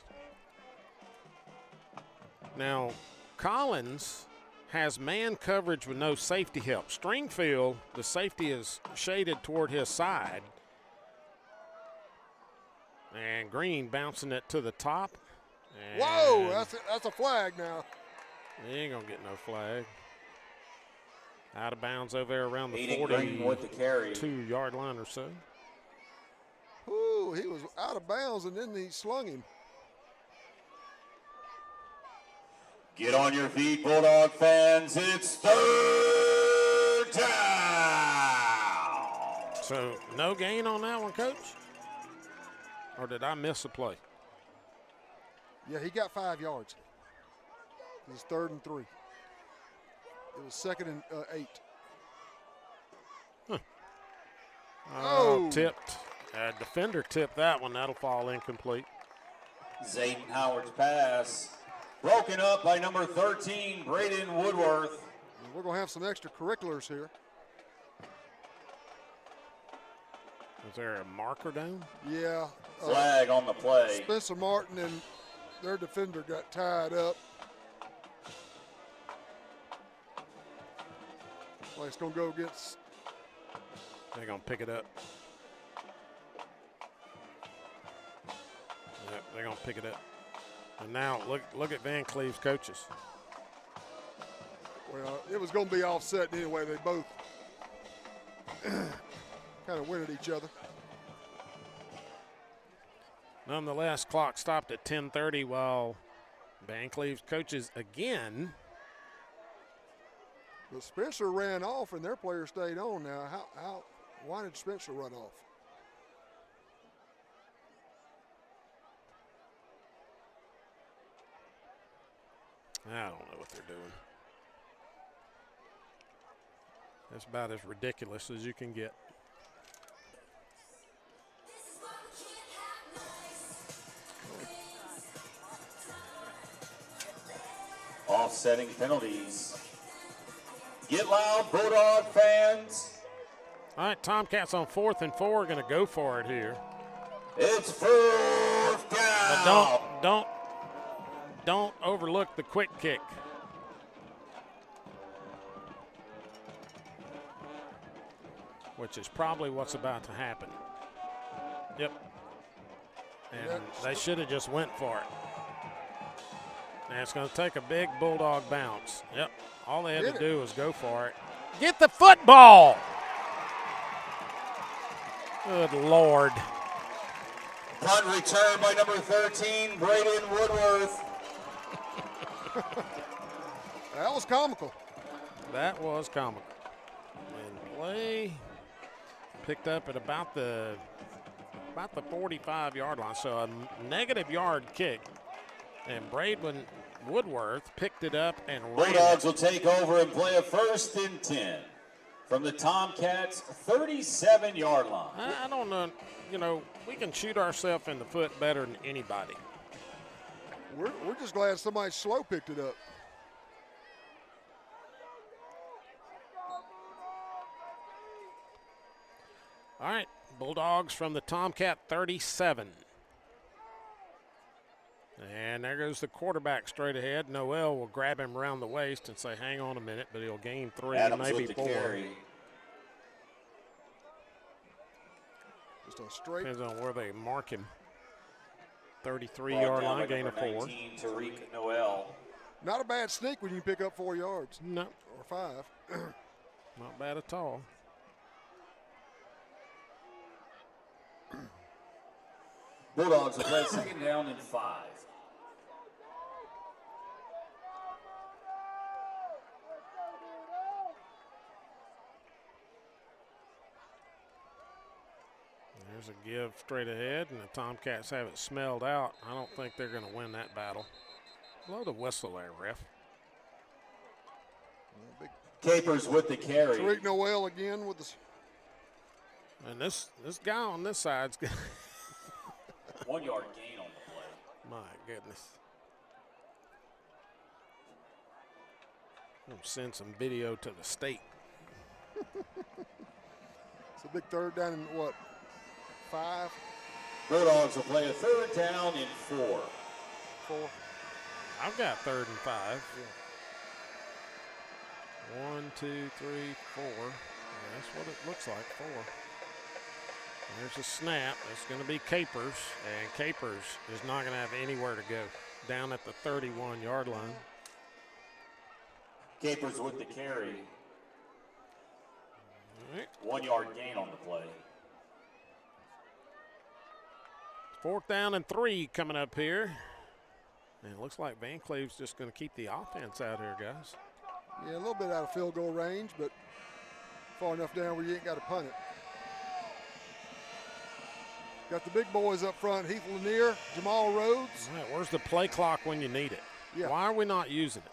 Now, Collins has man coverage with no safety help. Stringfield, the safety is shaded toward his side. And Green bouncing it to the top. And Whoa, that's a flag now. he ain't going to get no flag. Out of bounds over there around the Aiding Green with the carry. 42-yard line or so. Ooh, he was out of bounds, and then he slung him. Get on your feet, Bulldog fans. It's 3rd down. So no gain on that one, Coach? Or did I miss a play? Yeah, he got 5 yards. It was 3rd and 3. It was 2nd and 8. Oh, tipped. Defender tipped that one. That'll fall incomplete. Zayden Howard's pass. Broken up by number 13, Braden Woodworth. We're going to have some extracurriculars here. Is there a marker down? Yeah. Flag on the play. Spencer Martin and their defender got tied up. Like it's going to go against. They're going to pick it up. Yep, they're going to pick it up. And now look at Vancleave's coaches. Well, it was going to be offset anyway. They both kind of went at each other. Nonetheless, clock stopped at 10:30 while Vancleave's coaches again. But Spencer ran off and their player stayed on. Now, why did Spencer run off? I don't know what they're doing. That's about as ridiculous as you can get. Offsetting penalties. Get loud, Bulldog fans. All right, Tomcats on 4th and 4, going to go for it here. It's 4th down. But don't overlook the quick kick. Which is probably what's about to happen. Yep. And they should have just went for it. And it's going to take a big Bulldog bounce. Yep. All they had to do was go for it. Get the football. Good Lord. Punt return by number 13, Braden Woodworth. That was comical. That was comical. And play picked up at about the 45-yard line. So a negative yard kick. And Braden Woodworth picked it up and ran. Bulldogs will take over and play a 1st and 10 from the Tomcats' 37-yard line. I don't know. You know, we can shoot ourselves in the foot better than anybody. We're just glad somebody slow picked it up. All right, Bulldogs from the Tomcat 37. And there goes the quarterback straight ahead. Noel will grab him around the waist and say, hang on a minute, but he'll gain 3, Adams maybe with the 4. carry. Just a straight. Depends on where they mark him. 33-yard line, gain of 4. 19, Tariq Noel. Not a bad sneak when you pick up 4 yards. No, Or 5. not bad at all. Bulldogs will play 2nd down and 5. There's a give straight ahead, and the Tomcats have it smelled out. I don't think they're going to win that battle. Blow the whistle there, ref. Capers with the carry. Tariq Noel again with the. And this guy on this side's got 1 yard gain on the play. my goodness. I'm gonna send some video to the state. It's a big third down in what? 5? Bulldogs will play a third down in 4. 4. I've got 3rd and 5. Yeah. 1, 2, 3, 4. That's what it looks like, 4. There's a snap. It's going to be Capers, and Capers is not going to have anywhere to go. Down at the 31-yard line. Capers with the carry. All right. 1 yard gain on the play. 4th down and 3 coming up here. And it looks like Vancleave's just going to keep the offense out here, guys. Yeah, a little bit out of field goal range, but far enough down where you ain't got to punt it. Got the big boys up front, Heath Lanier, Jamal Rhodes. All right, where's the play clock when you need it? Yeah. Why are we not using it?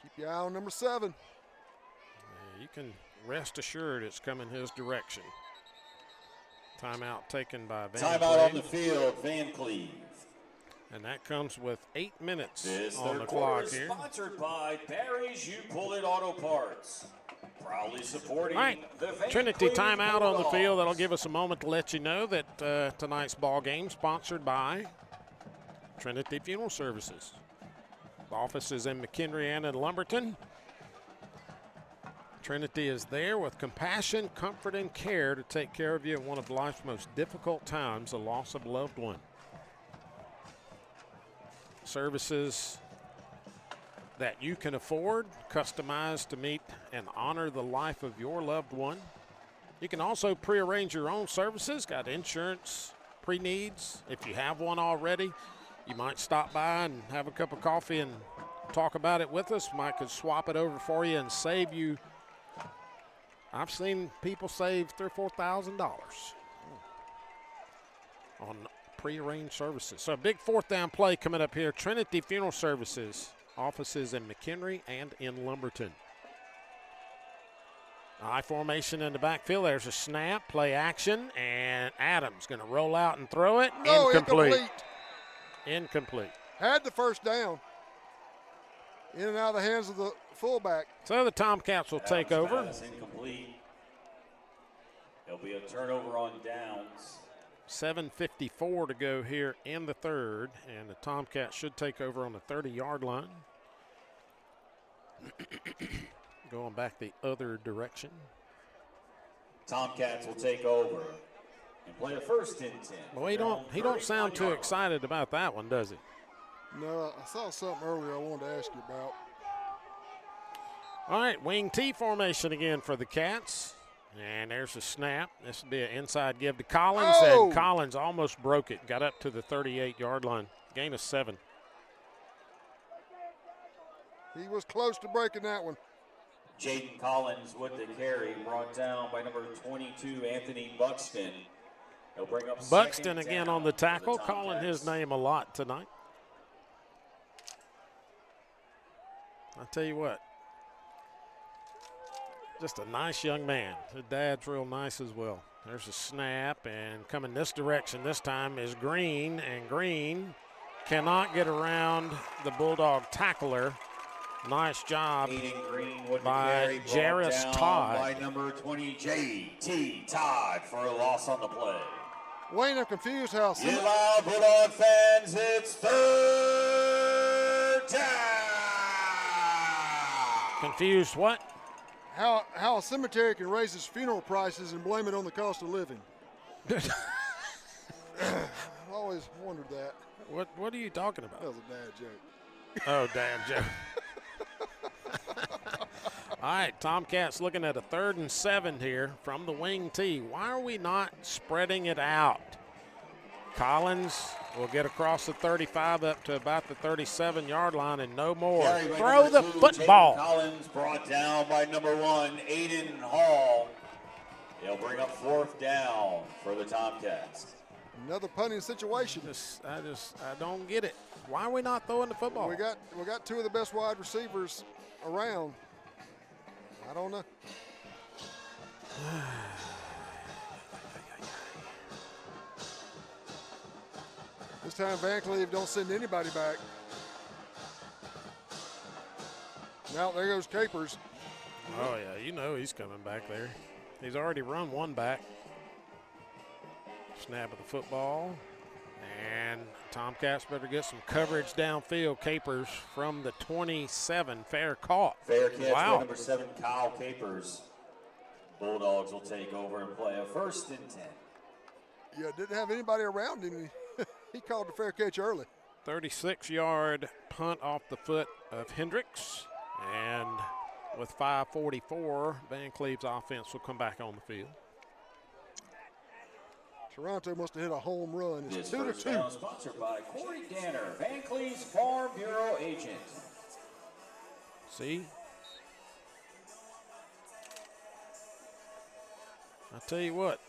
Keep your eye on number 7. Yeah, you can rest assured it's coming his direction. Timeout taken by Vancleave. Timeout on the field, Vancleave. And that comes with 8 minutes This on the third clock quarter here. sponsored by Barry's You Pull It Auto Parts. Proudly supporting All right, the Trinity Vancleave timeout on the Bulldogs. field. That'll give us a moment to let you know that tonight's ball game sponsored by Trinity Funeral Services. The office is in McHenry and in Lumberton. Trinity is there with compassion, comfort, and care to take care of you in one of life's most difficult times, the loss of a loved one. Services that you can afford, customized to meet and honor the life of your loved one. You can also prearrange your own services, got insurance, pre-needs. If you have one already, you might stop by and have a cup of coffee and talk about it with us. Might could swap it over for you and save you. I've seen people save $3,000 or $4,000 on prearranged services. So a big 4th down play coming up here. Trinity Funeral Services, offices in McHenry and in Lumberton. I formation in the backfield. There's a snap, play action, and Adams going to roll out and throw it. No, Incomplete. Incomplete. Had the first down. In and out of the hands of the fullback. So the Tomcats will take over. Pass incomplete. There'll be a turnover on downs. 7:54 to go here in the 3rd, and the Tomcats should take over on the 30-yard line. Going back the other direction. Tomcats will take over and play a 1st and 10. Well, he don't sound too excited about that one, does he? No, I saw something earlier I wanted to ask you about. All right, wing T formation again for the Cats. And there's a snap. This will be an inside give to Collins, and Collins almost broke it. Got up to the 38-yard line. Gain of 7. He was close to breaking that one. Jaden Collins with the carry, brought down by number 22, Anthony Buxton. He'll bring up Buxton 2nd again down on the for tackle, Tomcats. calling his name a lot tonight. I'll tell you what. Just a nice young man. His dad's real nice as well. There's a snap, and coming this direction this time is Green, and Green cannot get around the Bulldog tackler. Nice job Green with by the carry, brought Jarris down Todd. by number 20, J.T. Todd for a loss on the play. Wayne, I'm confused how Get loud, Bulldog fans, it's 3rd down. Confused what? how a cemetery can raise its funeral prices and blame it on the cost of living. I've always wondered that. What are you talking about? That was a dad joke. Oh, damn, Joe. All right, Tomcats looking at a 3rd and 7 here from the wing tee. Why are we not spreading it out? Collins will get across the 35 up to about the 37-yard line and no more. Throw the football. Collins brought down by number 1, Aiden Hall. It'll bring up 4th down for the Tomcats. Another punting situation. I don't get it. Why are we not throwing the football? We got two of the best wide receivers around. I don't know. This time Vancleave don't send anybody back. Now there goes Capers. Oh yeah, you know he's coming back there. He's already run one back. Snap of the football. And Tomcats better get some coverage downfield. Capers from the 27. Fair caught. Fair catch wow. by number 7, Kyle Capers. Bulldogs will take over and play a 1st and 10. Yeah, didn't have anybody around him. He called the fair catch early. 36-yard punt off the foot of Hendricks. And with 5:44, Vancleave's offense will come back on the field. Toronto must have hit a home run. It's 2-2. First down sponsored by Corey Danner, Vancleave's Farm Bureau agent. See? I tell you what.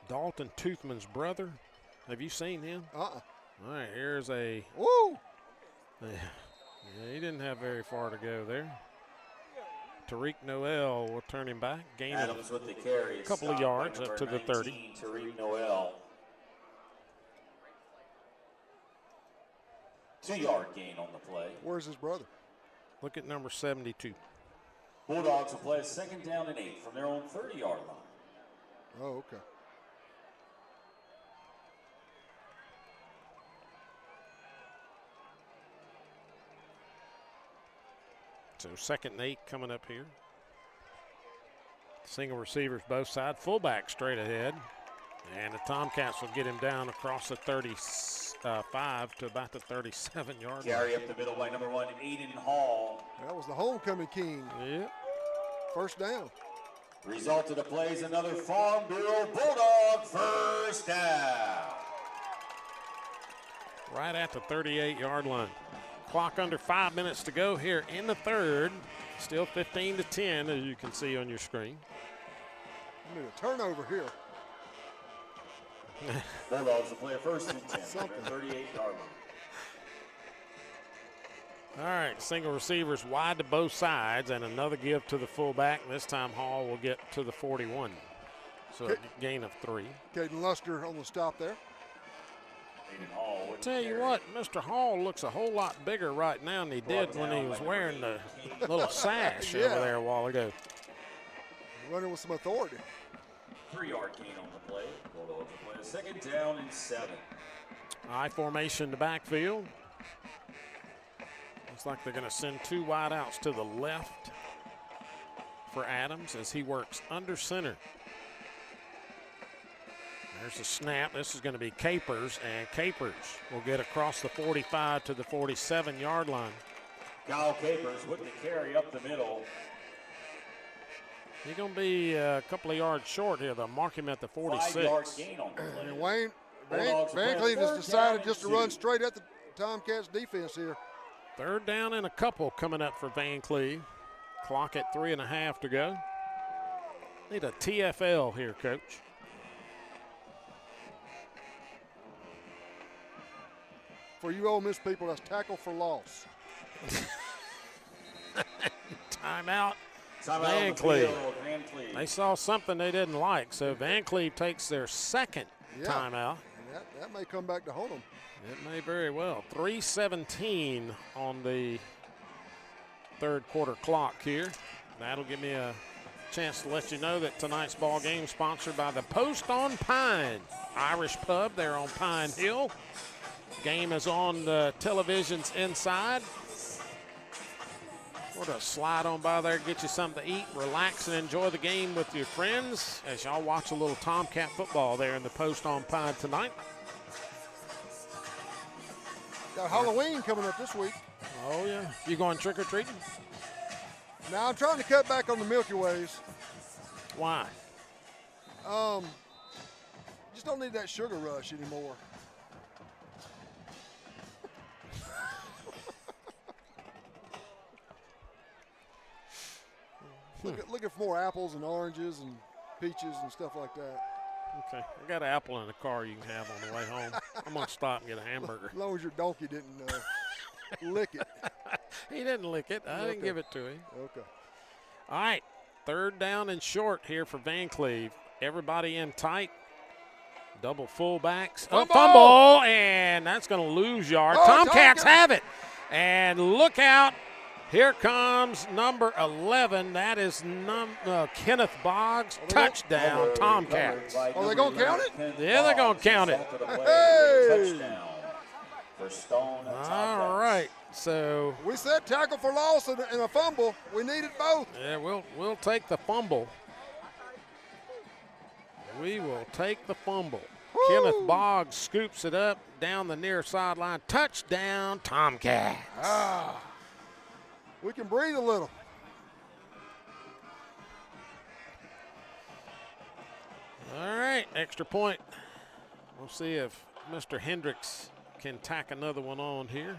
Dalton Toothman's brother. Have you seen him? Uh-uh. All right, here's a. Woo! Yeah, he didn't have very far to go there. Tariq Noel will turn him back. Gain Adams with the carry. a couple of yards up to the 30. Tariq Noel. 2-yard gain on the play. Where's his brother? Look at number 72. Bulldogs will play a 2nd down and 8 from their own 30-yard line. Oh, okay. So 2nd and 8 coming up here. Single receivers both sides. Fullback straight ahead. And the Tomcats will get him down across the 35 to about the 37-yard line. Carry up the middle by number 1, Aiden Hall. That was the homecoming king. Yep. 1st down. Result of the play is another Farm Bureau Bulldog 1st down. Right at the 38-yard line. Clock under 5 minutes to go here in the 3rd. Still 15-10, as you can see on your screen. I need a turnover here. Bulldogs will play a 1st and 10 from their 38-yard line. All right, single receivers wide to both sides, and another give to the fullback. This time Hall will get to the 41. So a gain of 3. Caden Luster on the stop there. Aiden Hall with Tell the you carry. what, Mr. Hall looks a whole lot bigger right now than he did when he was wearing the little sash over there a while ago. Running with some authority. 3-yard gain on the play. Bulldogs will play a 2nd down and 7. I formation to backfield. Looks like they're going to send 2 wideouts to the left for Adams as he works under center. There's the snap. This is going to be Capers, and Capers will get across the 45 to the 47-yard line. Kyle Capers with the carry up the middle. He's going to be a couple of yards short here. They'll mark him at the 46. 5-yard gain on the play. And Wayne, Bulldogs will play Vancleave has 3rd decided down just to and run 2. straight at the Tomcats defense here. 3rd down and a couple coming up for Vancleave. Clock at 3.5 to go. Need a TFL here, Coach. For you Ole Miss people, that's tackle for loss. Timeout. Timeout on the Vancleave. field, Vancleave. They saw something they didn't like, so Vancleave takes their 2nd timeout. And that may come back to haunt them. It may very well. 3:17 on the 3rd quarter clock here. That'll give me a chance to let you know that tonight's ball game is sponsored by the Post on Pine Irish Pub. They're on Pine Hill. Game is on the televisions inside. We're going to slide on by there, get you something to eat, relax, and enjoy the game with your friends as y'all watch a little Tomcat football there in the Post on Pine tonight. Got Halloween coming up this week. Oh, yeah. You going trick-or-treating? Now I'm trying to cut back on the Milky Ways. Why? Just don't need that sugar rush anymore. Looking for more apples and oranges and peaches and stuff like that. Okay, I got an apple in the car you can have on the way home. I'm going to stop and get a hamburger. As long as your donkey didn't lick it. He didn't lick it. I didn't give it to him. Okay. All right, 3rd down and short here for Vancleave. Everybody in tight. Double fullbacks. Fumble, and that's going to lose yard. Tomcats have it. And look out. Here comes number 11. That is Kenneth Boggs. Touchdown, Tomcats. Are they going to count it? Yeah, they're going to count it. Hey! All right, so we said tackle for loss and a fumble. We needed both. Yeah, we'll take the fumble. We will take the fumble. Woo! Kenneth Boggs scoops it up down the near sideline. Touchdown, Tomcats. We can breathe a little. All right, extra point. We'll see if Mr. Hendricks can tack another one on here.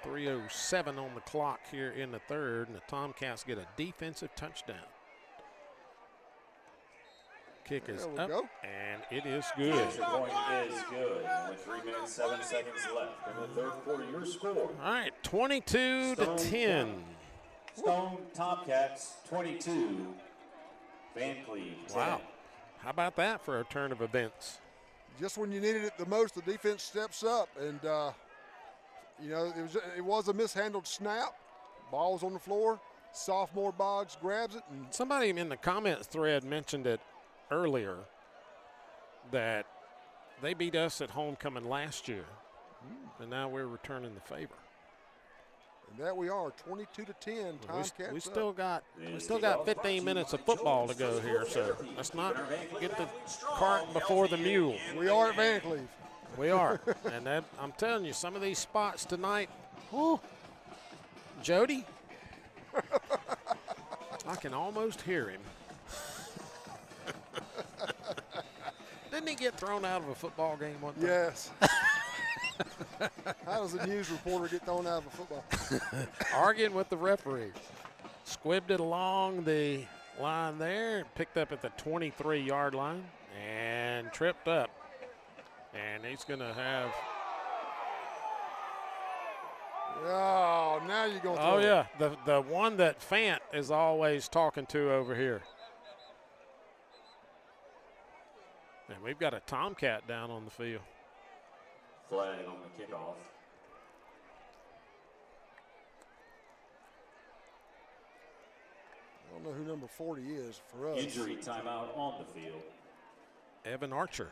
3:07 on the clock here in the 3rd, and the Tomcats get a defensive touchdown. Kick is up, and it is good. Extra point is good. With 3 minutes, 7 seconds left in the 3rd quarter, your score. All right, 22-10. Stone Tomcats 22, Vancleave 10. Wow, how about that for a turn of events? Just when you needed it the most, the defense steps up, and it was a mishandled snap. Ball was on the floor. Sophomore Boggs grabs it. And somebody in the comments thread mentioned it earlier that they beat us at homecoming last year, and now we're returning the favor. And that we are 22-10. We still got 15 minutes of football to go here, so let's not get the cart before the mule. We are at Vancleave. We are, and I'm telling you, some of these spots tonight, whoo, Jody, I can almost hear him. Didn't he get thrown out of a football game one time? Yes. How does a news reporter get thrown out of a football? Arguing with the referee. Squibbed it along the line there, picked up at the 23-yard line, and tripped up. And he's going to have. Oh, now you're going to throw Oh, yeah. The one that Fant is always talking to over here. And we've got a Tomcat down on the field. Flag on the kickoff. I don't know who number 40 is for us. Injury timeout on the field. Evan Archer.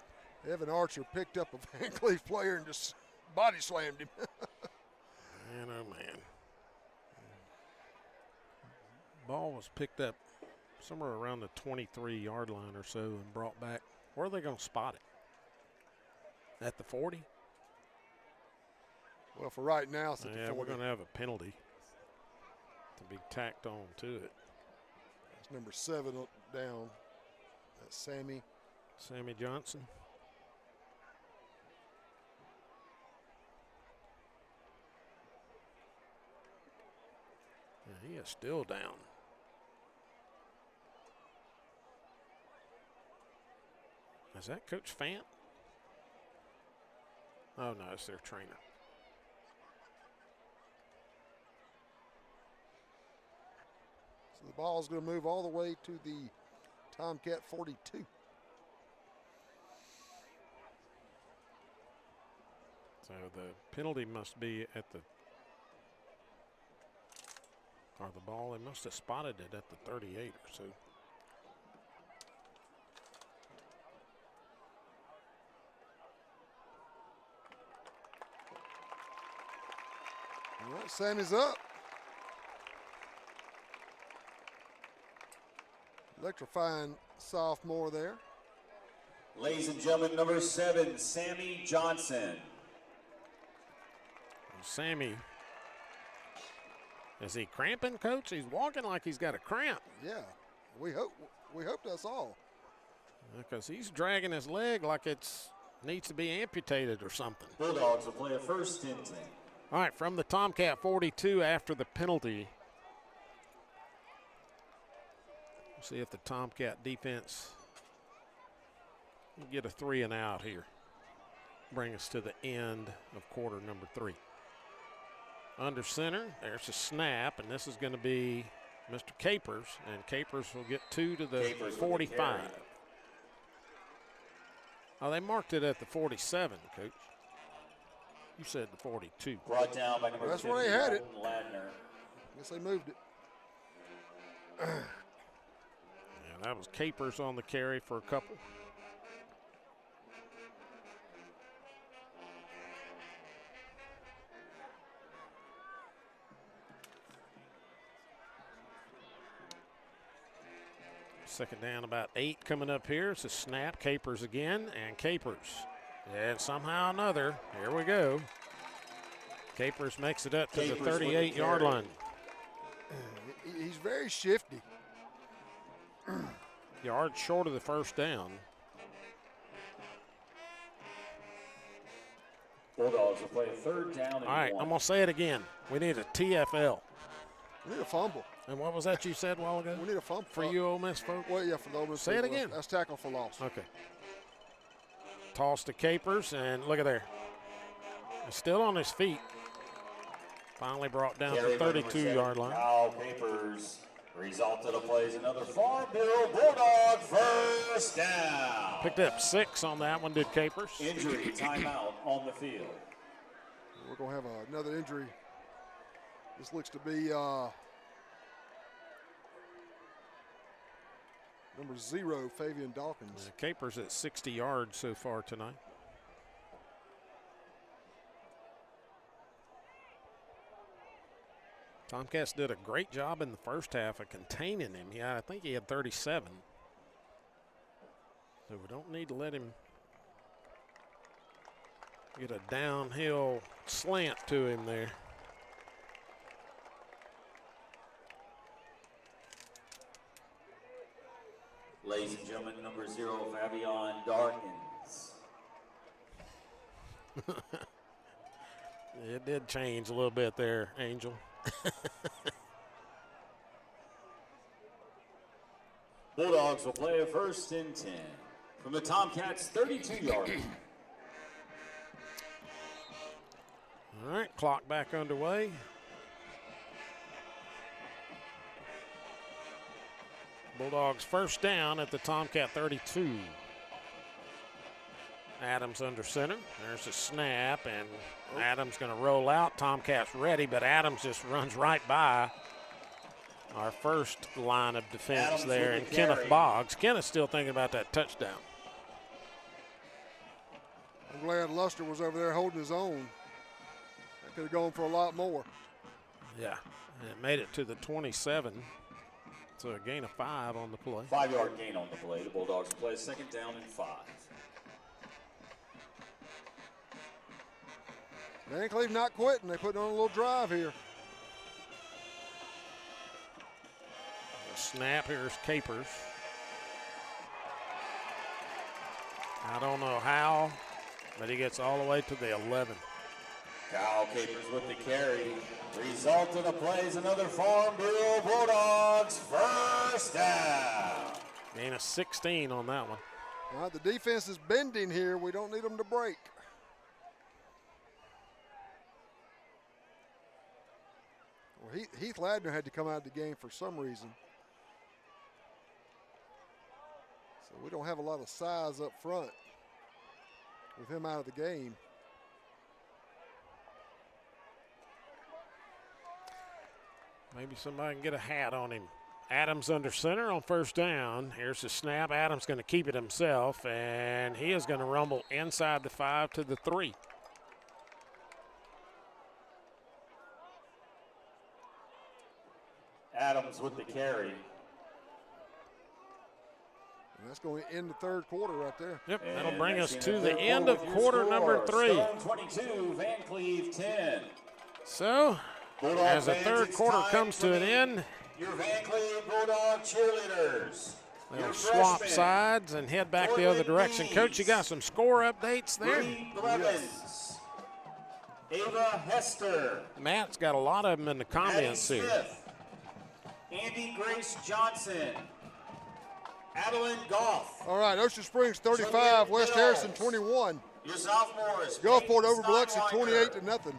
Evan Archer picked up a Vancleave player and just body slammed him. Man, oh, man. Ball was picked up somewhere around the 23-yard line or so and brought back. Where are they going to spot it? At the 40? Well, for right now, it's at the 40. We're going to have a penalty to be tacked on to it. It's number 7 down. That's Sammy Johnson. Yeah, he is still down. Is that Coach Fant? Oh, no, it's their trainer. So the ball is going to move all the way to the Tomcat 42. So the penalty must be at the, or the ball, they must have spotted it at the 38 or so. All right, Sammy's up. Electrifying sophomore there. Ladies and gentlemen, number 7, Sammy Johnson. Sammy, is he cramping, Coach? He's walking like he's got a cramp. Yeah, we hope that's all. Because he's dragging his leg like it's needs to be amputated or something. Bulldogs will play a first 10-10. All right, from the Tomcat 42 after the penalty, See if the Tomcat defense can get a 3 and out here. Bring us to the end of quarter number 3. Under center, there's a snap, and this is going to be Mr. Capers, and Capers will get 2 to the 45. Oh, they marked it at the 47, Coach. You said the 42. Brought down by number 50. That's where they had it. Ladner. Guess they moved it. And that was Capers on the carry for a couple. Second down, about 8 coming up here. It's a snap. Capers again, and Capers. And somehow or another, here we go. Capers makes it up to the 38-yard line. He's very shifty. Yard short of the first down. Bulldogs will play a third down and All right, 1. I'm going to say it again. We need a TFL. We need a fumble. And what was that you said a while ago? We need a fumble. For you Ole Miss folks? Well, yeah, for the Ole Miss Say it people. again. That's tackle for loss. Okay. Toss to Capers, and look at there. He's still on his feet. Finally brought down to the 32-yard line. Kyle Capers. Result of the play is another Farmville Bulldog first down. Picked up 6 on that one, did Capers. Injury timeout on the field. We're going to have another injury. This looks to be number 0, Fabian Dawkins. Capers at 60 yards so far tonight. Tomcats did a great job in the first half of containing him. Yeah, I think he had 37. So we don't need to let him get a downhill slant to him there. Ladies and gentlemen, number 0, Fabian Dawkins. It did change a little bit there, Angel. Bulldogs will play a first and 10 from the Tomcats 32-yard line. All right, clock back underway. Bulldogs first down at the Tomcat 32. Adams under center. There's a snap, and Adams going to roll out. Tomcats ready, but Adams just runs right by our first line of defense Adams there, with and the Kenneth carry. Boggs. Kenneth's still thinking about that touchdown. I'm glad Luster was over there holding his own. That could have gone for a lot more. Yeah, and it made it to the 27. So a gain of 5 on the play. 5-yard gain on the play. The Bulldogs will play a second down and 5. Vancleave not quitting. They put on a little drive here. Snap, here's Capers. I don't know how, but he gets all the way to the 11. Kyle Capers with the carry. Result of the play is another Farmville Bulldogs first down. Gain of 16 on that one. All right, the defense is bending here. We don't need them to break. Well, Heath Ladner had to come out of the game for some reason. So we don't have a lot of size up front with him out of the game. Maybe somebody can get a hat on him. Adams under center on first down. Here's the snap. Adams going to keep it himself, and he is going to rumble inside the 5 to the 3. Adams with the carry. And that's going to end the third quarter right there. Yep, And that'll bring us that's to in the third end of with your quarter score. number 3. Stone 22, Vancleave 10. So, Bulldog as the fans, third it's quarter time comes to an meet end, your Vancleave Bulldog cheerleaders. they'll Your swap freshmen, sides and head back the other direction. Coach, you got some score updates there? Bree Blevins, Ava Hester, Matt's got a lot of them in the Maddie comments here. Smith, Andy Grace Johnson, Adeline Goff. All right, Ocean Springs 35, West Harrison 21. Your sophomores. Gulfport over Peyton Biloxi Steinweiler, 28-0.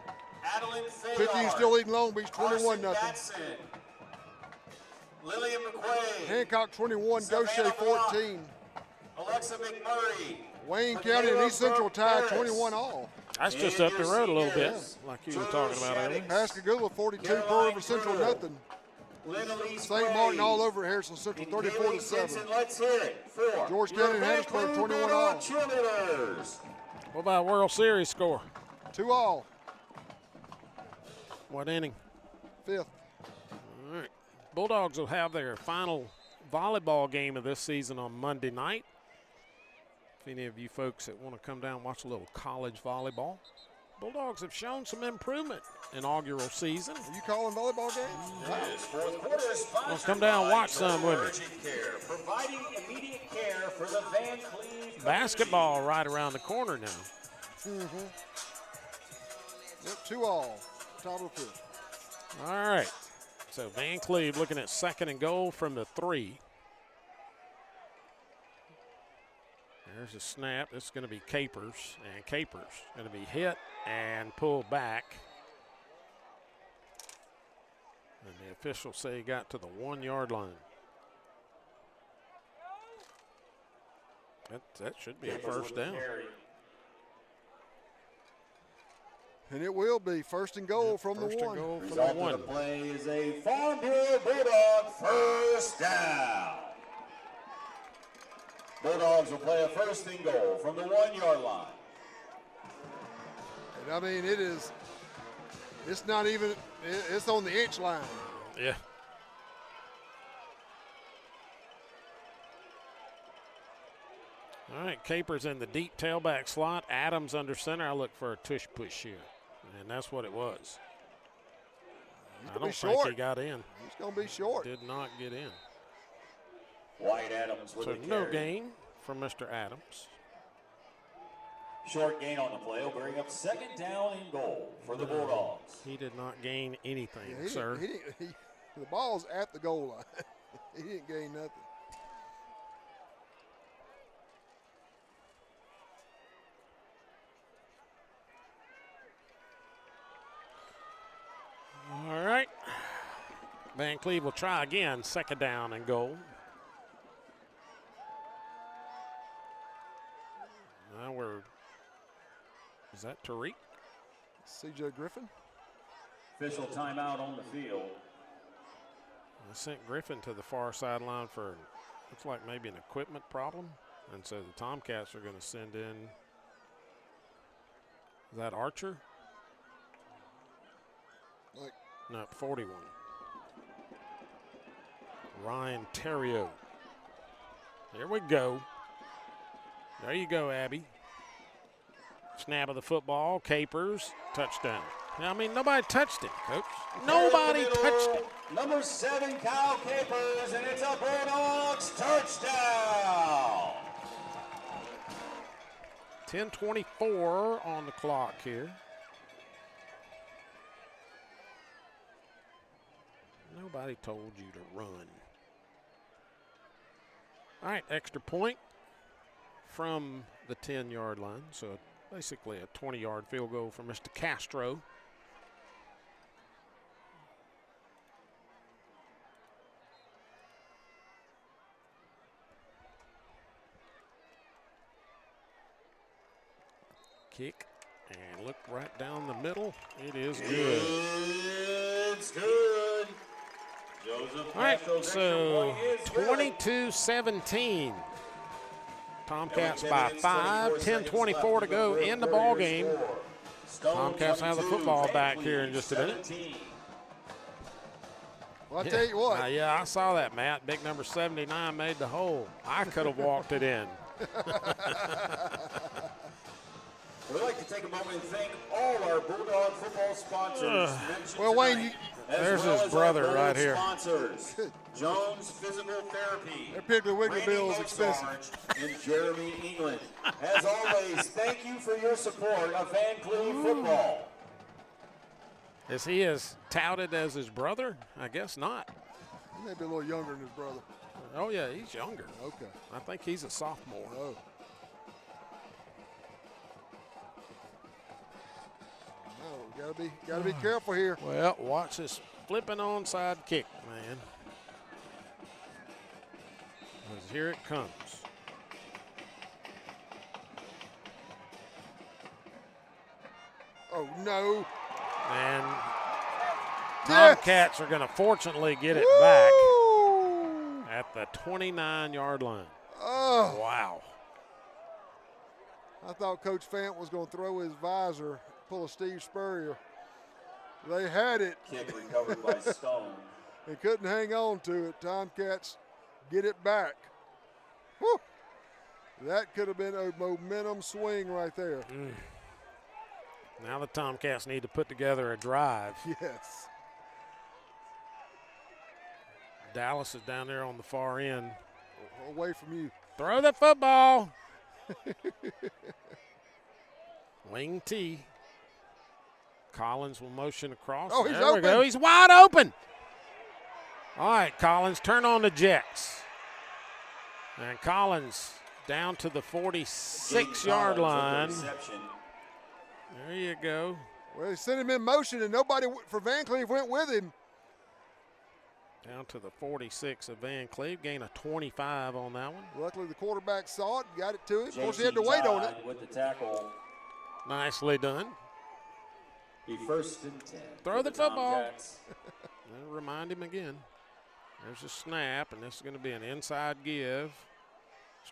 Adeline 15 Fayard, still leading Long Beach Carson 21-0. Batson, Lillian McQuaid, Hancock 21, Goshen Savannah Block, 14. Alexa McMurray, Wayne County and East Central tied 21 all. That's just up the road a little bit, like you were talking about earlier. Pascagoula 42, Pearl River Central nothing. St. Martin all over Harrison Central 34-7. Let's hear it for George County and Hattiesburg 21 all. Cheerleaders. What about World Series score? 2 all. What inning? 5th. All right. Bulldogs will have their final volleyball game of this season on Monday night. If any of you folks that want to come down and watch a little college volleyball, Bulldogs have shown some improvement inaugural season. Are you calling volleyball games? This fourth quarter is sponsored Let's come down and watch by some with me. Urgent Care, providing immediate care for the Vancleave Basketball right around the corner now. Mm-hmm. Yep, 2 all. Top of the 5th. All right. So Vancleave looking at 2nd and goal from the 3. There's a snap. This is going to be Capers, and Capers going to be hit and pulled back. And the officials say he got to the 1-yard line. That should be a first down. And it will be 1st and goal from the 1. 1st and goal from the Result 1. of the play is a Farm Bureau Bulldog first down. Bulldogs will play a 1st and goal from the 1-yard line. And I mean, it's not even, it's on the inch line. Yeah. All right, Capers in the deep tailback slot. Adams under center. I look for a tush push here, and that's what it was. I don't think he got in. He's going to be short. Did not get in. White Adams with So the no carry. gain from Mr. Adams. Short gain on the play will bring up 2nd down and goal for the Bulldogs. He did not gain anything, Yeah, sir. The ball's at the goal line. He didn't gain nothing. All right. Vancleave will try again, 2nd down and goal. Now is that Tariq? C.J. Griffin. Official timeout on the field. I sent Griffin to the far sideline for, looks like maybe an equipment problem. And so the Tomcats are going to send in, is that Archer? No, 41. Ryan Terrio. Here we go. There you go, Abby. Snap of the football, Capers, touchdown. I mean, nobody touched him, Coach. Nobody touched him. Number 7, Kyle Capers, and it's a Bulldogs touchdown. 10:24 on the clock here. Nobody told you to run. All right, extra point from the 10-yard line. So basically a 20-yard field goal for Mr. Castro. Kick and look right down the middle. It is good. It's good. Joseph All right, Castro's so extra point is good. 22-17. Tomcats by 5, 10:24 to go in the ball game. Tomcats have the football back here in just a minute. Well, I tell you what. Yeah, I saw that, Matt. Big number 79 made the hole. I could have walked it in. We'd like to take a moment and thank all our Bulldog football sponsors. Well, Wayne, there's his brother right here. Sponsors, Jones Physical Therapy, that Piggly Wiggly Randy bill is Mozart, expensive. and Jeremy England. As always, thank you for your support of Vancleave football. Is he as touted as his brother? I guess not. He may be a little younger than his brother. Oh, yeah, he's younger. Okay. I think he's a sophomore. Oh. No, gotta be careful here. Well, watch this flipping onside kick, man. 'Cause here it comes. Oh, no. And Yes. Tomcats are going to fortunately get it Woo! back at the 29-yard line. Oh. Wow. I thought Coach Fant was going to throw his visor, pull a Steve Spurrier. They had it. Kick recovered by Stone. They couldn't hang on to it. Tomcats get it back. Whew. That could have been a momentum swing right there. Now the Tomcats need to put together a drive. Yes. Dallas is down there on the far end. Away from you. Throw the football. Wing T. Collins will motion across. Oh, he's there we go. open. He's wide open. All right, Collins, turn on the jets. And Collins down to the 46-yard line. There you go. Well, they sent him in motion, and nobody for Vancleave went with him. Down to the 46 of Vancleave. Gain of 25 on that one. Luckily, the quarterback saw it, got it to him. Of course, he had to wait on it. With the tackle. Nicely done. Be first and 10. Throw the football. Tomcats. I'll remind him again. There's a snap, and this is going to be an inside give.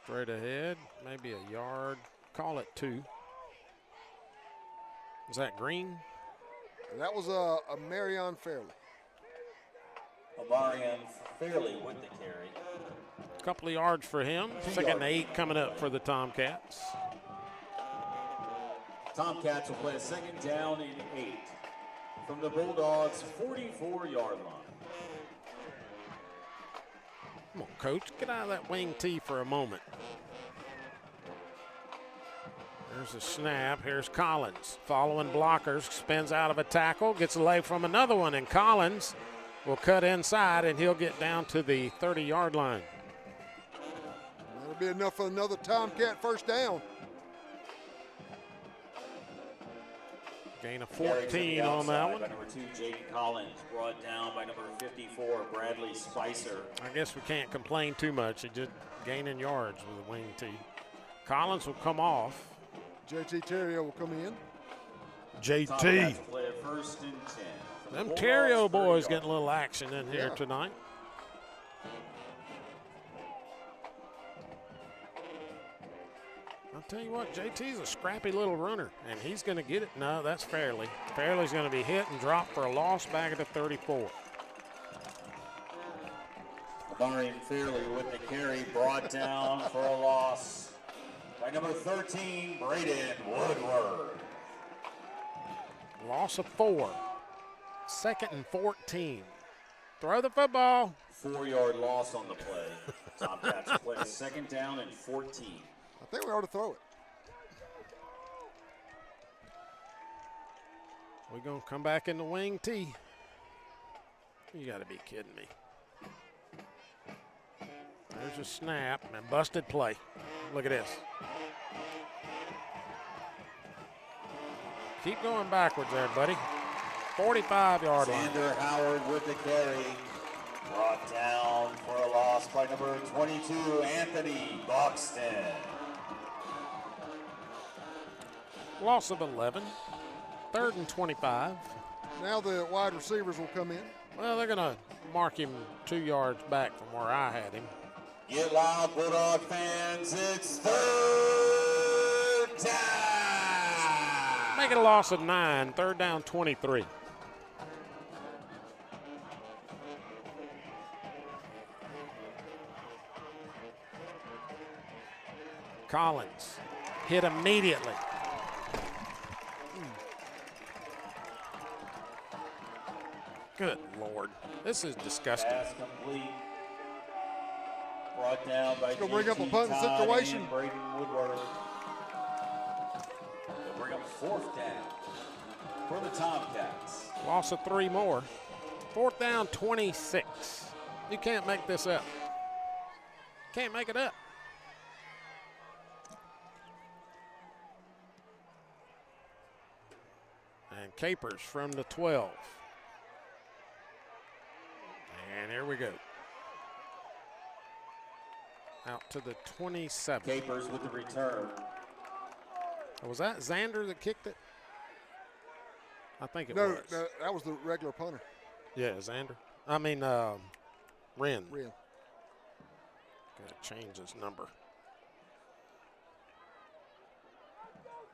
Straight ahead, maybe a yard. Call it 2. Is that Green? And that was a Marion Fairley. Amarian Fairley with the carry. A couple of yards for him. 2nd and 8 coming up for the Tomcats. Tomcats will play a 2nd down and 8 from the Bulldogs' 44-yard line. Come on, Coach. Get out of that wing T for a moment. There's a snap. Here's Collins. Following blockers. Spins out of a tackle. Gets away from another one. And Collins will cut inside, and he'll get down to the 30-yard line. That'll be enough for another Tomcat first down. Gain of 14 on that one. By number 2, Jaden Collins, brought down by number 54, Bradley Spicer. I guess we can't complain too much. He just gaining yards with a wing T. Collins will come off. JT Terrio will come in. JT. Tomcats play a 1st and 10. Them Terrio boys getting a little action in here tonight. I'll tell you what, JT's a scrappy little runner, and he's going to get it. No, that's Fairley. Fairley's going to be hit and dropped for a loss back at the 34. Amarian Fairley with the carry, brought down for a loss by number 13, Braden Woodward. Loss of 4. 2nd and 14. Throw the football. 4-yard loss on the play. Tomcats play a 2nd down and 14. I think we ought to throw it. We're going to come back in the wing T. You got to be kidding me. There's a snap and busted play. Look at this. Keep going backwards there, buddy. 45-yard line. Xander Howard with the carry. Brought down for a loss by number 22, Anthony Buxton. Loss of 11. 3rd and 25. Now the wide receivers will come in. Well, they're going to mark him 2 yards back from where I had him. Get loud, Bulldog fans. It's 3rd down. Make it a loss of 9. 3rd down, 23. Collins hit immediately. Good Lord. This is disgusting. Pass complete. Brought down by Gonna bring up a JT punting Todd situation. and Braden Woodward. They'll bring up 4th down for the Tomcats. Loss of 3 more. 4th down, 26. You can't make this up. can't make it up. And Capers from the 12. And here we go. Out to the 27. Capers with the return. Was that Xander that kicked it? I think it No, was. no, that was the regular punter. Yeah, Xander. I mean, Wren. Wren. Got to change his number.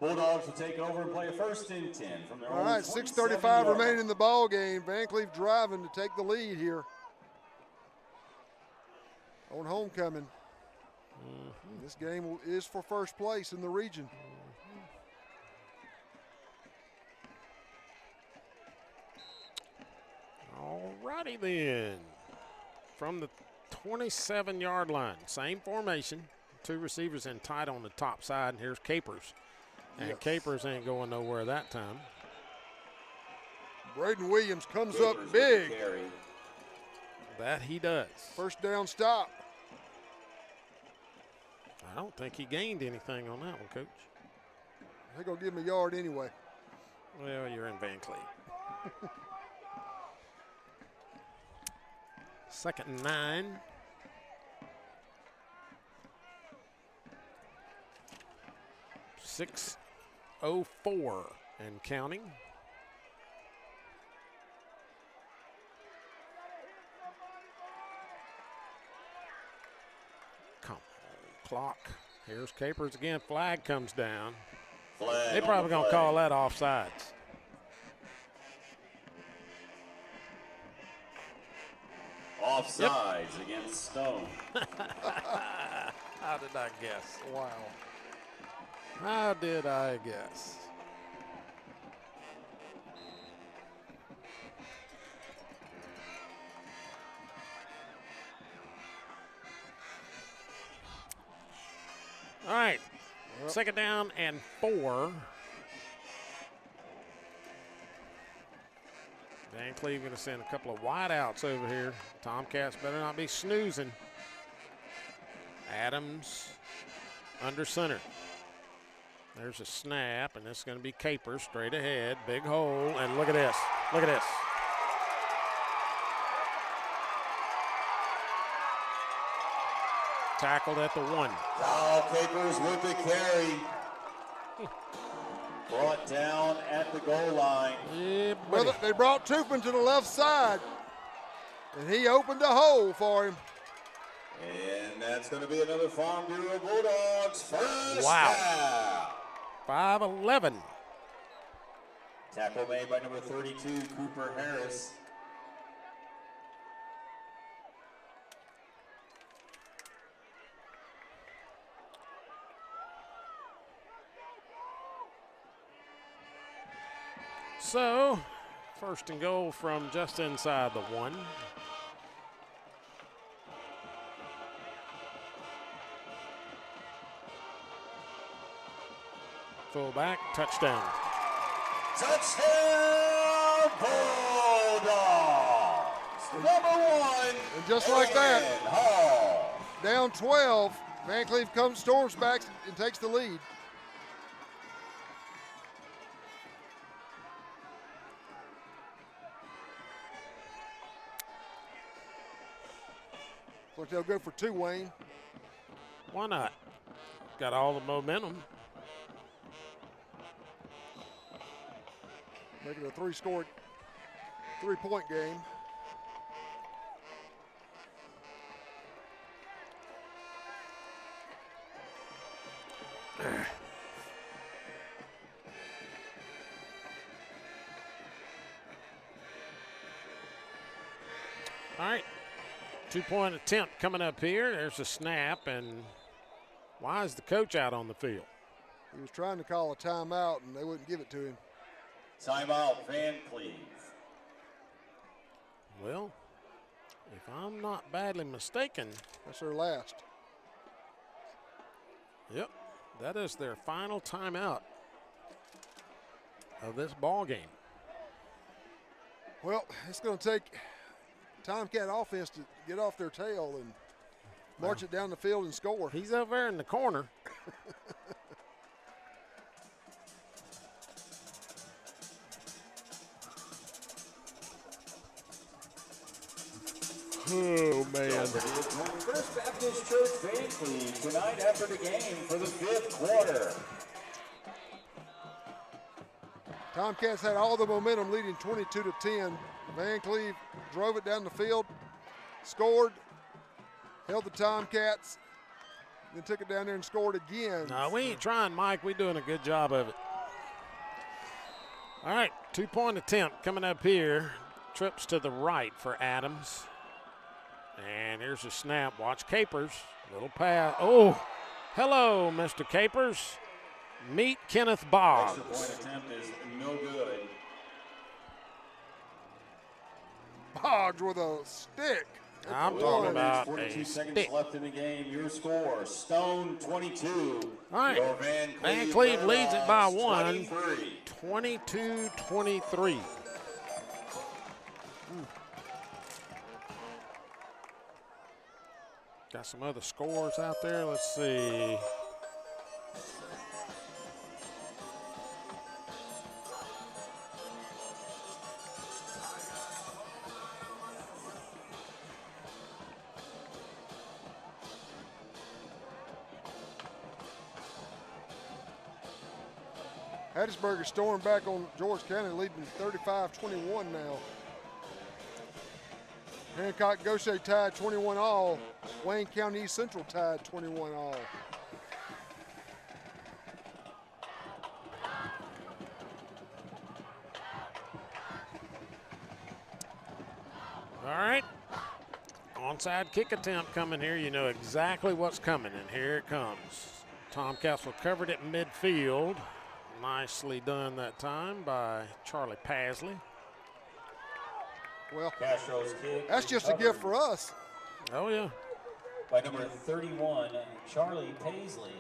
Bulldogs will take over and play a 1st and 10 from their All own right, 6:35 27-yard remaining in the ball game. Vancleave driving to take the lead here on homecoming. This game is for first place in the region. All righty then. From the 27-yard line, same formation. 2 receivers in tight on the top side, and here's Capers. And Yes. Capers ain't going nowhere that time. Braden Williams comes Capers up with big. the carry. That he does. First down stop. I don't think he gained anything on that one, Coach. They're going to give him a yard anyway. Well, you're in Vancleave. 2nd and 9. .604 and counting. Come on, clock. Here's Capers again. Flag comes down. Flag They're on probably the going to play. call that offsides. Offsides against Stone. How did I guess? Wow. How did I guess? All right, 2nd down and 4. Vancleave going to send a couple of wideouts over here. Tomcats better not be snoozing. Adams under center. There's a snap, and this is going to be Capers straight ahead. Big hole, and look at this. Look at this. Tackled at the 1. Kyle Capers with the carry. Brought down at the goal line. Yeah, Well, buddy. they brought Tupin to the left side, and he opened a hole for him. And that's going to be another Farm Bureau Bulldogs first Wow. down. 5'11". Tackle made by number 32, Cooper Harris. So, 1st and goal from just inside the 1. Fullback, touchdown. Touchdown Bulldogs! Number 1. And just like that, Aaron Hall. down 12, Vancleave storms back and takes the lead. But they'll go for 2, Wayne. Why not? Got all the momentum. Make it a 3-point game. All right, 2-point attempt coming up here. There's a snap, and why is the coach out on the field? He was trying to call a timeout, and they wouldn't give it to him. Timeout Vancleave. Well, if I'm not badly mistaken, That's their last. yep, that is their final timeout of this ball game. Well, it's going to take Tomcat offense to get off their tail and March it down the field and score. He's over there in the corner. Oh, man. First Baptist Church Vancleave tonight after the game for the 5th quarter. Tomcats had all the momentum, leading 22-10. Vancleave drove it down the field, scored, held the Tomcats, then took it down there and scored again. No, we ain't trying, Mike. We're doing a good job of it. All right, 2-point attempt coming up here. Trips to the right for Adams. And here's a snap. Watch Capers. Little pass. Oh, hello, Mr. Capers. Meet Kenneth Boggs. Extra point attempt is no good. Boggs with a stick. I'm talking about 42 a seconds stick. left in the game. Your score, Stone 22. All right, Your Vancleave leads it by 1, 23. 22-23. Got some other scores out there. Let's see. Hattiesburg is storming back on George County, leading 35-21 now. Hancock Gaucher tied 21 all. Wayne County East Central tied 21 all. All right. Onside kick attempt coming here. You know exactly what's coming, and here it comes. Tomcats will cover it at midfield. Nicely done that time by Charlie Pasley. Well, Castro's kick. that's just a gift for us. Oh, yeah. By number 31, Charlie Paisley.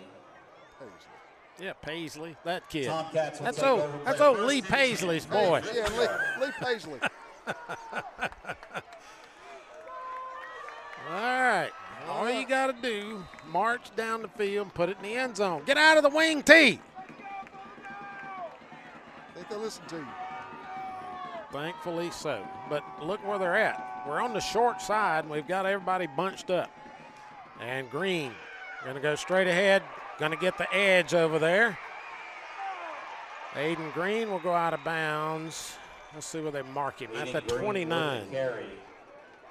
Yeah, Paisley, that kid. Tomcats will That's take over that's play old first Lee in the Paisley's game. boy. Yeah, Lee Paisley. All right. All you got to do, march down the field and put it in the end zone. Get out of the wing tee. Think they listen to you. Thankfully so. But look where they're at. We're on the short side, and we've got everybody bunched up. And Green going to go straight ahead, going to get the edge over there. Aiden Green will go out of bounds. Let's see where they mark him. At the 29. Carry.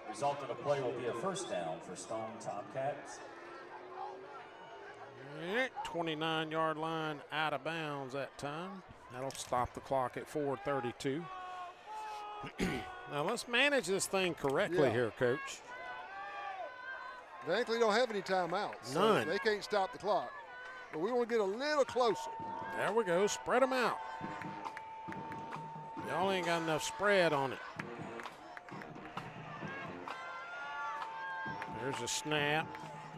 Result of the play will be a first down for Stone Tomcats. 29-yard line out of bounds that time. That'll stop the clock at 4:32. Now let's manage this thing correctly here, Coach. Vancleave don't have any timeouts. So None. they can't stop the clock. But we want to get a little closer. There we go. Spread them out. Y'all ain't got enough spread on it. There's a snap.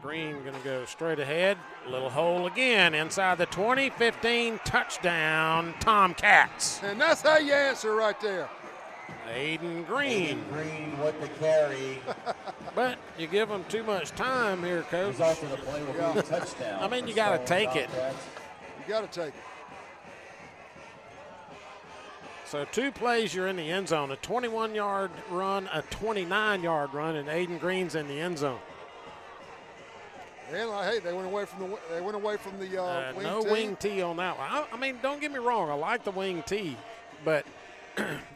Green going to go straight ahead. Little hole again inside the 20, 15, touchdown, Tomcats. And that's how you answer right there. Aiden Green. Aiden Green with the carry. But you give them too much time here, Coach. Result of the play will be a touchdown. I mean, for you got to Stone take it. Tomcats. You got to take it. So 2 plays, you're in the end zone. A 21-yard run, a 29-yard run, and Aiden Green's in the end zone. And hey, they went away from the wing no tee. wing tee on that one. I mean, don't get me wrong. I like the wing tee, but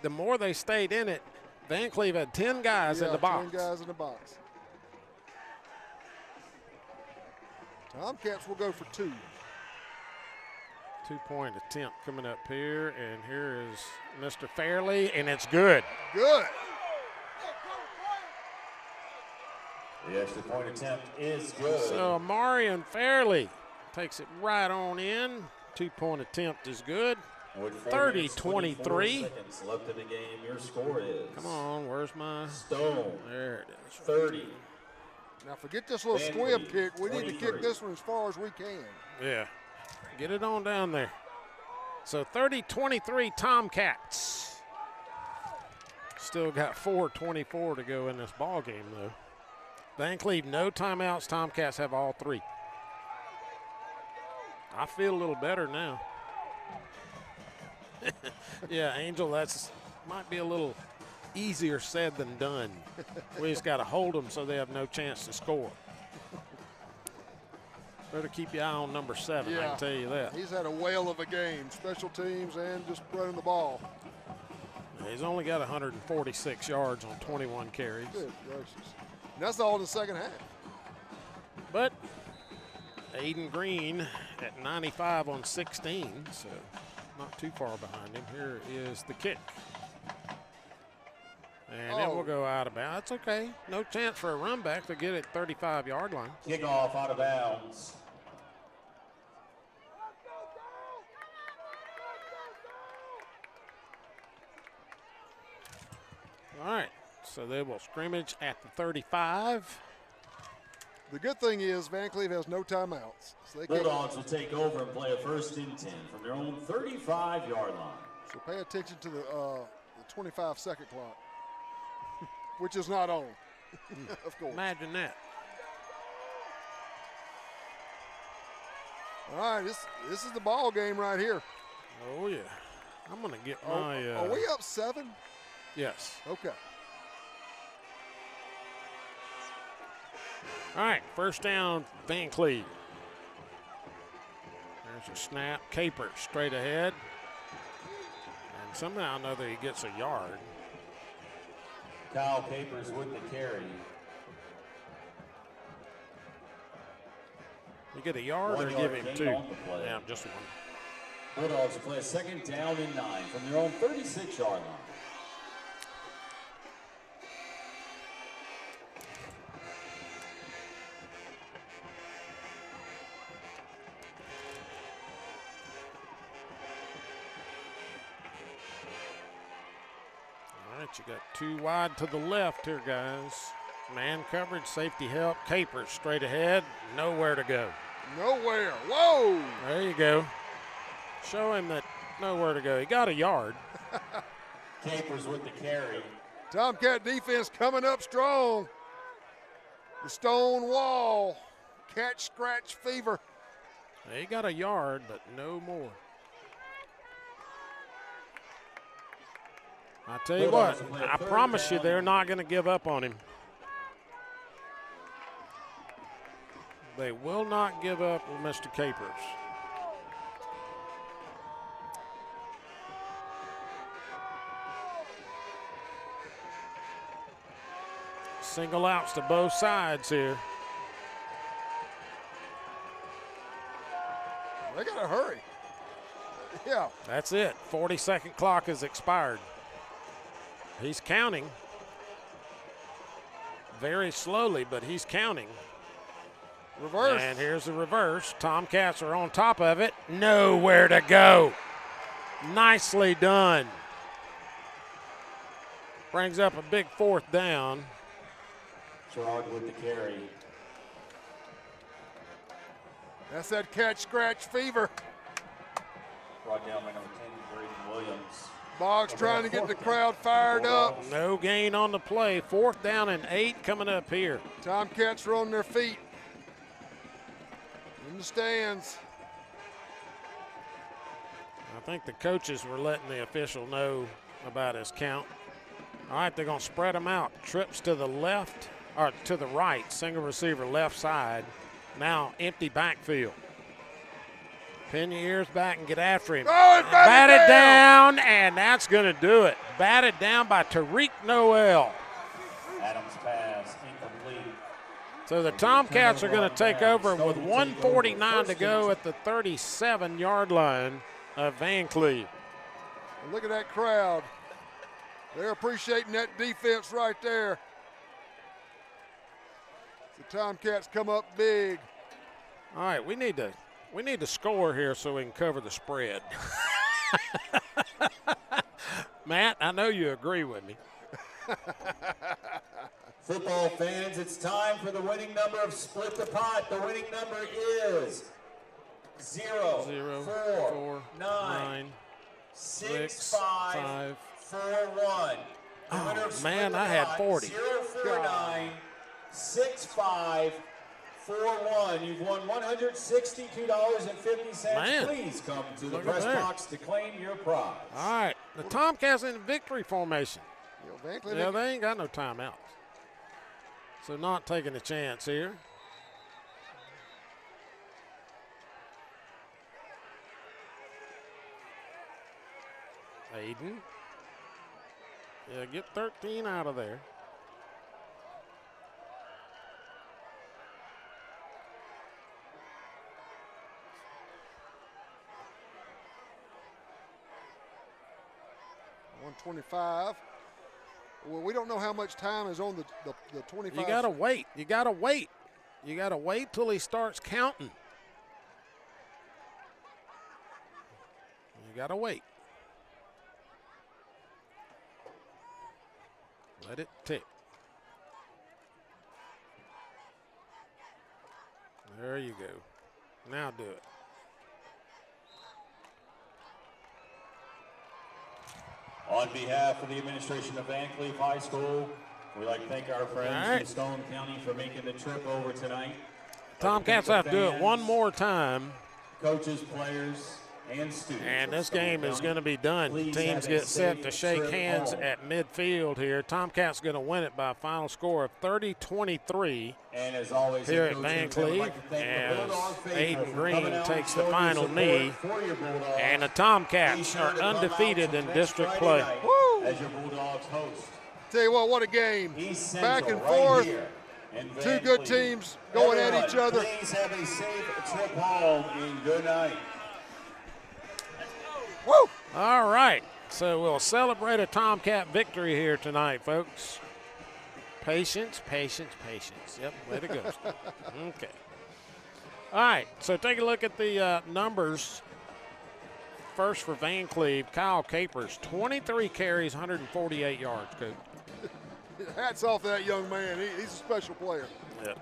the more they stayed in it, Vancleave had 10 guys in the box. 10 guys in the box. Tomcats will go for 2. 2-point attempt coming up here, and here is Mr. Fairley, and it's good. Good. The extra point attempt is good. So Marion Fairley takes it right on in. 2-point attempt is good. With 4 minutes, 30-23. 24 seconds left in the game. Your score is. Come on, where's my? Stone. There it is. 30. Now forget this little Vancleave, squib kick. We need to 23. kick this one as far as we can. Yeah. Get it on down there. So 30-23 Tomcats. Still got 4:24 to go in this ball game, though. Vancleave, no timeouts. Tomcats have all 3. I feel a little better now. Yeah, Angel, that's might be a little easier said than done. We just got to hold them so they have no chance to score. Better keep your eye on number 7, I can tell you that. He's had a whale of a game, special teams and just running the ball. He's only got 146 yards on 21 carries. Good gracious. And that's all in the second half. But Aiden Green at 95 on 16, so not too far behind him. Here is the kick. And it will go out of bounds. That's okay. No chance for a run back to get it 35-yard line. Kickoff out of bounds. All right, so they will scrimmage at the 35. The good thing is Vancleave has no timeouts. So they Bulldogs will take over and play a 1st and 10 from their own 35-yard line. So pay attention to the 25-second clock, which is not on, of course. Imagine that. All right, this is the ball game right here. Oh, yeah. I'm going to get my Are we up 7? Yes. Okay. All right, first down, Vancleave. There's a snap. Caper straight ahead. And somehow or another he gets a yard. Kyle Capers with the carry. You get a yard or give him 2? Yeah, just 1. Bulldogs will play a 2nd down and 9 from their own 36-yard line. All right, you got 2 wide to the left here, guys. Man coverage, safety help. Capers straight ahead. Nowhere to go. Nowhere. Whoa! There you go. Show him that nowhere to go. He got a yard. Capers with the carry. Tomcat defense coming up strong. The stone wall. Catch, scratch, fever. He got a yard, but no more. I tell you what, I promise you they're not going to give up on him. They will not give up on Mr. Capers. Single outs to both sides here. They got to hurry. Yeah. That's it. 40-second clock is expired. He's counting. Very slowly, but he's counting. Reverse. And here's the reverse. Tomcats are on top of it. Nowhere to go. Nicely done. Brings up a big 4th down. Gerard with the carry. That's that catch, scratch, fever. Brought down by number 10, Braden Williams. Boggs trying to get the crowd fired up. No gain on the play. 4th down and 8 coming up here. Tomcats are on their feet. In the stands. I think the coaches were letting the official know about his count. All right, they're going to spread them out. Trips to the left, or to the right. Single receiver left side. Now empty backfield. Pin your ears back and get after him. Oh, batted down, and that's going to do it. Batted down by Tariq Noel. Adams pass incomplete. So the Tomcats are going to take over with 1:49 to go at the 37-yard line of Vancleave. And look at that crowd. They're appreciating that defense right there. The Tomcats come up big. All right, we need to score here so we can cover the spread. Matt, I know you agree with me. Football fans, it's time for the winning number of Split the Pot. The winning number is 0, 4, 9, 6, 5, 4, 1. Oh, man, I had 40. 049 6541. You've won $162.50. Man, Please come to the look at press there. box to claim your prize. All right, the Tomcats in victory formation. Vancleave, Yeah, they ain't got no timeouts. So not taking a chance here. Aiden. Yeah, get 13 out of there. $125. Well, we don't know how much time is on the 25. You gotta wait. You gotta wait. You gotta wait till he starts counting. You gotta wait. Let it tick. There you go. Now do it. On behalf of the administration of Vancleave High School, we'd like to thank our friends in Stone County for making the trip over tonight. Tomcats have to do it one more time. Coaches, players, and students. And this game is going to be done. Teams get set to shake hands at midfield here. Tomcats going to win it by a final score of 30-23 here at Vancleave as Aiden Green takes the final knee. And the Tomcats are undefeated in district play. Woo! As your Bulldogs host. Tell you what a game. Back and forth. Two good teams going at each other. Please have a safe trip home and good night. Woo! All right, so we'll celebrate a Tomcat victory here tonight, folks. Patience, patience, patience. Yep, way to go. Okay. All right, so take a look at the numbers. First for Vancleave, Kyle Capers, 23 carries, 148 yards, Coach. Hats off to that young man. He's a special player. Yep.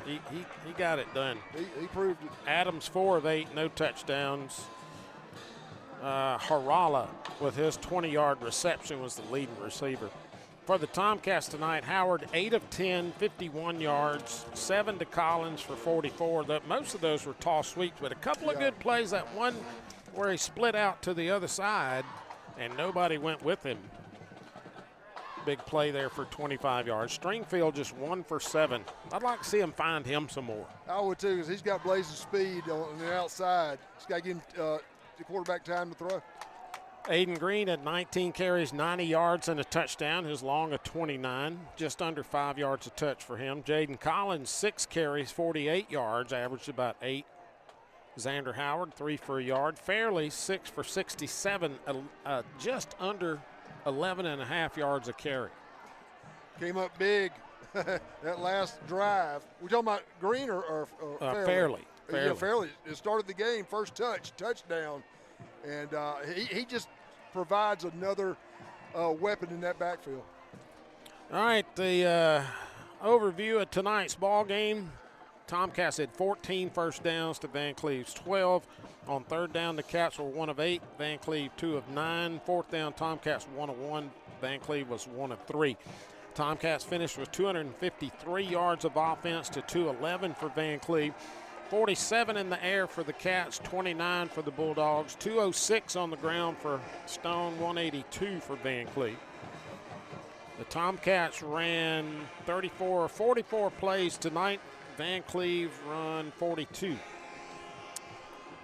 He got it done. He proved it. Adams, 4 of 8, no touchdowns. Harala with his 20-yard reception was the leading receiver. For the Tomcats tonight, Howard 8 of 10, 51 yards, 7 to Collins for 44. Most of those were toss sweeps, but a couple of good plays. That one where he split out to the other side and nobody went with him. Big play there for 25 yards. Stringfield just 1 for 7. I'd like to see him find him some more. I would too, because he's got blazing speed on the outside. He's got to give him the quarterback time to throw. Aiden Green had 19 carries, 90 yards, and a touchdown. His long of 29, just under 5 yards a touch for him. Jaden Collins, 6 carries, 48 yards, averaged about 8. Xander Howard, 3 for a yard. Fairley, 6 for 67, just under 11 and a half yards a carry. Came up big that last drive. We're talking about Green or Fairley. Yeah, Fairley. It started the game, first touchdown. And he just provides another weapon in that backfield. All right, the overview of tonight's ball game. Tomcats had 14 first downs to Vancleave's 12. On third down, the Cats were 1 of 8. Vancleave 2 of 9. Fourth down, Tomcats 1 of 1. Vancleave was 1 of 3. Tomcats finished with 253 yards of offense to 211 for Vancleave. 47 in the air for the Cats, 29 for the Bulldogs, 206 on the ground for Stone, 182 for Vancleave. The Tomcats ran 44 plays tonight. Vancleave run 42.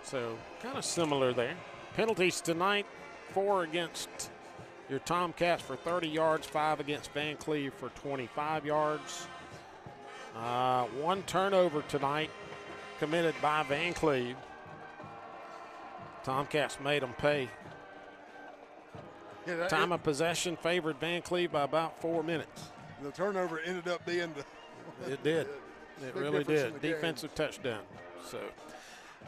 So kind of similar there. Penalties tonight, 4 against your Tomcats for 30 yards, 5 against Vancleave for 25 yards. 1 turnover tonight committed by Vancleave. Tomcats made them pay. Yeah, Time of possession favored Vancleave by about 4 minutes. The turnover ended up being It did. It really did. Defensive touchdown. So,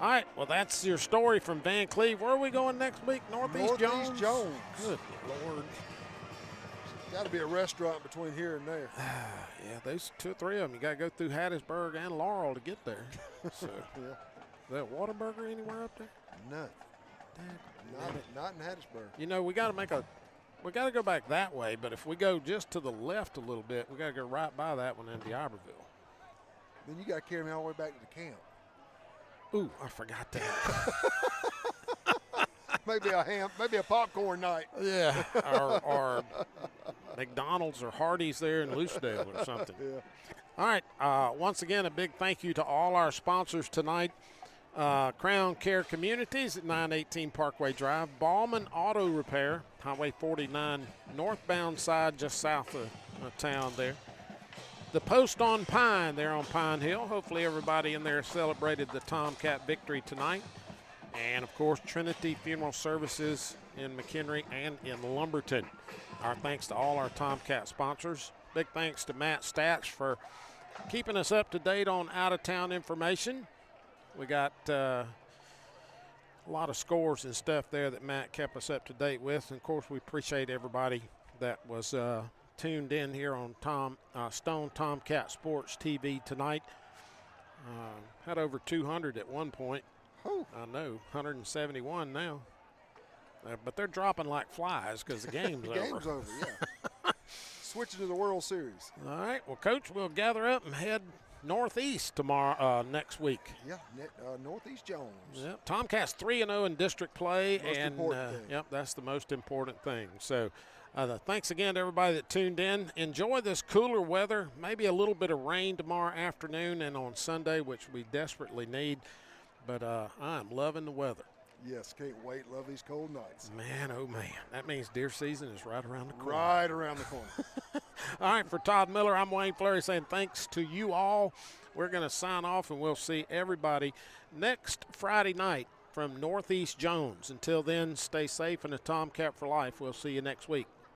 all right. Well, that's your story from Vancleave. Where are we going next week? Northeast Jones? Good Lord. Got to be a restaurant between here and there. Yeah, those 2 or 3 of them. You got to go through Hattiesburg and Laurel to get there. So, Yeah. Is that Whataburger anywhere up there? None. Not in Hattiesburg. You know, we got to make a we got to go back that way, but if we go just to the left a little bit, we got to go right by that one into Iberville. Then you got to carry me all the way back to the camp. Ooh, I forgot that. Maybe a popcorn night. Yeah, or McDonald's or Hardee's there in Loosedale or something. Yeah. All right, once again, a big thank you to all our sponsors tonight. Crown Care Communities at 918 Parkway Drive, Ballman Auto Repair, Highway 49 northbound side just south of town there. The Post on Pine there on Pine Hill. Hopefully everybody in there celebrated the Tomcat victory tonight. And, of course, Trinity Funeral Services in McHenry and in Lumberton. Our thanks to all our Tomcat sponsors. Big thanks to Matt Statch for keeping us up to date on out-of-town information. We got a lot of scores and stuff there that Matt kept us up to date with. And, of course, we appreciate everybody that was tuned in here on Stone Tomcat Sports TV tonight. Had over 200 at one point. Oh. I know, 171 now. But they're dropping like flies because the game's over. The game's over, yeah. Switching to the World Series. All right. Well, Coach, we'll gather up and head northeast tomorrow, next week. Yeah, Northeast Jones. Yep. Tomcats 3-0 in district play, Most and important thing. yep, that's the most important thing. So, thanks again to everybody that tuned in. Enjoy this cooler weather. Maybe a little bit of rain tomorrow afternoon and on Sunday, which we desperately need. But I'm loving the weather. Yes, can't wait. Love these cold nights. Man, oh man, that means deer season is right around the corner. Right around the corner. All right, for Todd Miller, I'm Wayne Fleury saying thanks to you all. We're going to sign off, and we'll see everybody next Friday night from Northeast Jones. Until then, stay safe and a Tomcat for life. We'll see you next week.